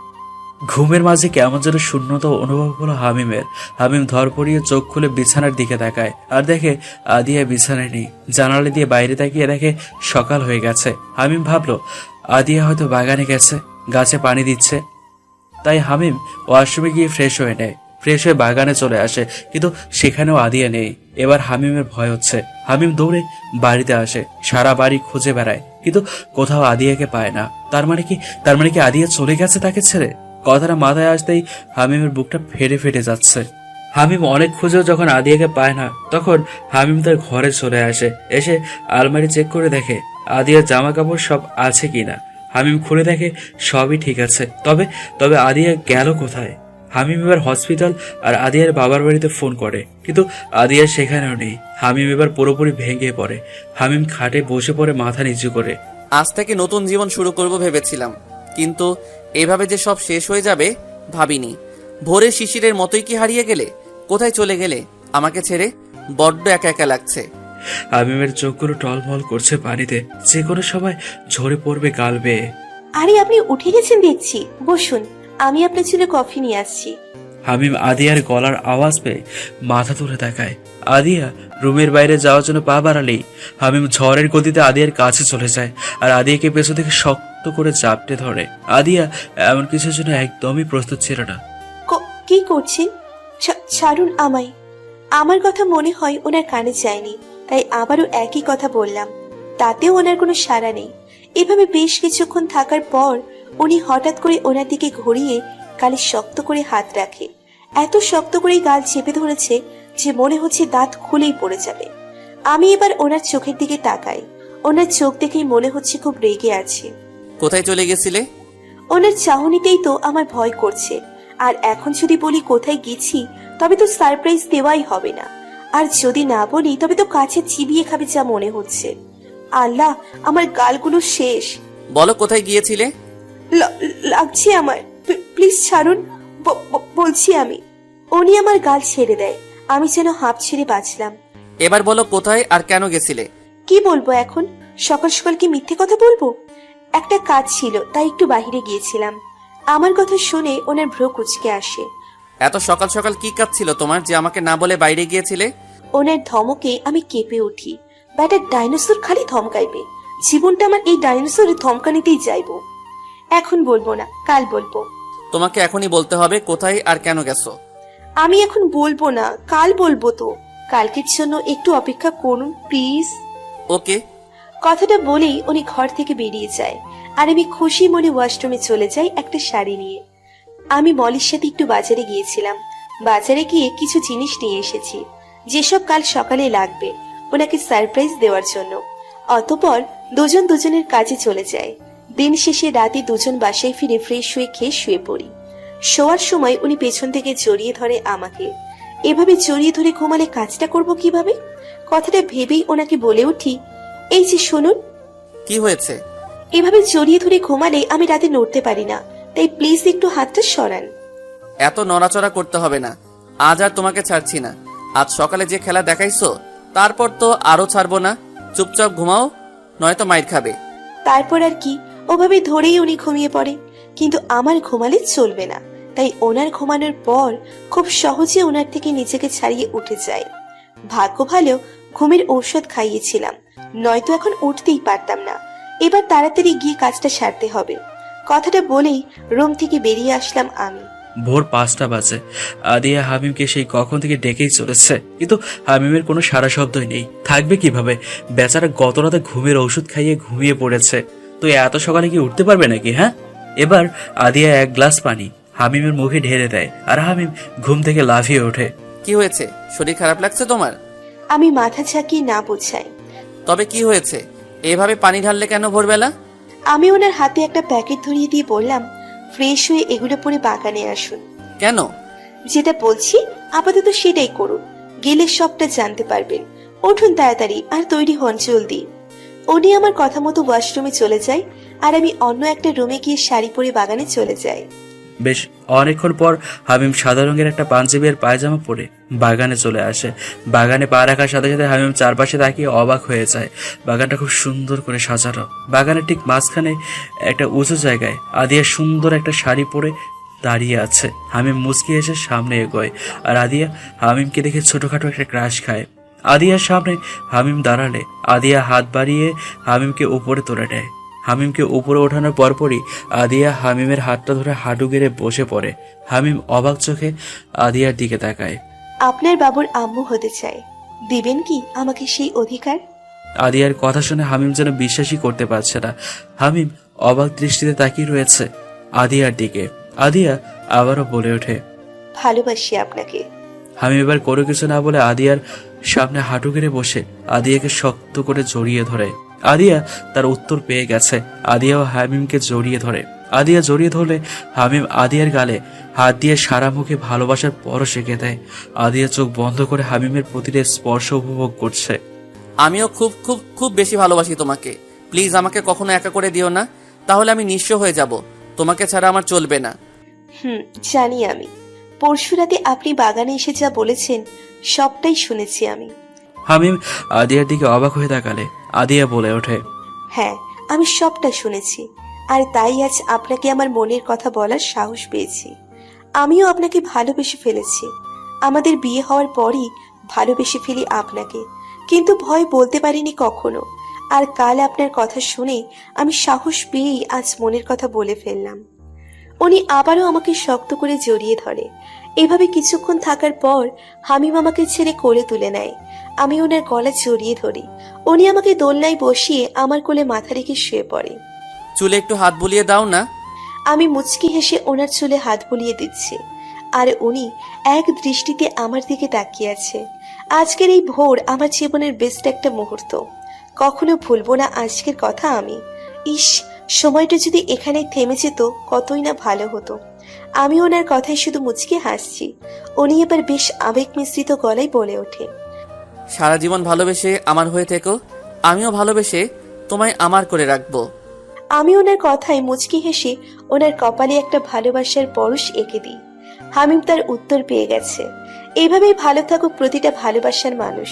ঘুমের মাঝে কেমন যেন শূন্যতা অনুভব হলো হামিমের। হামিম ধরপড়িয়ে চোখ খুলে বিছানার দিকে তাকায়, আর দেখে আদিয়া বিছানায় নেই। জানালা দিয়ে বাইরে তাকিয়ে দেখে সকাল হয়ে গেছে। হামিম ভাবলো আদিয়া হয়তো বাগানে গেছে, গাছে পানি দিচ্ছে। তাই হামিম ওয়াশরুমে গিয়ে ফ্রেশ হয়ে নেয়। ফ্রেশ হয়ে বাগানে চলে আসে, কিন্তু সেখানেও আদিয়া নেই। এবার হামিমের ভয় হচ্ছে। হামিম দৌড়ে বাড়িতে আসে, সারা বাড়ি খুঁজে বেড়ায়, কিন্তু কোথাও আদিয়াকে পায় না। তার মানে কি আদিয়া চলে গেছে তাকে ছেড়ে? কথাটা মাথায় আসতেই হামিমের বুকটা ফেটে ফেটে যাচ্ছে। হামিম অনেক খুঁজেও যখন আদিয়াকে পায় না, তখন হামিম তার ঘরে চলে আসে। এসে আলমারি চেক করে দেখে আদিয়ার জামা কাপড় সব আছে কিনা। হামিম খুলে দেখে সবই ঠিক আছে। তবে আদিয়া গেল কোথায়? হামিম এবার হসপিটাল আর আদিয়ার বাবার বাড়িতে ফোন করে, কিন্তু আদিয়া সেখানেও নেই। হামিম এবার পুরোপুরি ভেঙে পড়ে। হামিম খাটে বসে পড়ে মাথা নিচু করে। আজ থেকে নতুন জীবন শুরু করব ভেবেছিলাম, কিন্তু এভাবে যে সব শেষ হয়ে যাবে ভাবিনি। ভোরের শিশিরের মতোই কি হারিয়ে গেলে? কোথায় চলে গেলে আমাকে ছেড়ে? বড্ড একা একা লাগছে। হামিমের চোখগুলো টলমল করছে পানিতে, যে কোনো সময় ঝরে পড়বে গাল বেয়ে। আরে আপনি উঠে গেছেন দেখছি, বসুন, আমি আপনার জন্য কফি নিয়ে আসছি। হামিম আদিয়ার গলার আওয়াজ পেয়ে মাথা তুলে তাকায়। আদিয়া রুমের বাইরে যাওয়ার জন্য পা বাড়ালেই হামিম ঝড়ের গতিতে আদিয়ার কাছে চলে যায় আর আদিয়াকে পেছন থেকে শক্ত করে চাপটে ধরে। আদিয়া এমন কিছুর জন্য একদমই প্রস্তুত ছিল না। কি করছেন? ছাড়ুন আমায়। আমার কথা মনে হয় ওনার কানে যায়নি, তাই আবারও একই কথা বললাম। তাতেও ওনার কোনো সাড়া নেই। এভাবে বেশ কিছুক্ষণ থাকার পর উনি হঠাৎ করে ওনার দিকে ঘুরিয়ে গালে শক্ত করে হাত রাখে। এত শক্ত করে গাল চেপে ধরেছে যে মনে হচ্ছে দাঁত খুলেই পড়ে যাবে। আমি এবার ওনার চোখের দিকে তাকাই। ওনার চোখ দেখেই মনে হচ্ছে খুব রেগে আছে। কোথায় চলে গেছিলে? ওনার চাহনিতেই তো আমার ভয় করছে। আর এখন যদি বলি কোথায় গেছি, তবে তো সারপ্রাইজ দেওয়াই হবে না। আর যদি না বলি তবে তো কাছে চিবিয়ে খাবে যা মনে হচ্ছে। আল্লাহ, আমার গালগুলো শেষ। বলো কোথায় গিয়েছিলে? লাগছে আমার, প্লিজ ছাড়ুন, বলছি আমি। উনি আমার গাল ছেড়ে দেয়। আমি যেন হাঁপ ছেড়ে বাঁচলাম। এবার বলো কোথায় আর কেন গেছিলে? কি বলবো এখন? সকাল সকাল কি মিথ্যে কথা বলবো? একটা কাজ ছিল, তাই একটু বাহিরে গিয়েছিলাম। আমার কথা শুনে ওনার ভ্রু কুঁচকে আসে। এত সকাল সকাল কি কাজ ছিল তোমার যে আমাকে না বলে বাইরে গিয়েছিলে? ওনার ধমকে আমি কেঁপে উঠি। ব্যাটা ডাইনোসর খালি ধমকাইবে। জীবনটা আমার এই ডাইনোসরের ধমকানিতেই যাইবো। এখন বলবো না, কাল বলবো। তোমাকে এখনই বলতে হবে কোথায় আর কেন গেছো। আমি এখন বলবো না, কাল বলবো তো। কালকের জন্য একটু অপেক্ষা করুন প্লিজ। ওকে। কথাটা বলেই উনি ঘর থেকে বেরিয়ে যায় আর আমি খুশি মনে ওয়াশরুমে চলে যাই একটা শাড়ি নিয়ে। আমি মলির সাথে একটু বাজারে গিয়েছিলাম। বাজারে গিয়ে কিছু জিনিস নিয়ে এসেছি, যেসব কাল সকালে লাগবে ওনাকে সারপ্রাইজ দেওয়ার জন্য। অতঃপর দুজন দুজনের কাজে চলে যায়। দিন শেষে রাতে দুজন বাসায় ফিরে ফ্রেশ হয়ে খেয়ে শুয়ে পড়ি। শোয়ার সময় উনি পেছন থেকে জড়িয়ে ধরে আমাকে। এভাবে জড়িয়ে ধরে ঘুমালে কাজটা করব কিভাবে? কথাটা ভেবেই ওনাকে বলে উঠি, এই যে শুনুন। কি হয়েছে? এভাবে জড়িয়ে ধরে ঘুমালে আমি রাতে নড়তে পারি না, তাই প্লিজ একটু হাতটা সরান। এত নড়াচড়া করতে হবে না, আজ আর তোমাকে ছাড়ছি না। আজ সকালে যে খেলা দেখাইছো তারপর তো আরো ছাড়বো না। চুপচাপ ঘুমাও, নয়তো মাইর খাবে। তারপর আর কি, ওভাবে ধরেই উনি ঘুমিয়ে পড়ে। কিন্তু আমার ঘুমালে চলবে না, তাই ওনার ঘুমানোর পর খুব সহজে ওনার থেকে নিজেকে ছাড়িয়ে উঠে যায়। ভাগ্য ভালো ঘুমের ঔষধ খাইয়েছিলাম, নয়তো এখন উঠতেই পারতাম না। এবার তাড়াতাড়ি গিয়ে কাজটা সারতে হবে। কথাটা বলেই রুম থেকে বেরিয়ে আসলাম আমি। ভোর 5টা বাজে। আদিয়া হামিমকে সেই কখন থেকে ডেকেই চলেছে, কিন্তু হামিমের কোনো সারা শব্দই নেই। থাকবে কিভাবে? বেচারা গত রাতে ঘুমের ওষুধ খাইয়ে ঘুমিয়ে পড়েছে, তো এত সকালে কি উঠতে পারবে নাকি? হ্যাঁ। এবার আদিয়া এক গ্লাস পানি হামিমের মুখে ঢেলে দেয় আর হামিম ঘুম থেকে লাফিয়ে ওঠে। কি হয়েছে? শরীর খারাপ লাগছে তোমার? আমি মাথা ঝাঁকিয়ে না বোঝাই। তবে কি হয়েছে? এভাবে পানি ঢাললে কেন ভোরবেলা? আমি ওনার হাতে একটা প্যাকেট ধরিয়ে দিয়ে বললাম, ফ্রেশ হয়ে এগুলো পরে বাগানে আসুন। কেন? যেটা বলছি আপাতত সেটাই করুন, গেলে সবটা জানতে পারবেন। উঠুন তাড়াতাড়ি আর তৈরি হন জলদি। উনি আমার কথা মতো ওয়াশরুমে চলে যায় আর আমি অন্য একটা রুমে গিয়ে শাড়ি পরে বাগানে চলে যাই। বেশ অনেকক্ষণ পর হামিম সাদা রঙের একটা পাঞ্জাবি আর পায়জামা পরে বাগানে চলে আসে। বাগানে পা রাখার সাথে সাথে হামিম চারপাশে তাকিয়ে অবাক হয়ে যায়। বাগানটা খুব সুন্দর করে সাজানো। বাগানের ঠিক মাঝখানে একটা উঁচু জায়গায় আদিয়া সুন্দর একটা শাড়ি পরে দাঁড়িয়ে আছে। হামিম মুচকি এসে সামনে এগোয় আর আদিয়া হামিমকে দেখে ছোটখাটো একটা ক্রাশ খায়। আদিয়ার সামনে হামিম দাঁড়ালে আদিয়া হাত বাড়িয়ে হামিমকে উপরে তুলে নেয়। হামিমকে উপরে ওঠানোর পরপরই আদিয়া হামিমের হাতটা ধরে হাঁটু গেড়ে বসে পড়ে। হামিম অবাক চোখে আদিয়ার দিকে তাকায়। আপনার বাবুর আম্মু হতে চাই, দিবেন কি আমাকে সেই অধিকার? আদিয়ার কথা শুনে হামিম যেন বিশ্বাসই করতে পারছে না। হামিম অবাক দৃষ্টিতে তাকিয়ে রয়েছে আদিয়ার দিকে। আদিয়া আবারও বলে ওঠে, ভালোবাসি আপনাকে। হামিম এবার কোনো কিছু না বলে আদিয়ার সামনে হাঁটু গেড়ে বসে আদিয়াকে শক্ত করে জড়িয়ে ধরে। আদিয়া তার উত্তর পেয়ে গেছে। আদিয়াও হামিমকে জড়িয়ে ধরে। আদিয়া জড়িয়ে ধরলে হামিম আদিয়ার গালে হাত দিয়ে সারা মুখে ভালোবাসার পরশ এঁকে দেয়। আদিয়া চোখ বন্ধ করে হামিমের প্রতিটা স্পর্শ উপভোগ করছে। আমিও খুব খুব খুব বেশি ভালোবাসি তোমাকে। প্লিজ আমাকে কখনো একা করে দিও না, তাহলে আমি নিঃস্ব হয়ে যাব। তোমাকে ছাড়া আমার চলবে না। জানি আমি। পরশু রাতে আপনি বাগানে এসে যা বলেছেন সবটাই শুনেছি আমি। হামিম আদিয়ার দিকে অবাক হয়ে তাকালে আদিয়া বলে ওঠে, হ্যাঁ, আমি সবটা শুনেছি, আর তাই আজ আপনাকে আমার মনের কথা বলার সাহস পেয়েছি। আমিও আপনাকে ভালোবেসে ফেলেছি। আমাদের বিয়ে হওয়ার পরই ভালোবেসে ফেলি আপনাকে, কিন্তু ভয় বলতে পারিনি কখনো। আর কাল আপনার কথা শুনে আমি সাহস পেয়েই আজ মনের কথা বলে ফেললাম। উনি আবারও আমাকে শক্ত করে জড়িয়ে ধরে। এভাবে কিছুক্ষণ থাকার পর হামিম আমাকে ছেড়ে কোলে তুলে নেয়। আমি ওনার গলা জড়িয়ে ধরি। উনি আমাকে দোলনায় বসিয়ে আমার কোলে মাথা রেখে শুয়ে পড়ে। চুলে একটু হাত বুলিয়ে দাও না। আমি মুচকি হেসে ওনার চুলে হাত বুলিয়ে দিচ্ছি, আর উনি এক দৃষ্টিতে আমার দিকে তাকিয়ে আছে। আজকের এই ভোর আমার জীবনের বেস্ট একটা মুহূর্ত। কখনো ভুলবো না আজকের কথা আমি। ইস, সময়টা যদি এখানে থেমে যেত কতই না ভালো হতো। আমি ওনার কথায় শুধু মুচকি হাসছি। উনি এবার বেশ আবেগ মিশ্রিত গলায় বলে ওঠে, সারা জীবন ভালোবেসে আমার হয়ে থেকো, আমিও ভালোবেসে তোমায় আমার করে রাখবো। আমি ওনার কথায় মুচকি হেসে ওনার কপালে একটা ভালোবাসার পরশ এঁকে দিই। হামিম তার উত্তর পেয়ে গেছে। এভাবেই ভালো থাকুক প্রতিটা ভালোবাসার মানুষ।